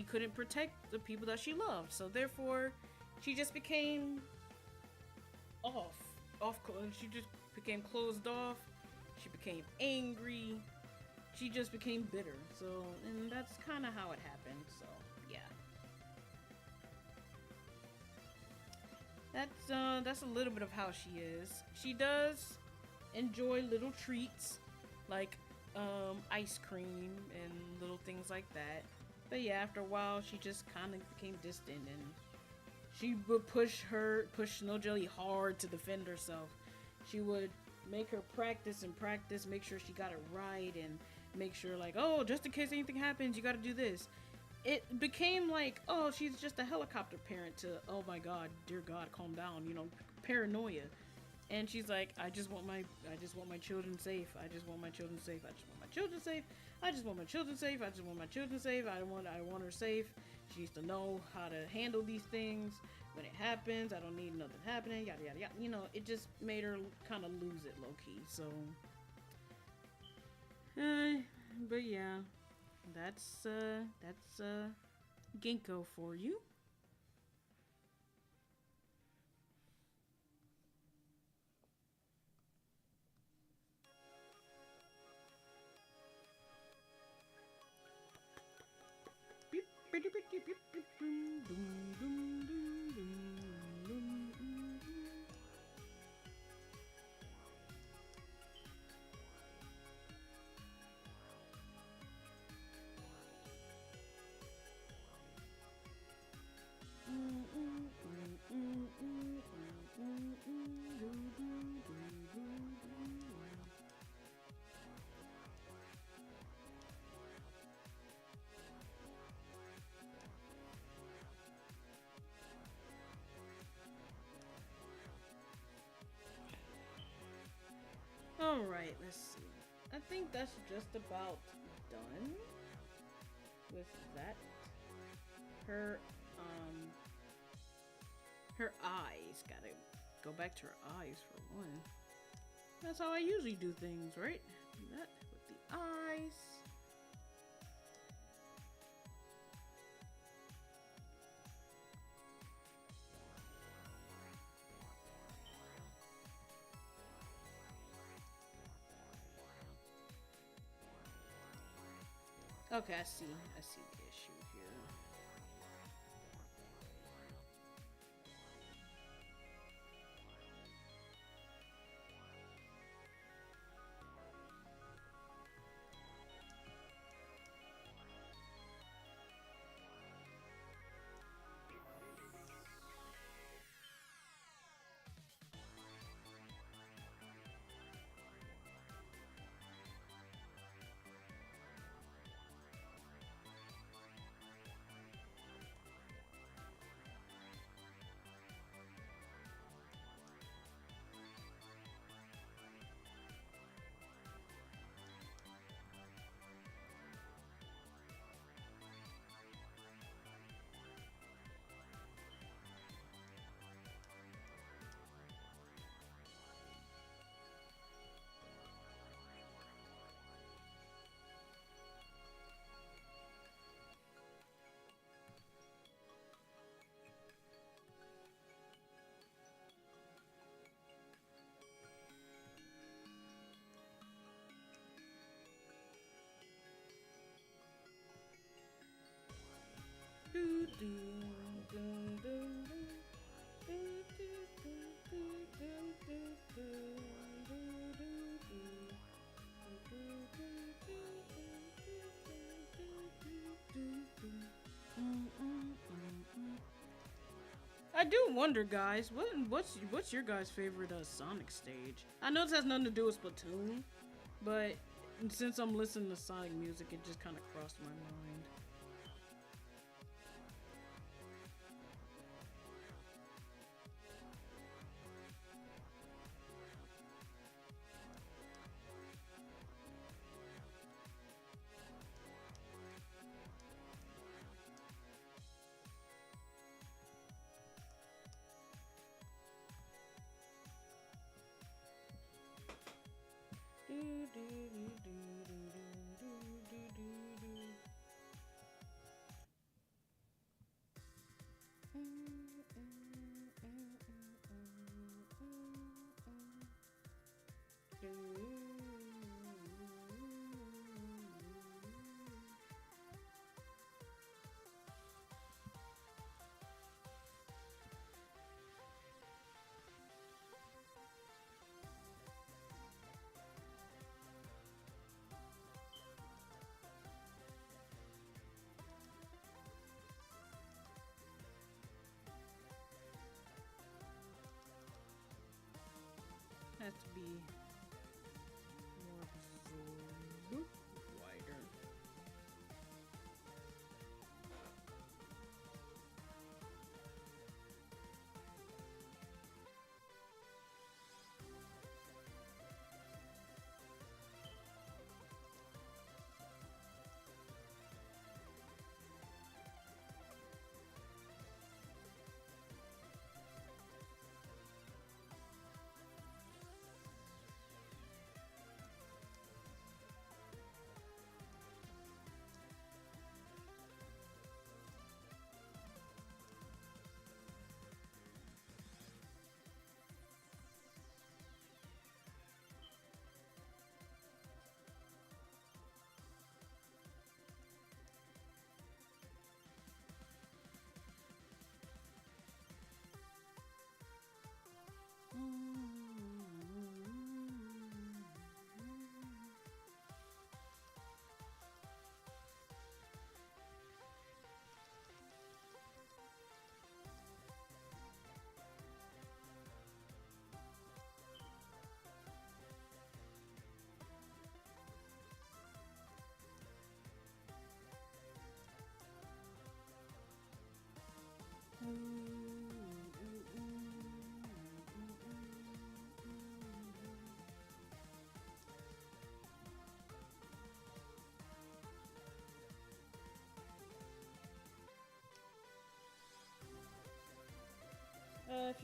couldn't protect the people that she loved, so therefore she just became she just became closed off, she became angry, she just became bitter. So, and that's kind of how it happened. So yeah, that's a little bit of how she is. She does enjoy little treats like ice cream and little things like that. But yeah, after a while, she just kind of became distant, and she would push Snowjelly hard to defend herself. She would make her practice, make sure she got it right, and make sure like, oh, just in case anything happens, you got to do this. It became like, oh, she's just a helicopter parent to, oh my God, dear God, calm down, paranoia. And she's like, I just want my children safe. I just want my children safe. I just want my children safe. I just want my children safe. I just want my children safe. I want her safe. She needs to know how to handle these things when it happens. I don't need nothing happening. Yada yada yada. It just made her kind of lose it low key. So, but yeah, that's Ginkgo for you. Alright, let's see. I think that's just about done with that. Her eyes. Gotta go back to her eyes for one. That's how I usually do things, right? Do that with the eyes. Okay, I see the issue here. I do wonder, guys, what's your guys' favorite Sonic stage? I know this has nothing to do with Splatoon, but since I'm listening to Sonic music, it just kind of crossed my mind. Has to be more wider.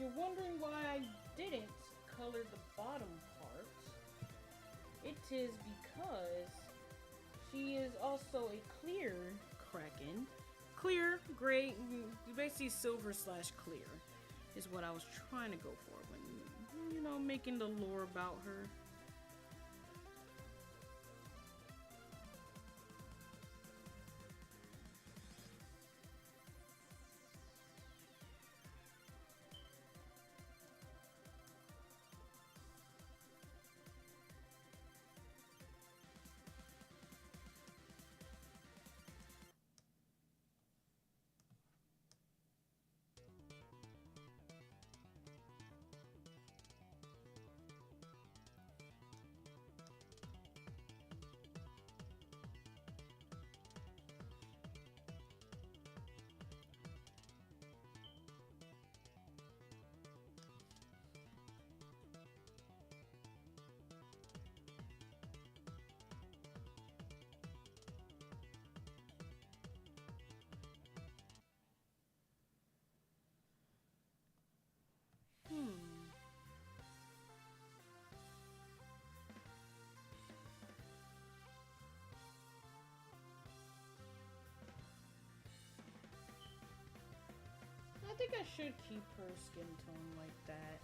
you're wondering why I didn't color the bottom part, it is because she is also a clear Kraken. Clear, gray, basically silver slash clear is what I was trying to go for when, you know, making the lore about her. I think I should keep her skin tone like that.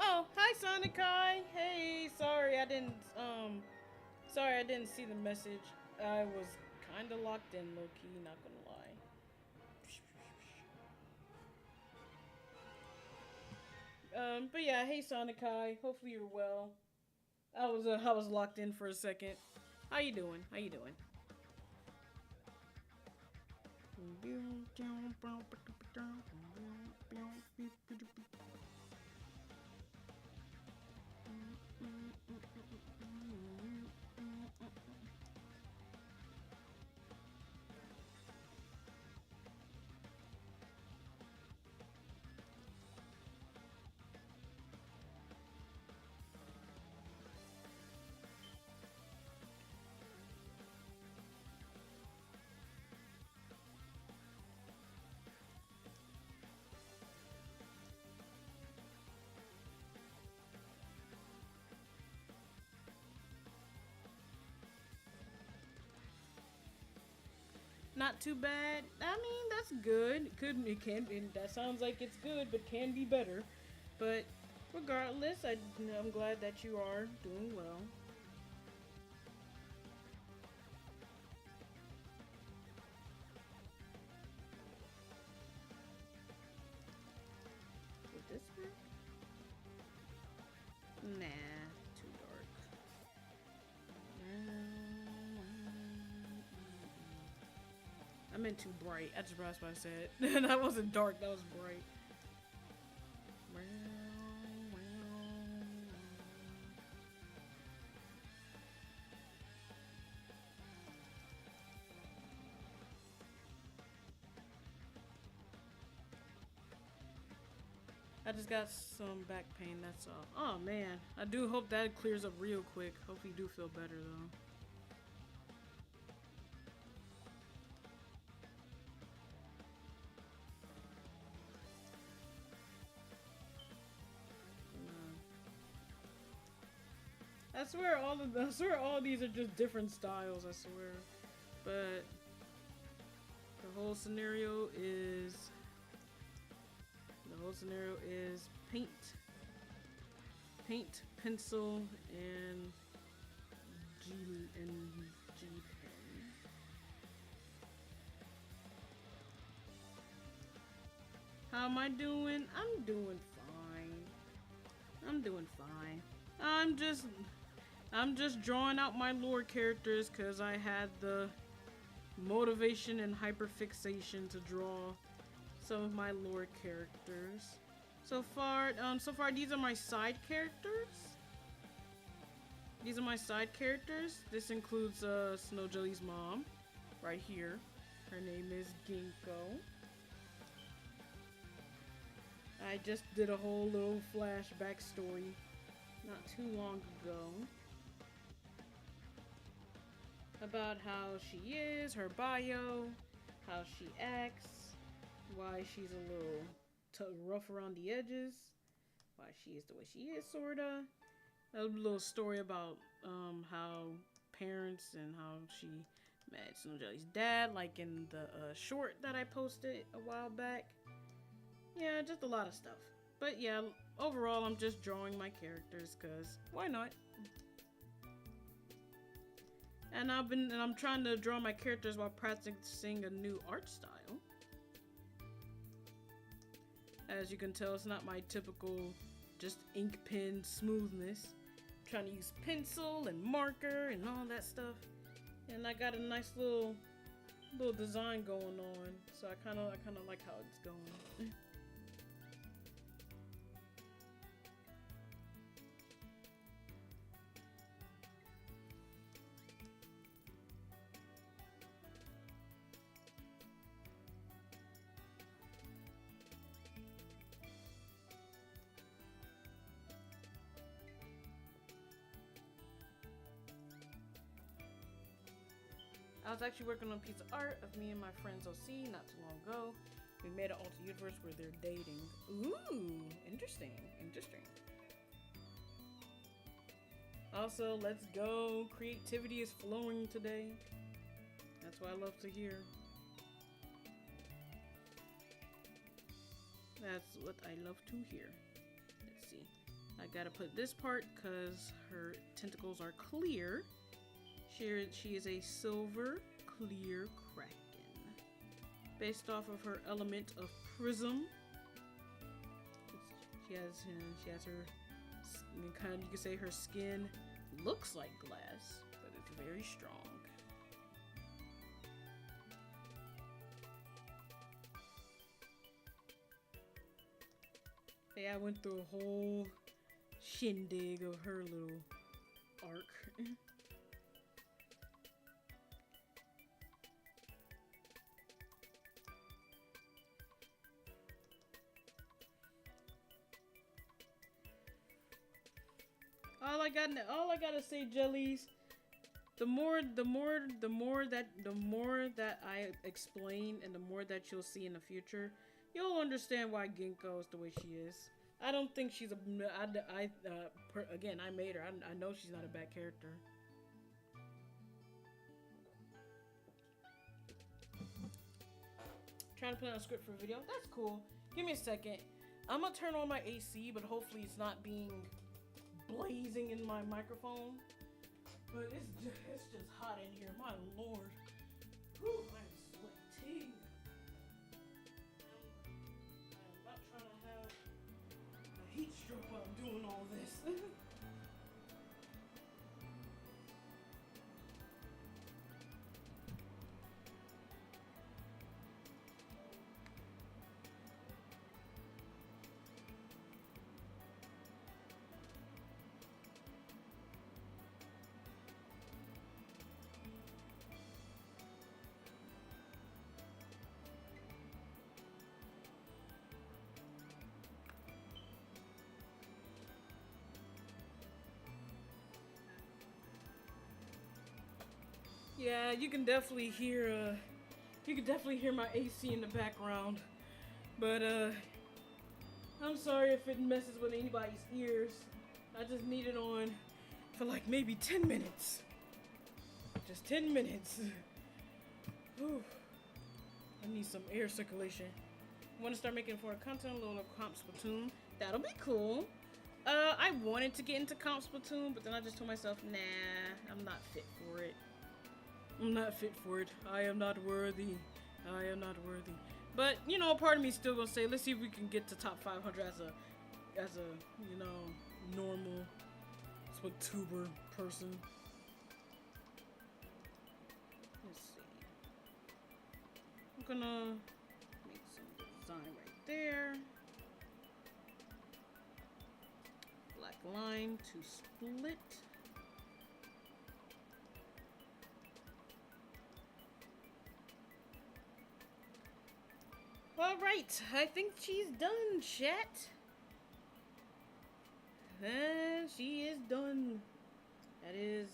Oh, hi Sonic Kai. Hey, sorry I didn't see the message. I was kind of locked in, low-key, not gonna lie. But yeah, hey Sonic Kai, hopefully you're well. I was locked in for a second. How you doing? How you doing? Not too bad. I mean, that's good. It can. That sounds like it's good, but can be better. But regardless, I'm glad that you are doing well. Would this work? Nah, too dark. I meant too bright. I just realized what I said. That wasn't dark, that was bright. I just got some back pain, that's all. Oh man, I do hope that clears up real quick. Hope you do feel better though. I swear all these are just different styles, I swear. But the whole scenario is paint, pencil, and G pen. How am I doing? I'm doing fine. I'm just drawing out my lore characters because I had the motivation and hyperfixation to draw some of my lore characters. So far these are my side characters. This includes Snowjelly's mom, right here. Her name is Ginkgo. I just did a whole little flashback story not too long ago about how she is, her bio, how she acts, why she's a little rough around the edges, why she is the way she is, sorta. A little story about how parents and how she met Snowjelly's dad, like in the short that I posted a while back. Yeah, just a lot of stuff. But yeah, overall I'm just drawing my characters cause why not? And I'm trying to draw my characters while practicing a new art style. As you can tell, it's not my typical just ink pen smoothness. I'm trying to use pencil and marker and all that stuff. And I got a nice little design going on. So I kinda like how it's going. I was actually working on a piece of art of me and my friends OC not too long ago. We made an alternate universe where they're dating. Ooh, interesting. Also, let's go. Creativity is flowing today. That's what I love to hear. That's what I love to hear. Let's see. I gotta put this part because her tentacles are clear. She is a silver clear kraken, based off of her element of prism. She has her kind of, you could say her skin looks like glass, but it's very strong. Yeah, I went through a whole shindig of her little arc. All I gotta say, jellies. The more that I explain, and the more that you'll see in the future, you'll understand why Ginkgo is the way she is. I don't think she's again, I made her. I know she's not a bad character. Trying to put on a script for a video. That's cool. Give me a second. I'm gonna turn on my AC, but hopefully it's not being blazing in my microphone. But it's just hot in here. My lord. Whew, I'm sweating. I'm not trying to have a heat stroke while I'm doing all this. Yeah, you can definitely hear my AC in the background. But I'm sorry if it messes with anybody's ears. I just need it on for like maybe 10 minutes. Just 10 minutes. Whew. I need some air circulation. I want to start making for a content, a little comp Splatoon. That'll be cool. I wanted to get into comp Splatoon, but then I just told myself, nah, I'm not fit for it. I'm not fit for it. I am not worthy. I am not worthy. But, you know, part of me still gonna say, let's see if we can get to top 500 as a, you know, normal Splatuber person. Let's see. I'm gonna make some design right there. Black line to split. Alright, I think she's done, chat. She is done. That is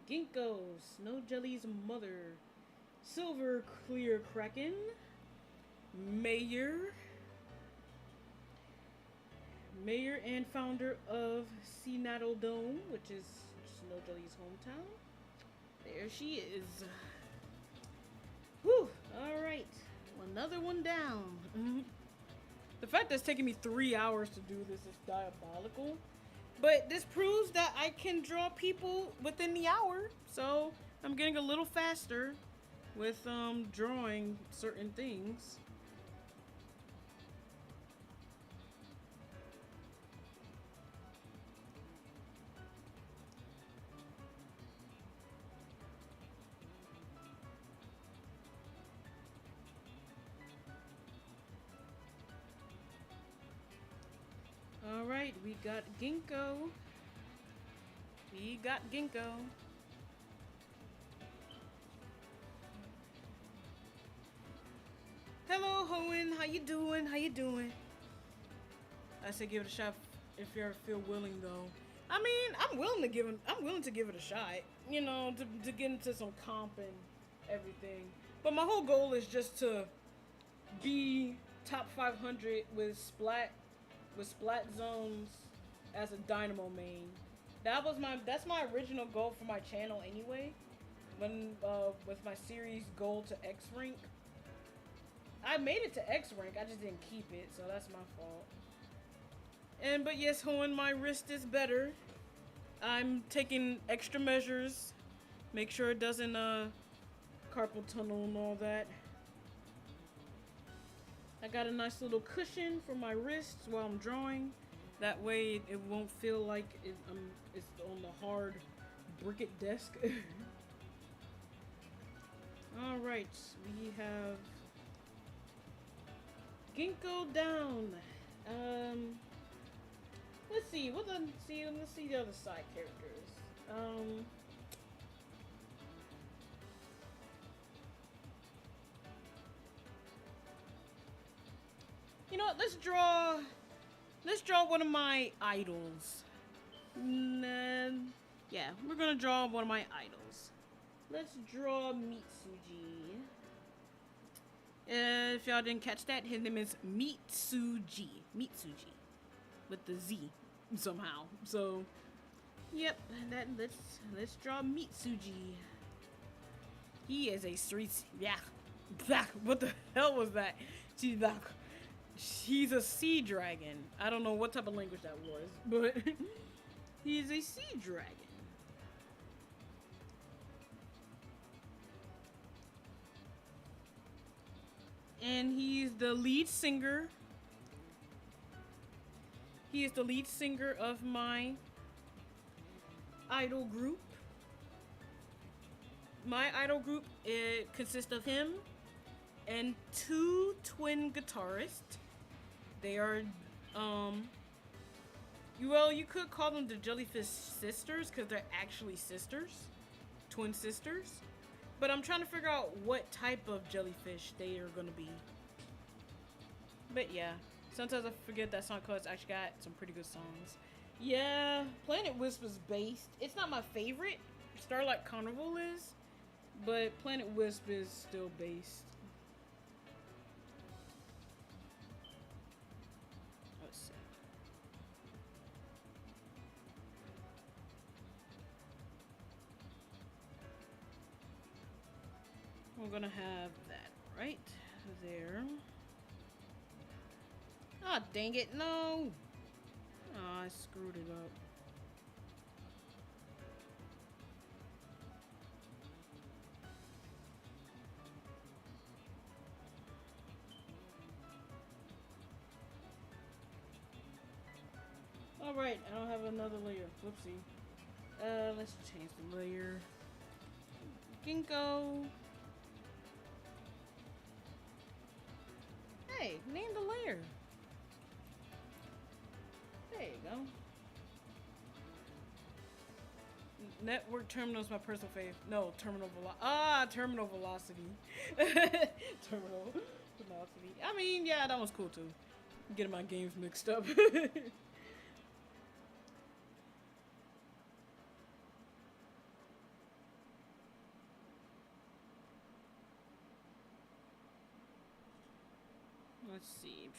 Ginkgo, Snowjelly's mother, Silver Clear Kraken, Mayor and founder of Seattle Dome, which is Snowjelly's hometown. There she is. Whew, alright. Another one down. The fact that it's taking me 3 hours to do this is diabolical. But this proves that I can draw people within the hour. So I'm getting a little faster with drawing certain things. Alright, we got Ginkgo. We got Ginkgo. Hello, Hoenn. How you doing? How you doing? I said give it a shot if you ever feel willing, though. I mean, I'm willing to give it a shot. You know, to get into some comp and everything. But my whole goal is just to be top 500 with Splat zones as a Dynamo main. That's my original goal for my channel anyway. When with my series goal to X rank. I made it to X rank, I just didn't keep it, so that's my fault. But yes, Hoenn, my wrist is better. I'm taking extra measures, Make sure it doesn't carpal tunnel and all that. I got a nice little cushion for my wrists while I'm drawing. That way it won't feel like it's on the hard briquette desk. Alright, we have Ginkgo down. Let's see, let's see the other side characters. You know what, let's draw one of my idols. Yeah, we're gonna draw one of my idols. Let's draw Mitsuji. If y'all didn't catch that, his name is Mitsuji. Mitsuji. With the Z somehow. So, yep, let's draw Mitsuji. He is a street, yeah. What the hell was that? He's a sea dragon. I don't know what type of language that was, but he's a sea dragon. And he's the lead singer. He is the lead singer of my idol group. My idol group, it consists of him and 2 twin guitarists. They are, well, you could call them the Jellyfish Sisters because they're actually sisters, twin sisters. But I'm trying to figure out what type of jellyfish they are gonna be. But yeah, sometimes I forget that song because it's actually got some pretty good songs. Yeah, Planet Wisp is based. It's not my favorite. Starlight Carnival is, but Planet Wisp is still based. Let's see. We're gonna have that right there. Ah, dang it, no! Oh, I screwed it up. Alright, I don't have another layer. Whoopsie. Let's change the layer. Ginkgo. Hey, name the layer. There you go. Network terminal is my personal fave. No, terminal velocity. Terminal velocity. I mean, yeah, that was cool too. I'm getting my games mixed up. Let's see.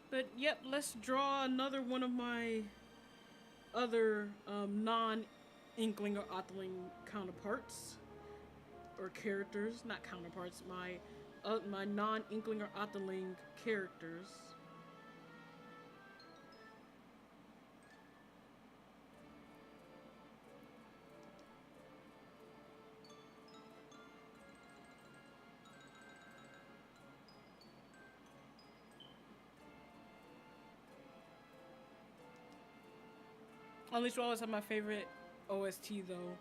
But yep, let's draw another one of my other non-inkling or othling counterparts or characters, not counterparts. My non-inkling or othling characters. Unleash will always have my favorite OST though.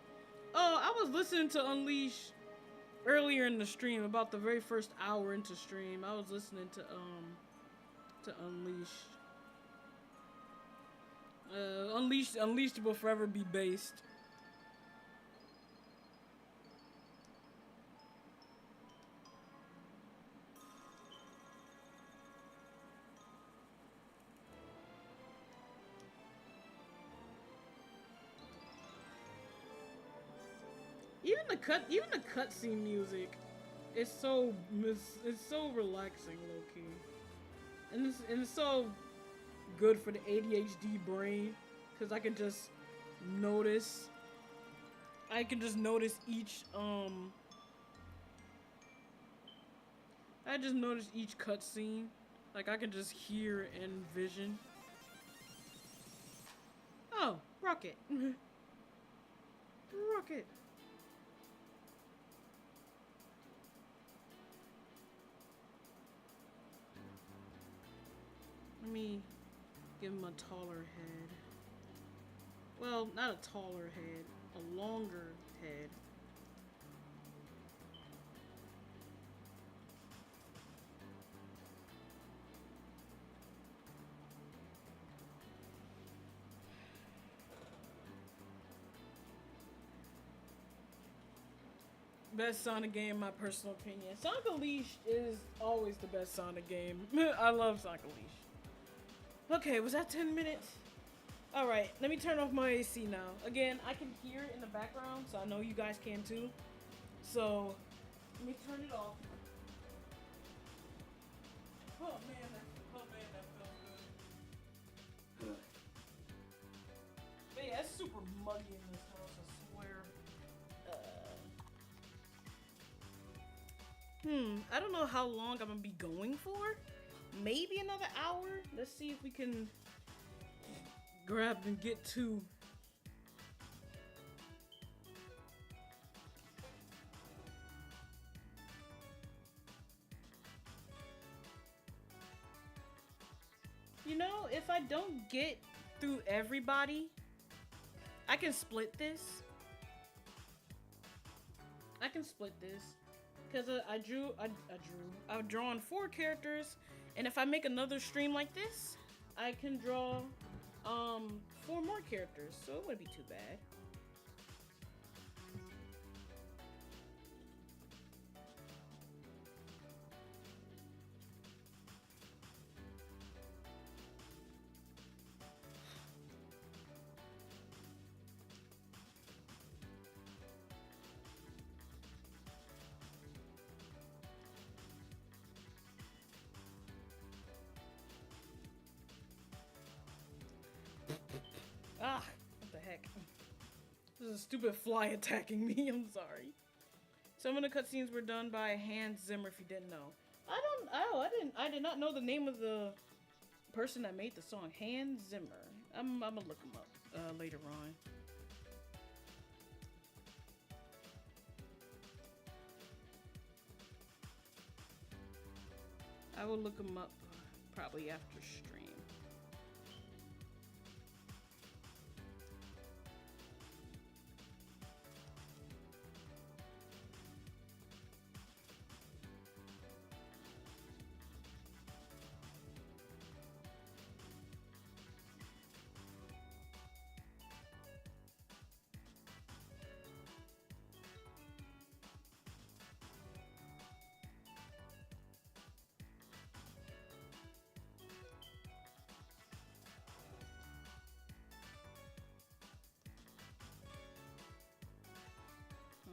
Oh, I was listening to Unleash earlier in the stream, about the very first hour into stream. I was listening to Unleash. Unleashed will forever be based. Even the cutscene music is so relaxing, low key, and it's so good for the ADHD brain because I can just notice each I just noticed each cutscene Like I can just hear and vision. Oh, rocket. Rocket. Let me give him a taller head. Well, not a taller head, a longer head. Best Sonic game, my personal opinion. Sonic Unleashed is always the best Sonic game. I love Sonic Unleashed. Okay, was that 10 minutes? Alright, let me turn off my AC now. Again, I can hear it in the background, so I know you guys can too. So, let me turn it off. Oh man, that felt good. But yeah, it's super muggy in this house, I swear. I don't know how long I'm gonna be going for. Maybe another hour. Let's see if we can grab and get to. You know, if I don't get through everybody, I can split this. Because I've drawn 4 characters, and if I make another stream like this, I can draw 4 more characters, so it wouldn't be too bad. Ah, what the heck? This is a stupid fly attacking me. I'm sorry. Some of the cutscenes were done by Hans Zimmer. If you didn't know, I did not know the name of the person that made the song. Hans Zimmer. I'm gonna look him up later on. I will look him up probably after stream.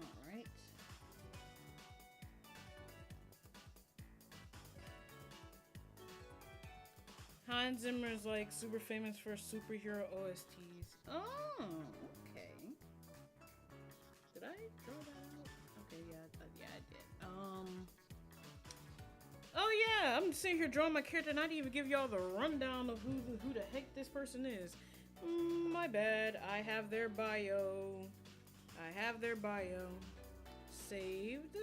Alright. Hans Zimmer is like super famous for superhero OSTs. Oh, okay. Did I draw that out? Okay, yeah, I did. Oh yeah, I'm sitting here drawing my character and I didn't even give y'all the rundown of who the heck this person is. My bad. I have their bio. Saved.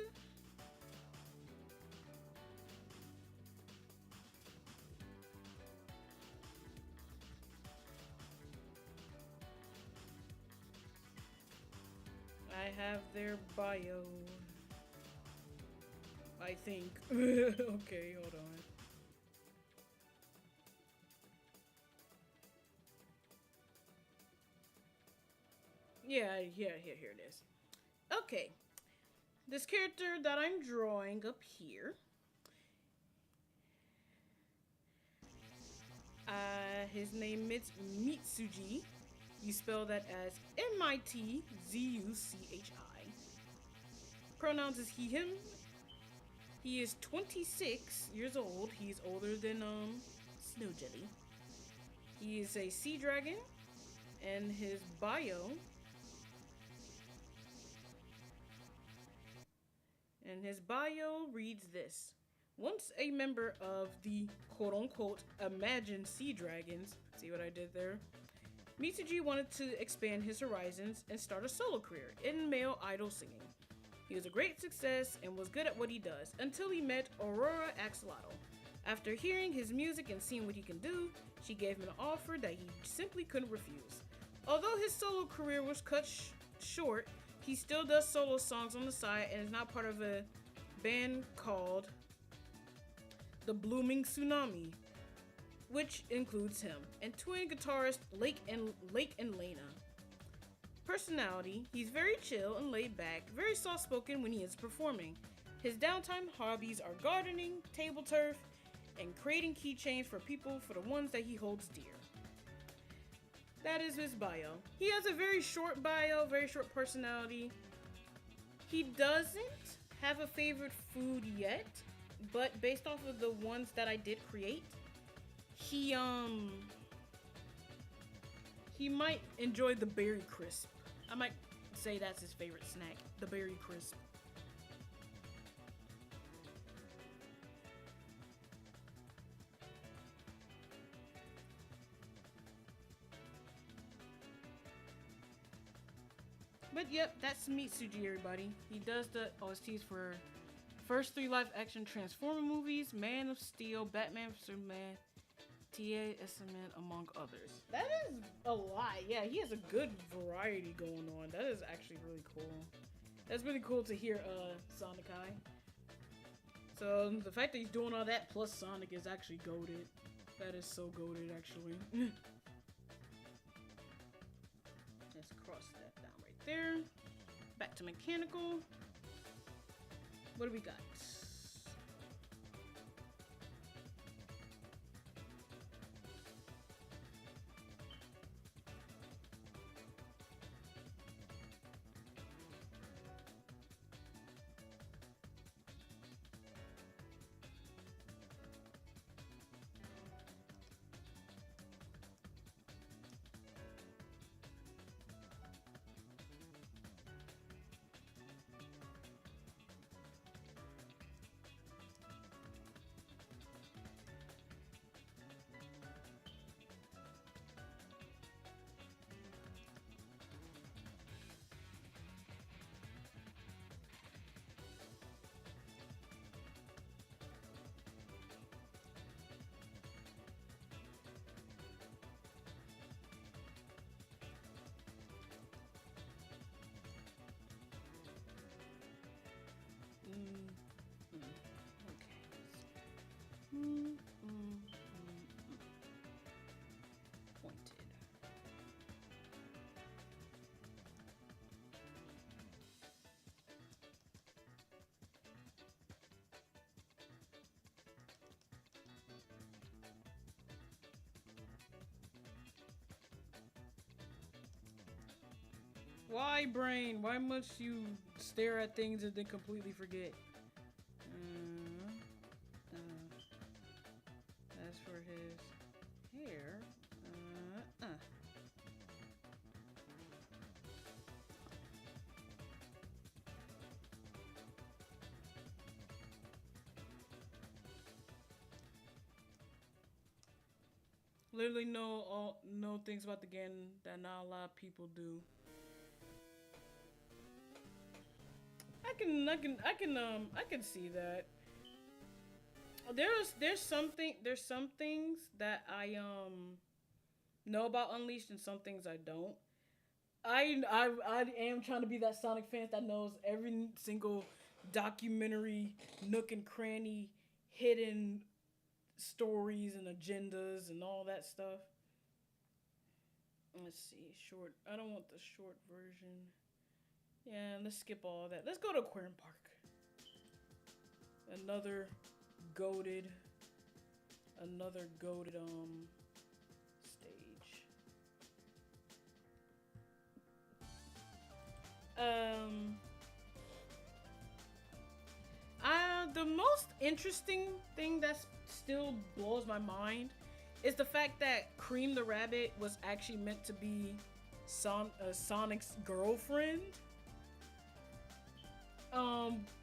I have their bio. I think. Okay, hold on. Yeah, here it is. Okay. This character that I'm drawing up here. His name is Mitsuji. You spell that as Mitzuchi. Pronouns is he, him. He is 26 years old. He's older than Snowjelly. He is a sea dragon, and his bio. And his bio reads this: Once a member of the quote unquote Imagine Sea Dragons, see what I did there? Mitsuji wanted to expand his horizons and start a solo career in male idol singing. He was a great success and was good at what he does until he met Aurora Axolotl. After hearing his music and seeing what he can do, she gave him an offer that he simply couldn't refuse. Although his solo career was cut short, he still does solo songs on the side and is now part of a band called The Blooming Tsunami, which includes him, and twin guitarist Lake and Lena. Personality, he's very chill and laid back, very soft-spoken when he is performing. His downtime hobbies are gardening, table turf, and creating keychains for people for the ones that he holds dear. That is his bio. He has a very short bio, very short personality. He doesn't have a favorite food yet, but based off of the ones that I did create, he might enjoy the berry crisp. I might say that's his favorite snack, the berry crisp. But yep, that's Mitsuji, everybody. He does the OSTs for first 3 live action Transformer movies, Man of Steel, Batman v Superman, TASMN, among others. That is a lot. Yeah, he has a good variety going on. That is actually really cool. That's really cool to hear Sonic Eye. So the fact that he's doing all that plus Sonic is actually goated. That is so goated, actually. Let's cross that down right there. Back to mechanical. What do we got? Pointed. Why, brain? Why must you stare at things and then completely forget? As for his hair, literally know things about the game that not a lot of people do. I can see that. There's some things that I know about Unleashed and some things I don't. I am trying to be that Sonic fan that knows every single documentary, nook and cranny, hidden stories and agendas and all that stuff. Let's see, short. I don't want the short version. Yeah, let's skip all that. Let's go to Aquarium Park. Another goated stage. The most interesting thing that still blows my mind is the fact that Cream the Rabbit was actually meant to be Sonic's girlfriend.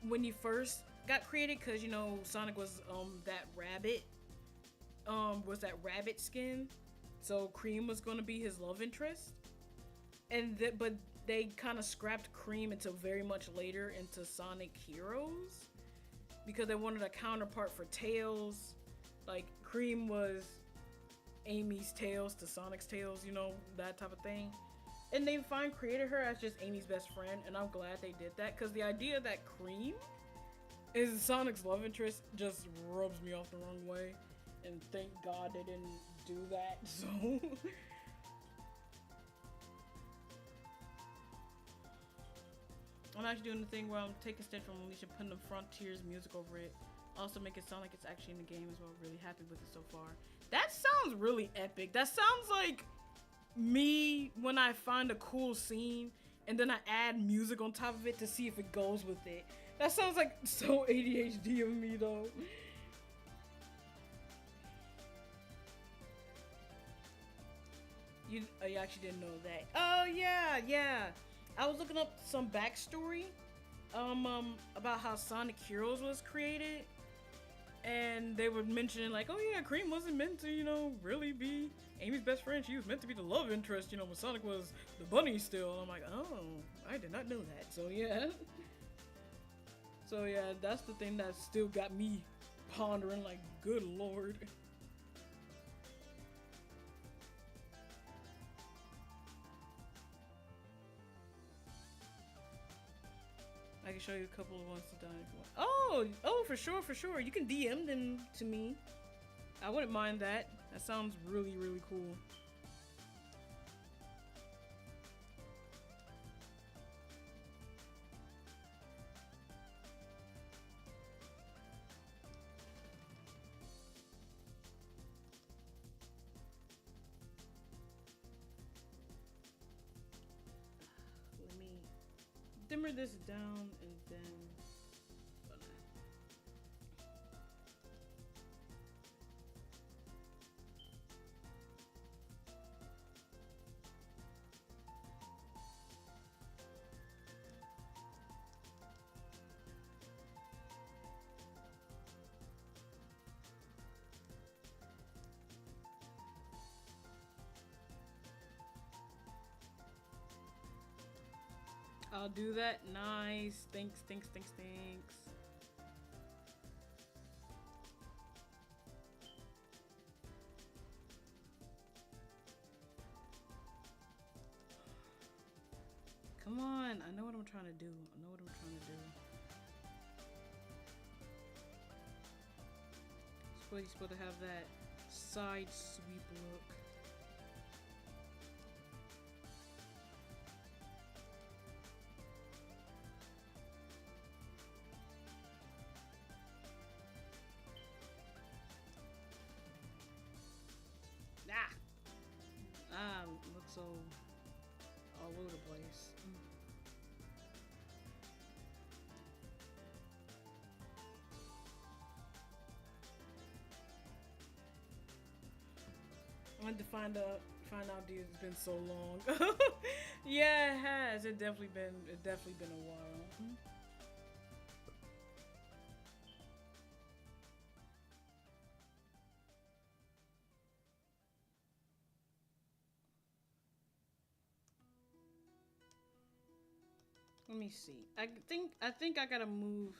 When he first got created because Sonic was that rabbit was that rabbit skin, so Cream was gonna be his love interest, but they kind of scrapped Cream until very much later into Sonic Heroes because they wanted a counterpart for Tails. Like Cream was Amy's Tails to Sonic's Tails, that type of thing. And they created her as just Amy's best friend, and I'm glad they did that because the idea that Cream is Sonic's love interest just rubs me off the wrong way, and thank God they didn't do that. So I'm actually doing the thing where I'm taking steps from Alicia, putting the Frontiers music over it. Also make it sound like it's actually in the game as well. Really happy with it so far. That sounds really epic. That sounds like me when I find a cool scene and then I add music on top of it to see if it goes with it. That sounds like so ADHD of me though. You actually didn't know that. Oh yeah. I was looking up some backstory about how Sonic Heroes was created, and they were mentioning like, oh yeah, Cream wasn't meant to, really be Amy's best friend. She was meant to be the love interest, when Sonic was the bunny still. And I'm like, oh, I did not know that. So yeah. So yeah, that's the thing that still got me pondering like, good lord. I can show you a couple of ones to done if you want. Oh, for sure. You can DM them to me. I wouldn't mind that. That sounds really, really cool. Let me dimmer this down and then I'll do that. Nice. Thanks. Come on. I know what I'm trying to do. You're supposed to have that side sweep look. Looks so all over the place. I wanted to find out, dude. It's been so long. Yeah, it has. It definitely been a while. Let me see. I think I gotta move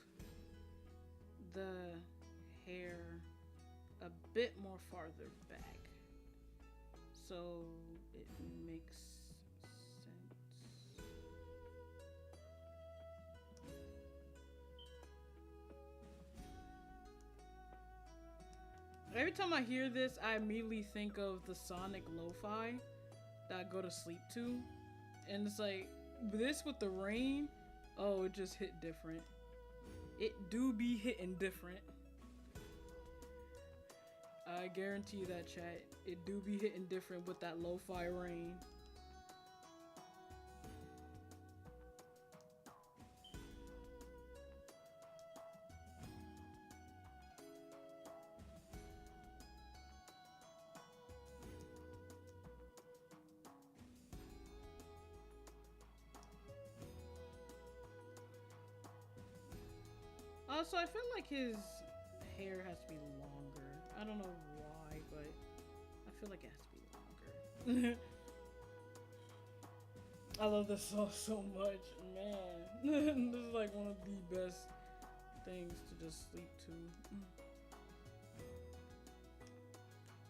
the hair a bit more farther back so it makes sense. Every time I hear this, I immediately think of the Sonic lo-fi that I go to sleep to, and it's like, this with the rain, oh, it just hit different. It do be hitting different. I guarantee you that, chat. It do be hitting different with that lo-fi rain. Also, I feel like his hair has to be longer. I don't know why, but I feel like it has to be longer. I love this song so much, man. This is like one of the best things to just sleep to.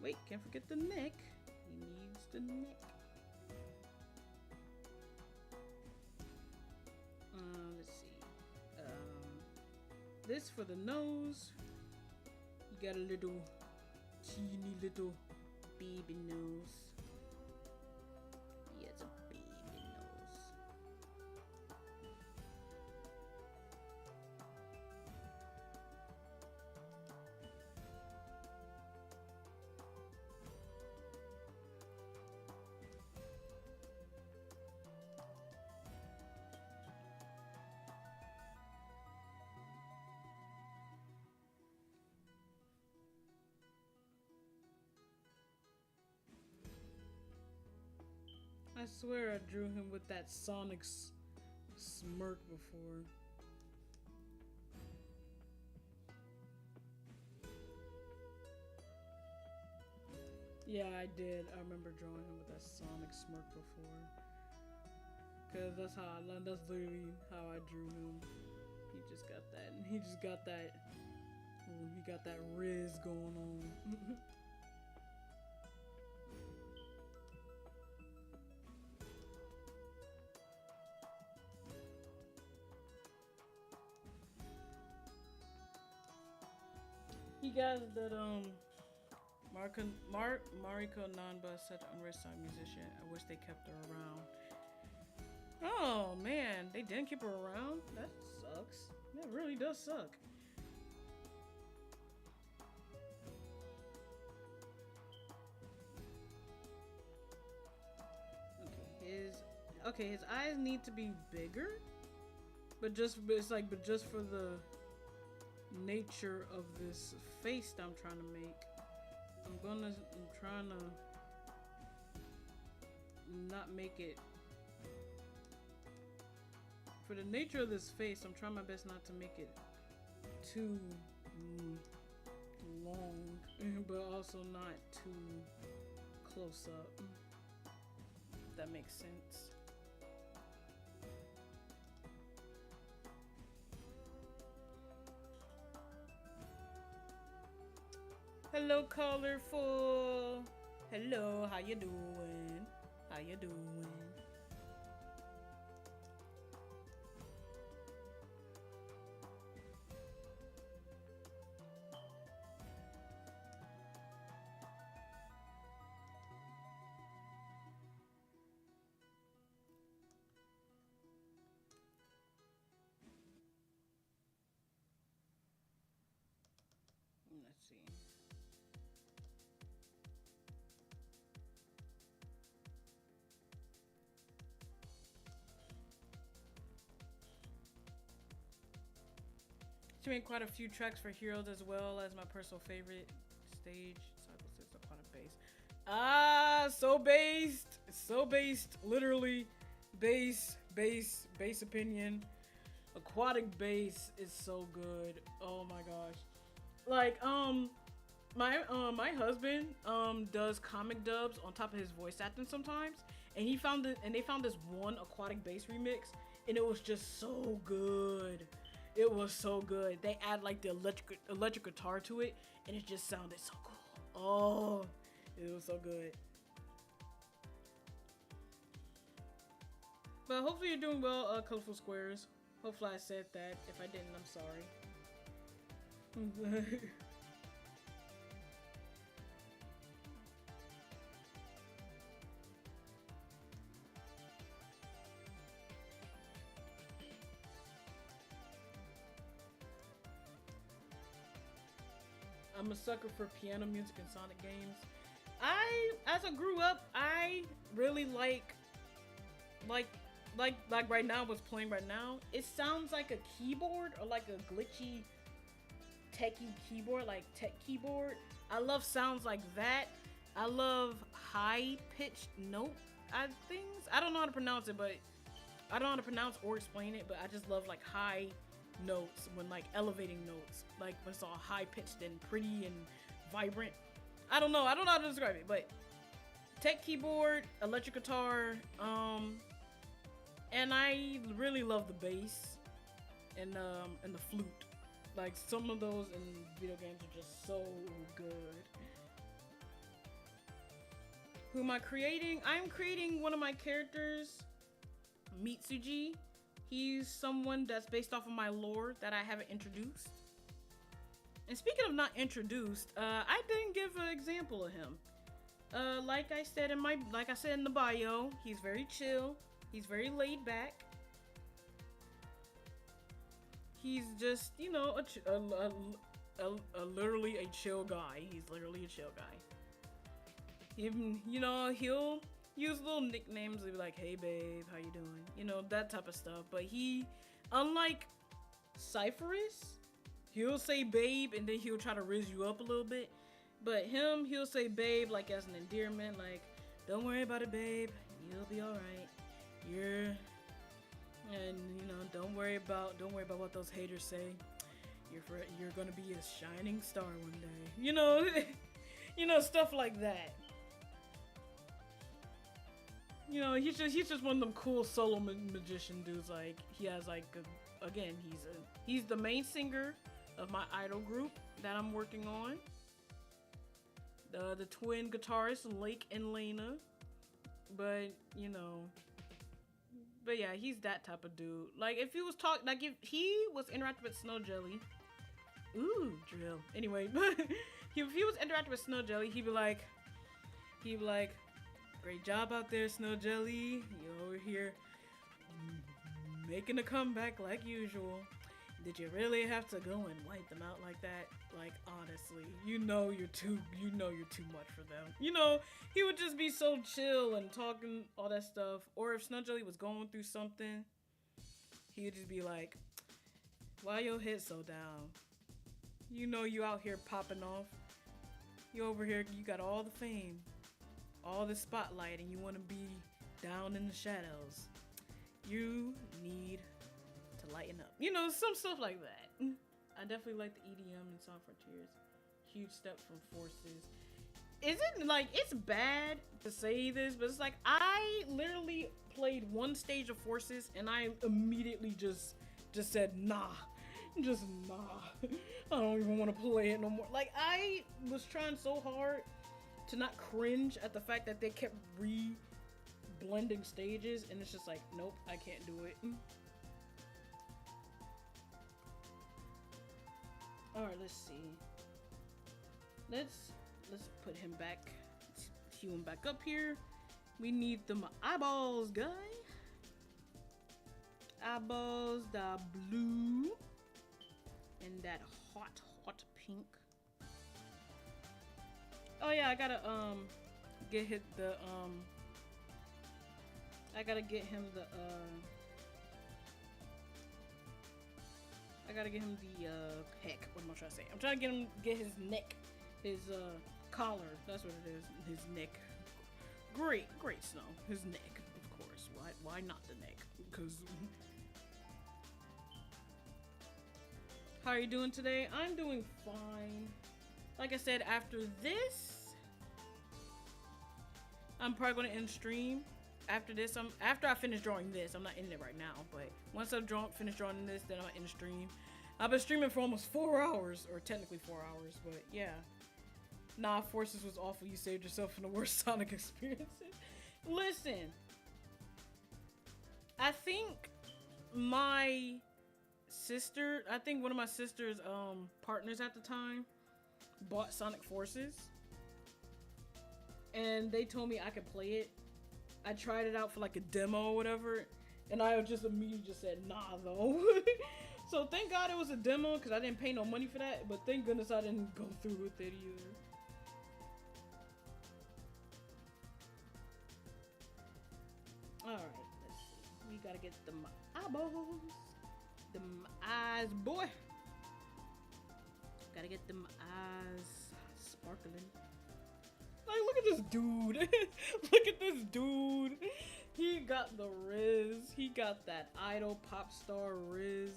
Wait, can't forget the neck. He needs the neck. Let's see. This for the nose. You got a little teeny little baby nose. He has a baby nose. I swear I drew him with that Sonic smirk before. Yeah, I did. I remember drawing him with that Sonic smirk before. Cause that's literally how I drew him. He just got that. He just got that. He got that riz going on. He got that Mariko Nanba, such an unrest musician. I wish they kept her around. Oh man, they didn't keep her around? That sucks. That really does suck. Okay, his eyes need to be bigger, but just for the nature of this face that I'm trying to make. I'm trying to not make it, for the nature of this face, I'm trying my best not to make it too long, but also not too close up, if that makes sense. Hello, colorful. Hello, how you doing? How you doing? Let's see. She made quite a few tracks for Heroes as well as my personal favorite stage. It's aquatic bass. Ah, so based. Literally, bass opinion. Aquatic bass is so good. Oh my gosh. Like my husband does comic dubs on top of his voice acting sometimes, and they found this one aquatic bass remix, and it was just so good. It was so good. They add like the electric guitar to it, and it just sounded so cool. Oh, it was so good. But hopefully you're doing well, Colorful Squares. Hopefully I said that. If I didn't, I'm sorry. I'm a sucker for piano music and Sonic games. As I grew up, I really like right now, what's playing right now. It sounds like a keyboard or like a glitchy techie keyboard, like tech keyboard. I love sounds like that. I love high pitched note things. I don't know how to pronounce it, but I don't know how to pronounce or explain it, but I just love like high notes, when like elevating notes, like when it's all high pitched and pretty and vibrant. I don't know how to describe it, but tech keyboard, electric guitar, and I really love the bass and the flute. Like some of those in video games are just so good. Who am I creating? I'm creating one of my characters, Mitsuji. He's someone that's based off of my lore that I haven't introduced. And speaking of not introduced, I didn't give an example of him. Like I said in the bio, he's very chill. He's very laid back. He's just, you know, literally a chill guy. He's literally a chill guy. You know, he'll use little nicknames. He'll be like, "Hey babe, how you doing?" You know, that type of stuff. But he, unlike Cypherus, he'll say babe and then he'll try to riz you up a little bit. But he'll say babe like as an endearment, like, "Don't worry about it, babe. You'll be alright. And you know, don't worry about what those haters say. You're gonna be a shining star one day." You know, you know, stuff like that. You know, he's just one of them cool solo magician dudes. Like, he has like he's the main singer of my idol group that I'm working on. The twin guitarists, Lake and Lena. But you know, but yeah, he's that type of dude. Like if he was interacting with Snowjelly, ooh, drill. Anyway, if he was interacting with Snowjelly, he'd be like, "Great job out there, Snowjelly. You're over here making a comeback like usual. Did you really have to go and wipe them out like that? Like, honestly, you know you're too much for them." You know, he would just be so chill and talking all that stuff. Or if Snowjelly was going through something, he would just be like, "Why your head so down? You know you out here popping off. You over here, you got all the fame, all the spotlight, and you want to be down in the shadows. You need to lighten up." You know, some stuff like that. I definitely like the EDM and Song Frontiers. Huge step from Forces. Isn't like, it's bad to say this, but it's like I literally played one stage of Forces and I immediately just said nah. Just nah. I don't even want to play it no more. Like, I was trying so hard to not cringe at the fact that they kept blending stages, and it's just like, nope, I can't do it. Alright, let's see. Let's put him back. Let's cue him back up here. We need them eyeballs, guy. Eyeballs, the blue. And that hot pink. Oh yeah, I gotta get him the I gotta get him the heck, what am I trying to say? I'm trying to get his neck, his collar, that's what it is, his neck. Great Snow, his neck, of course. Why not the neck? Because how are you doing today? I'm doing fine. Like I said, after this, I'm probably gonna end stream. After this, after I finish drawing this, I'm not ending it right now, but once I've finished drawing this, then I'll end stream. I've been streaming for almost 4 hours, or technically 4 hours, but yeah. Nah, Forces was awful. You saved yourself from the worst Sonic experiences. Listen, I think one of my sister's partners at the time bought Sonic Forces, and they told me I could play it. I tried it out for like a demo or whatever, and I just immediately said nah though. So thank God it was a demo, because I didn't pay no money for that, but thank goodness I didn't go through with it either. Alright, let's see. We gotta get them eyeballs. Them eyes, boy. Gotta get them eyes sparkling. Like, look at this dude. Look at this dude. He got the Riz. He got that idol pop star Riz.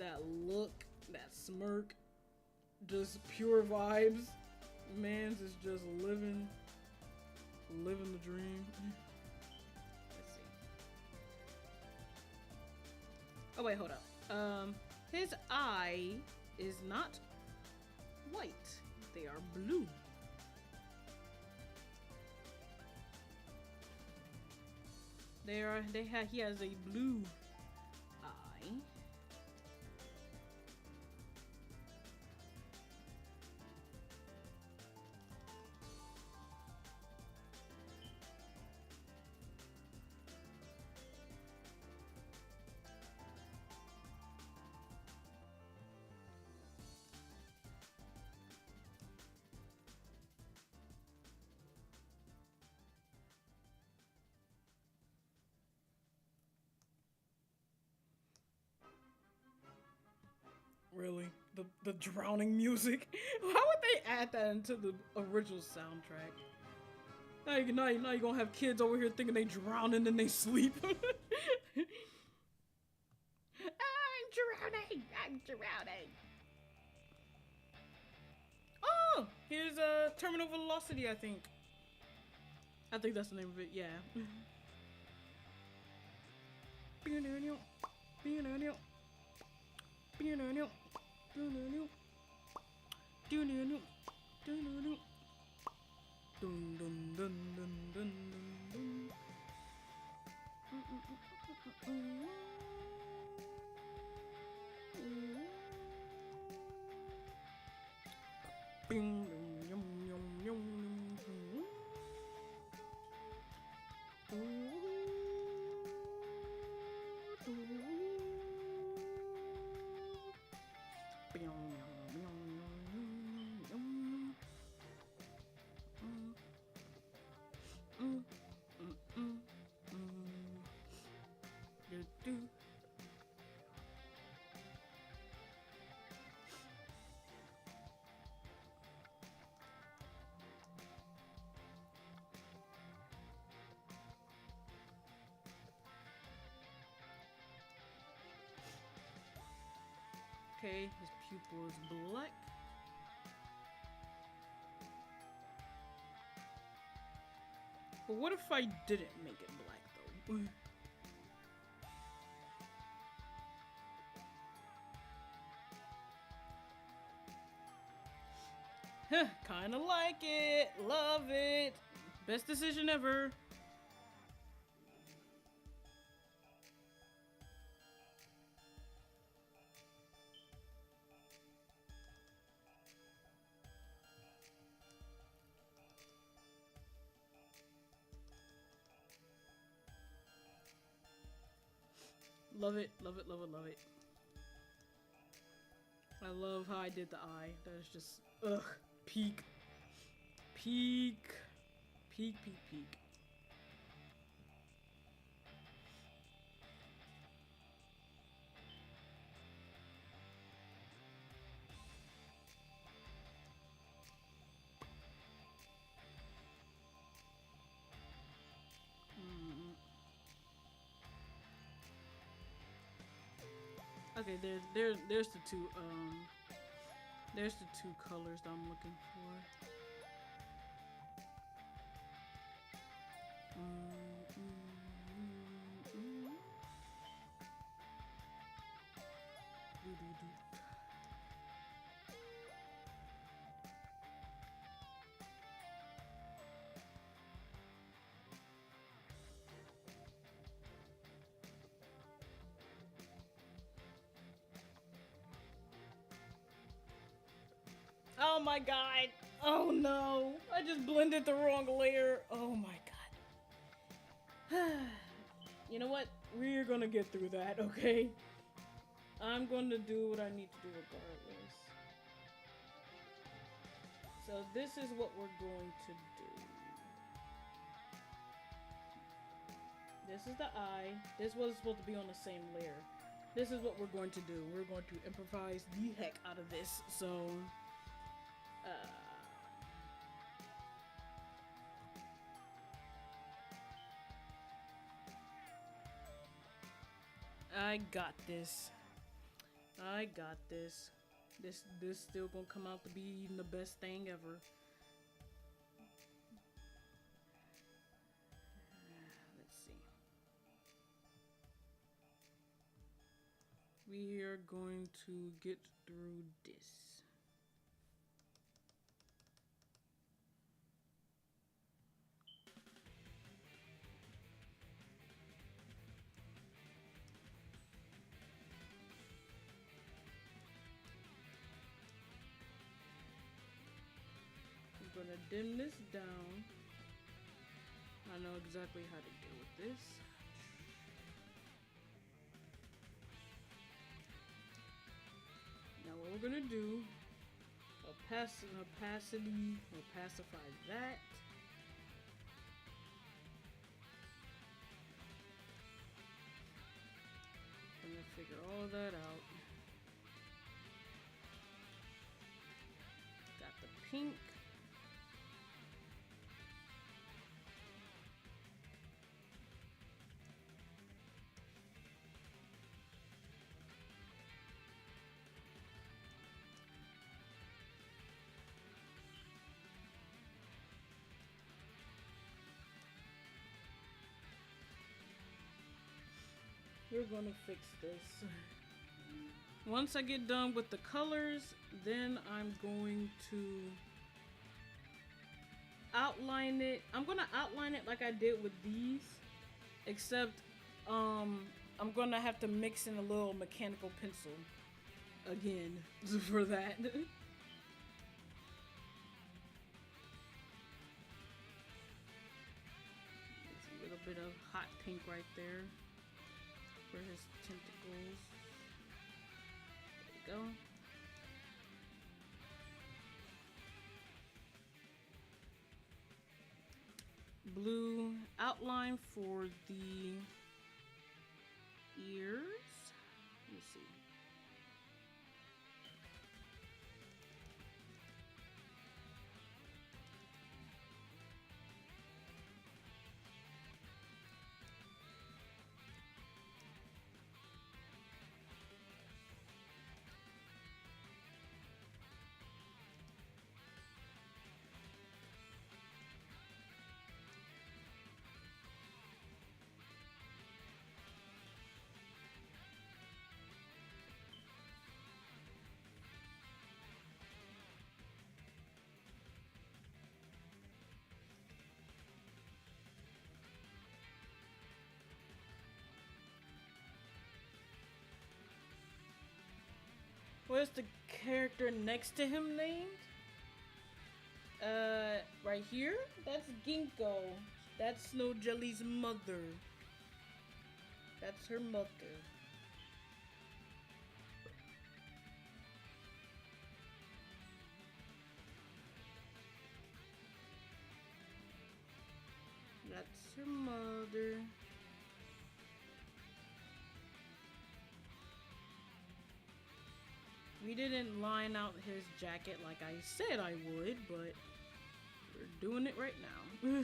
that look, that smirk, just pure vibes. Mans is just living the dream. Let's see. Oh wait, hold up. His eye is not white. They are blue. He has a blue eye. Really? The drowning music? How would they add that into the original soundtrack? Now you're gonna have kids over here thinking they drowning and they sleep. I'm drowning. Oh, here's Terminal Velocity, I think. I think that's the name of it, yeah. Okay, his pupil is black. But what if I didn't make it black though? Kinda like it. Love it. Best decision ever. Love it, love it, love it, love it. I love how I did the eye. That is just, ugh, peak. Peak. Peak, peak, peak. Okay, there's the two colors that I'm looking for. Oh my god. Oh no. I just blended the wrong layer. Oh my god. You know what? We're gonna get through that, okay? I'm gonna do what I need to do regardless. So this is what we're going to do. This is the eye. This was supposed to be on the same layer. This is what we're going to do. We're going to improvise the heck out of this. So I got this. I got this. This still gonna come out to be the best thing ever. Let's see. We are going to get through this. I'm gonna dim this down. I know exactly how to deal with this. Now what we're gonna do, opacity, opacify that. Gonna figure all that out. Got the pink. We're gonna fix this. Once I get done with the colors, then I'm going to outline it. I'm gonna outline it like I did with these, except I'm gonna have to mix in a little mechanical pencil again for that. There's a little bit of hot pink right there for his tentacles. There we go. Blue outline for the ears. Let's see. What's the character next to him named? Right here? That's Ginkgo. That's Snowjelly's mother. That's her mother. That's her mother. We didn't line out his jacket like I said I would, but we're doing it right now.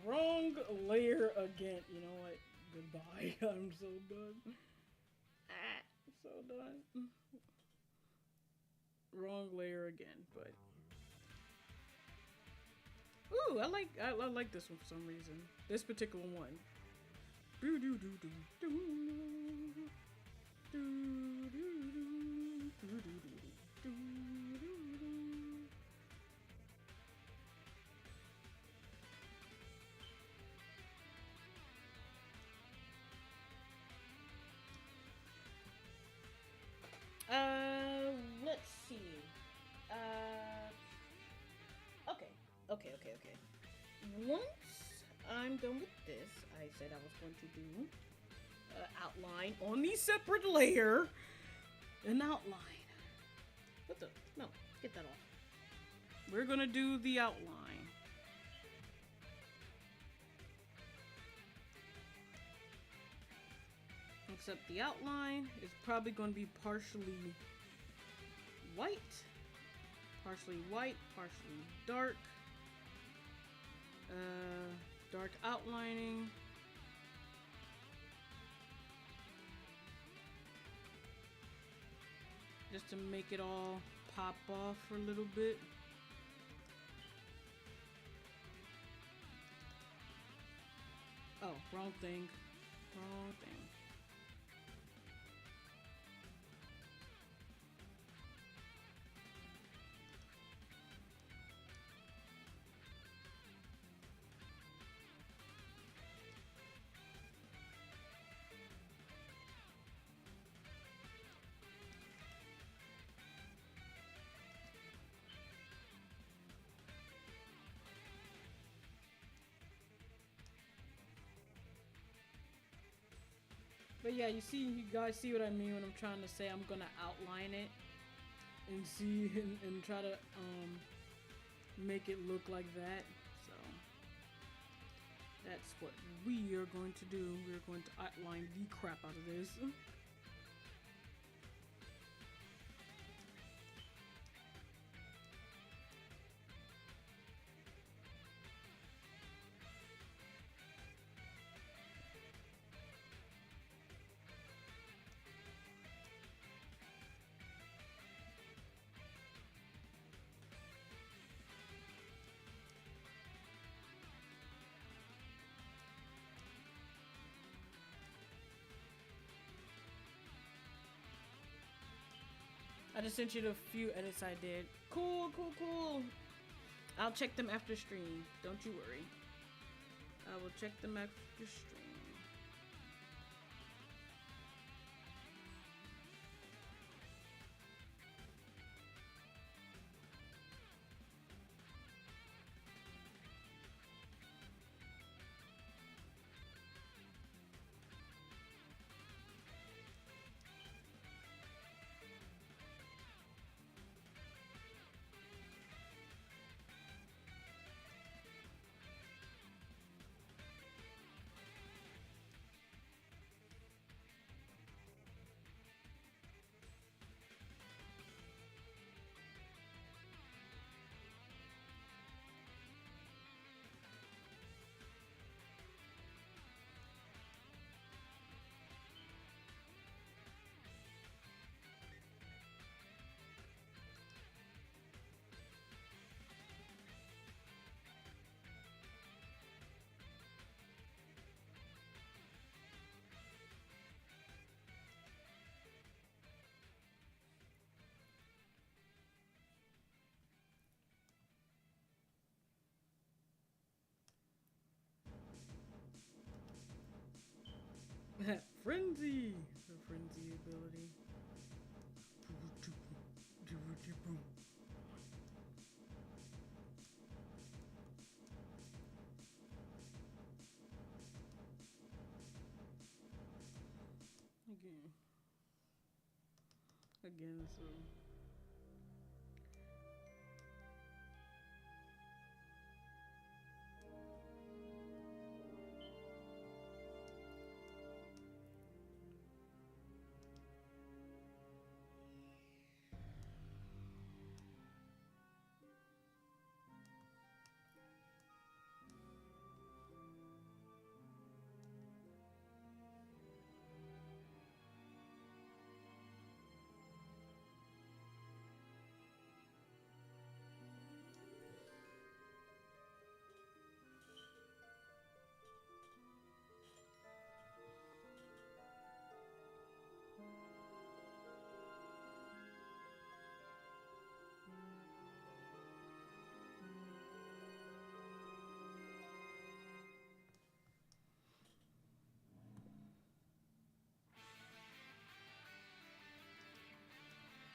Wrong layer again. You know what? Goodbye. I'm so done. I'm so done. Wrong layer again, but ooh, I like this one for some reason. This particular one. Do do do do do do do do do do. Let's see. Okay. Once I'm done with this, I said I was going to do outline on the separate layer an outline. What the? No, get that off. We're gonna do the outline. Except the outline is probably going to be partially white, partially dark, dark outlining. Just to make it all pop off for a little bit. Oh, wrong thing. Wrong thing. But yeah, you guys see what I mean when I'm trying to say I'm gonna outline it and see and try to make it look like that. So that's what we are going to do. We're going to outline the crap out of this. I just sent you the few edits I did. Cool. I'll check them after stream. Don't you worry. I will check them after stream. Frenzy! The frenzy ability. Again, so.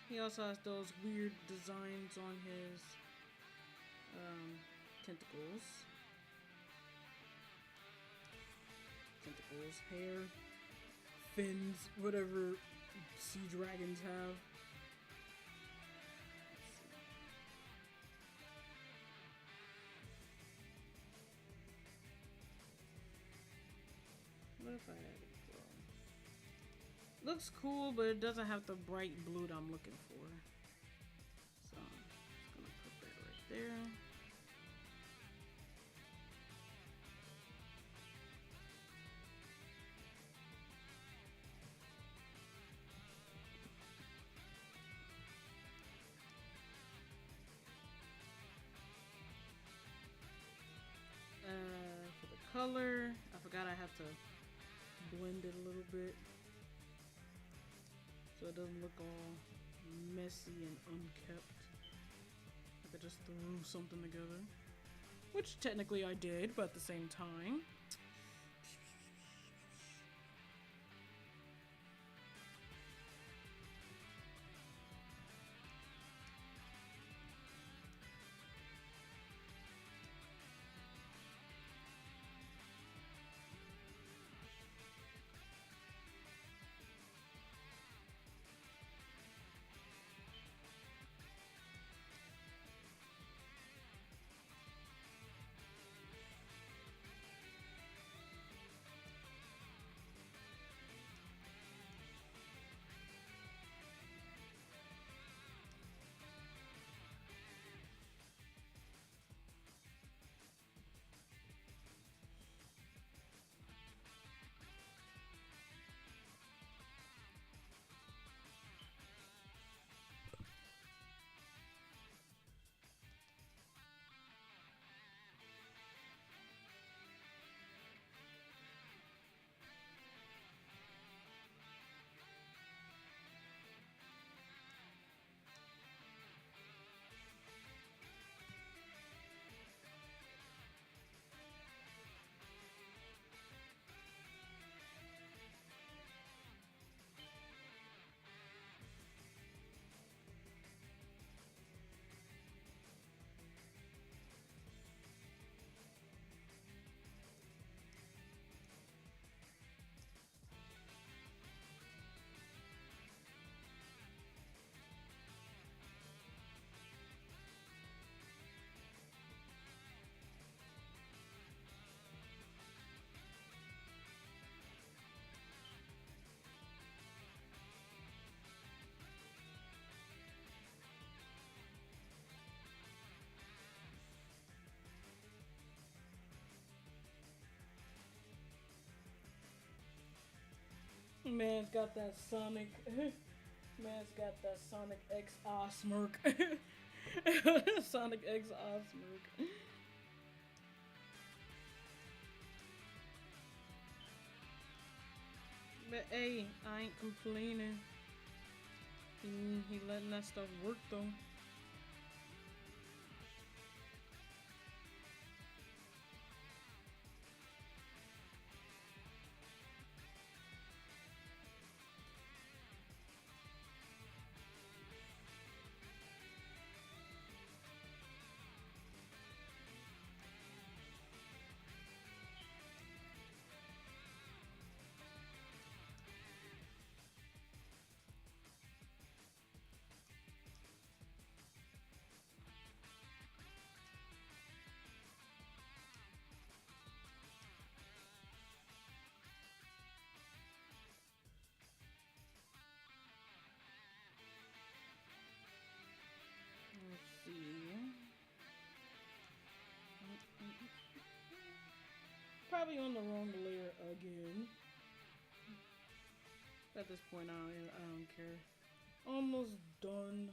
He also has those weird designs on his tentacles. Tentacles, hair, fins, whatever sea dragons have. What if I had it glow? Looks cool, but it doesn't have the bright blue that I'm looking for. So I'm just gonna put that right there. For the color, I forgot I have to blend it a little bit so it doesn't look all messy and unkept. Like I just threw something together, which technically I did, but at the same time. Man's got that Sonic. Man's got that Sonic X smirk. Sonic X smirk. But hey, I ain't complaining. He letting that stuff work though. Let's see. Probably on the wrong layer again. At this point, I don't care. Almost done.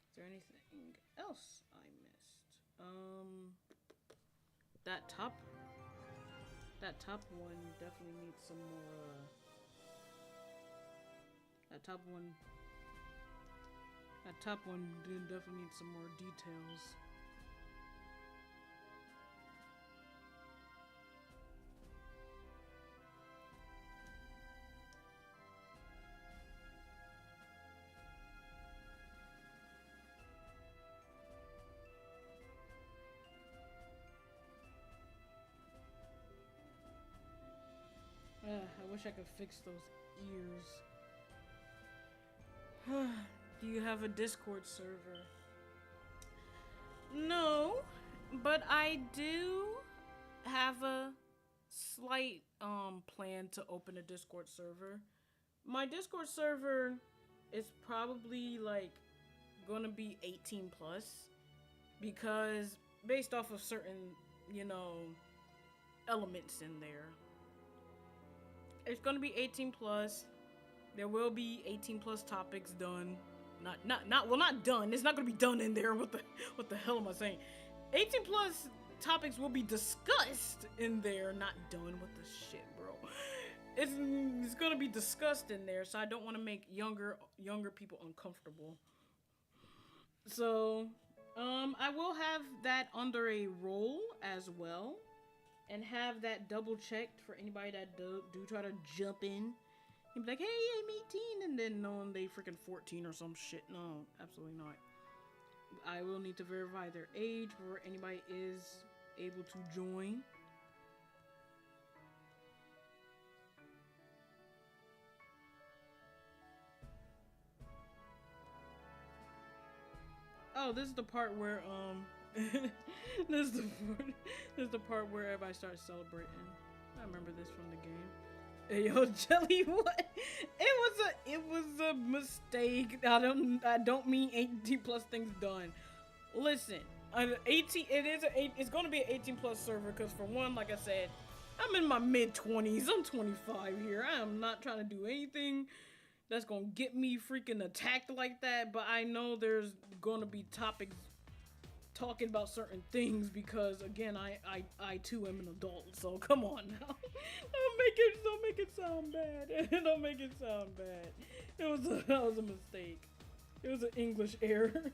Is there anything else I missed? That top one definitely needs some more. That top one definitely needs some more details. I wish I could fix those ears. Do you have a Discord server? No, but I do have a slight plan to open a Discord server. My Discord server is probably like gonna be 18 plus because based off of certain, you know, elements in there. It's gonna be 18 plus. There will be 18 plus topics done. Not done. It's not gonna be done in there. What the hell am I saying? 18 plus topics will be discussed in there, not done. What the shit, bro? It's gonna be discussed in there, so I don't want to make younger people uncomfortable. So, I will have that under a roll as well, and have that double checked for anybody that do try to jump in. He'd be like, hey, I'm 18, and then knowing they freaking 14 or some shit. No, absolutely not. I will need to verify their age before anybody is able to join. Oh, this is the part where this is the part where everybody starts celebrating. I remember this from the game. Hey, yo, Jelly, what? It was a mistake. I don't mean 18 plus things done. Listen, 18. It's gonna be an 18 plus server because for one, like I said, I'm in my mid 20s. I'm 25 here. I am not trying to do anything that's gonna get me freaking attacked like that. But I know there's gonna be topics talking about certain things because again, I too am an adult. So come on now, don't make it sound bad. Don't make it sound bad. That was a mistake. It was an English error.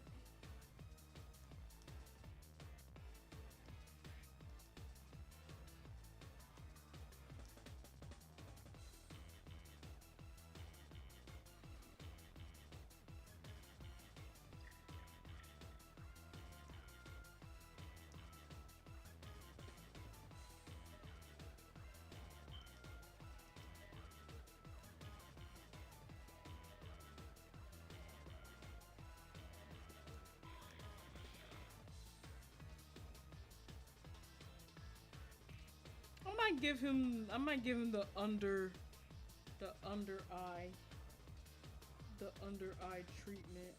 I might give him the under eye treatment.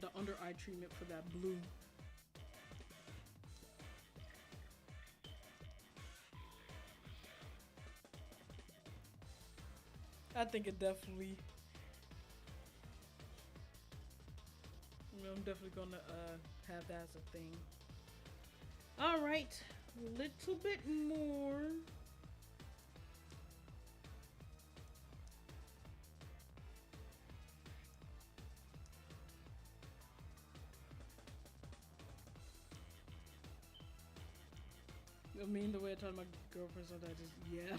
The under eye treatment for that blue. I think it definitely. I'm definitely gonna have that as a thing. All right. A little bit more. I mean, the way I talk to my girlfriend sometimes is, yeah.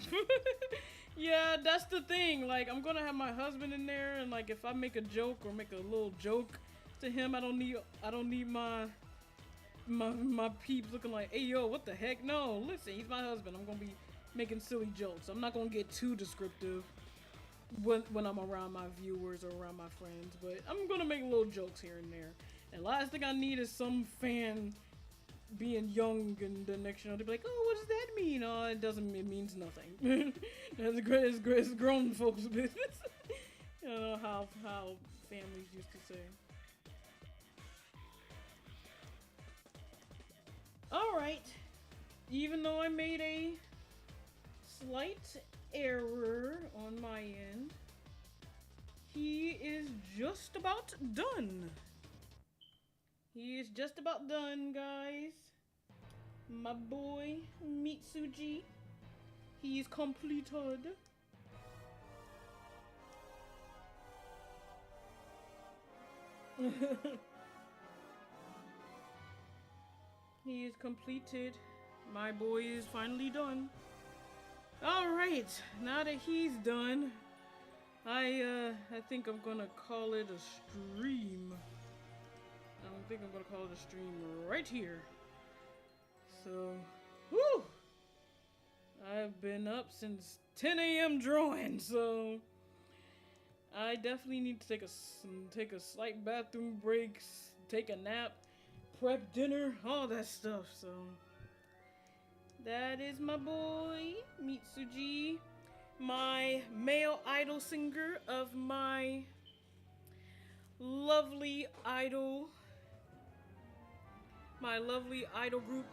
Yeah, that's the thing. Like, I'm gonna have my husband in there, and like, if I make a joke or make a little joke to him, I don't need my peeps looking like, hey yo, what the heck? No, listen, he's my husband. I'm gonna be making silly jokes. I'm not gonna get too descriptive when I'm around my viewers or around my friends, but I'm gonna make little jokes here and there. And last thing I need is some fan being young and the next they'll be like, oh, what does that mean? Oh, it means nothing. It's grown folks' business. You know how families used to say. Alright, even though I made a slight error on my end, he is just about done. He is just about done, guys. My boy, Mitsuji, he is completed. He is completed. My boy is finally done. Alright, now that he's done, I think I'm gonna call it a stream. I think I'm gonna call it a stream right here. So, whoo! I've been up since 10 a.m. drawing, so I definitely need to take a slight bathroom break, take a nap, prep dinner, all that stuff. So that is my boy Mitsuji, my male idol singer of my lovely idol group,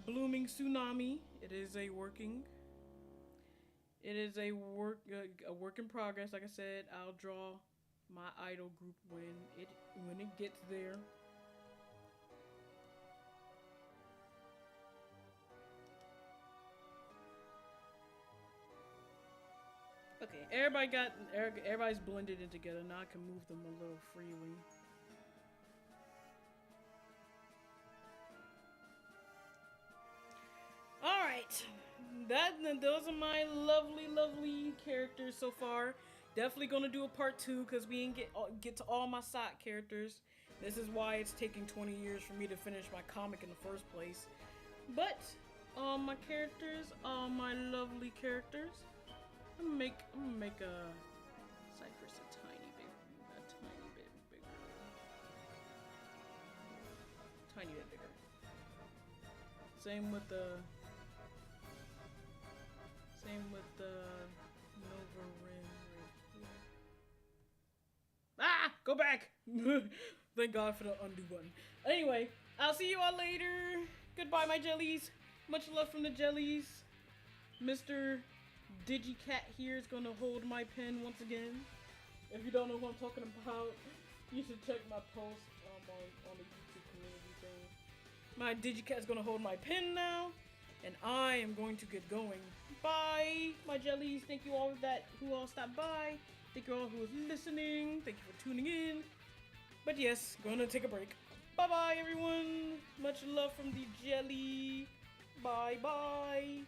Blooming Tsunami. It is a work in progress. Like I said, I'll draw my idol group when it gets there. Okay, everybody's blended in together. Now I can move them a little freely. All right, those are my lovely characters so far. Definitely gonna do a part 2 because we didn't get to all my side characters. This is why it's taking 20 years for me to finish my comic in the first place. But all my characters, all my lovely characters. I'm gonna make a Cypress a tiny bit bigger. Tiny bit bigger. Same with the Nova Rim right here. Ah! Go back! Thank God for the undo button. Anyway, I'll see you all later. Goodbye, my jellies. Much love from the jellies. Mr. DigiCat here is gonna hold my pen once again. If you don't know who I'm talking about, you should check my post on the YouTube community thing. My DigiCat is gonna hold my pen now, and I am going to get going. Bye, my jellies. Thank you all who all stopped by. Thank you all who was listening. Thank you for tuning in. But yes, gonna take a break. Bye bye, everyone. Much love from the jelly. Bye bye.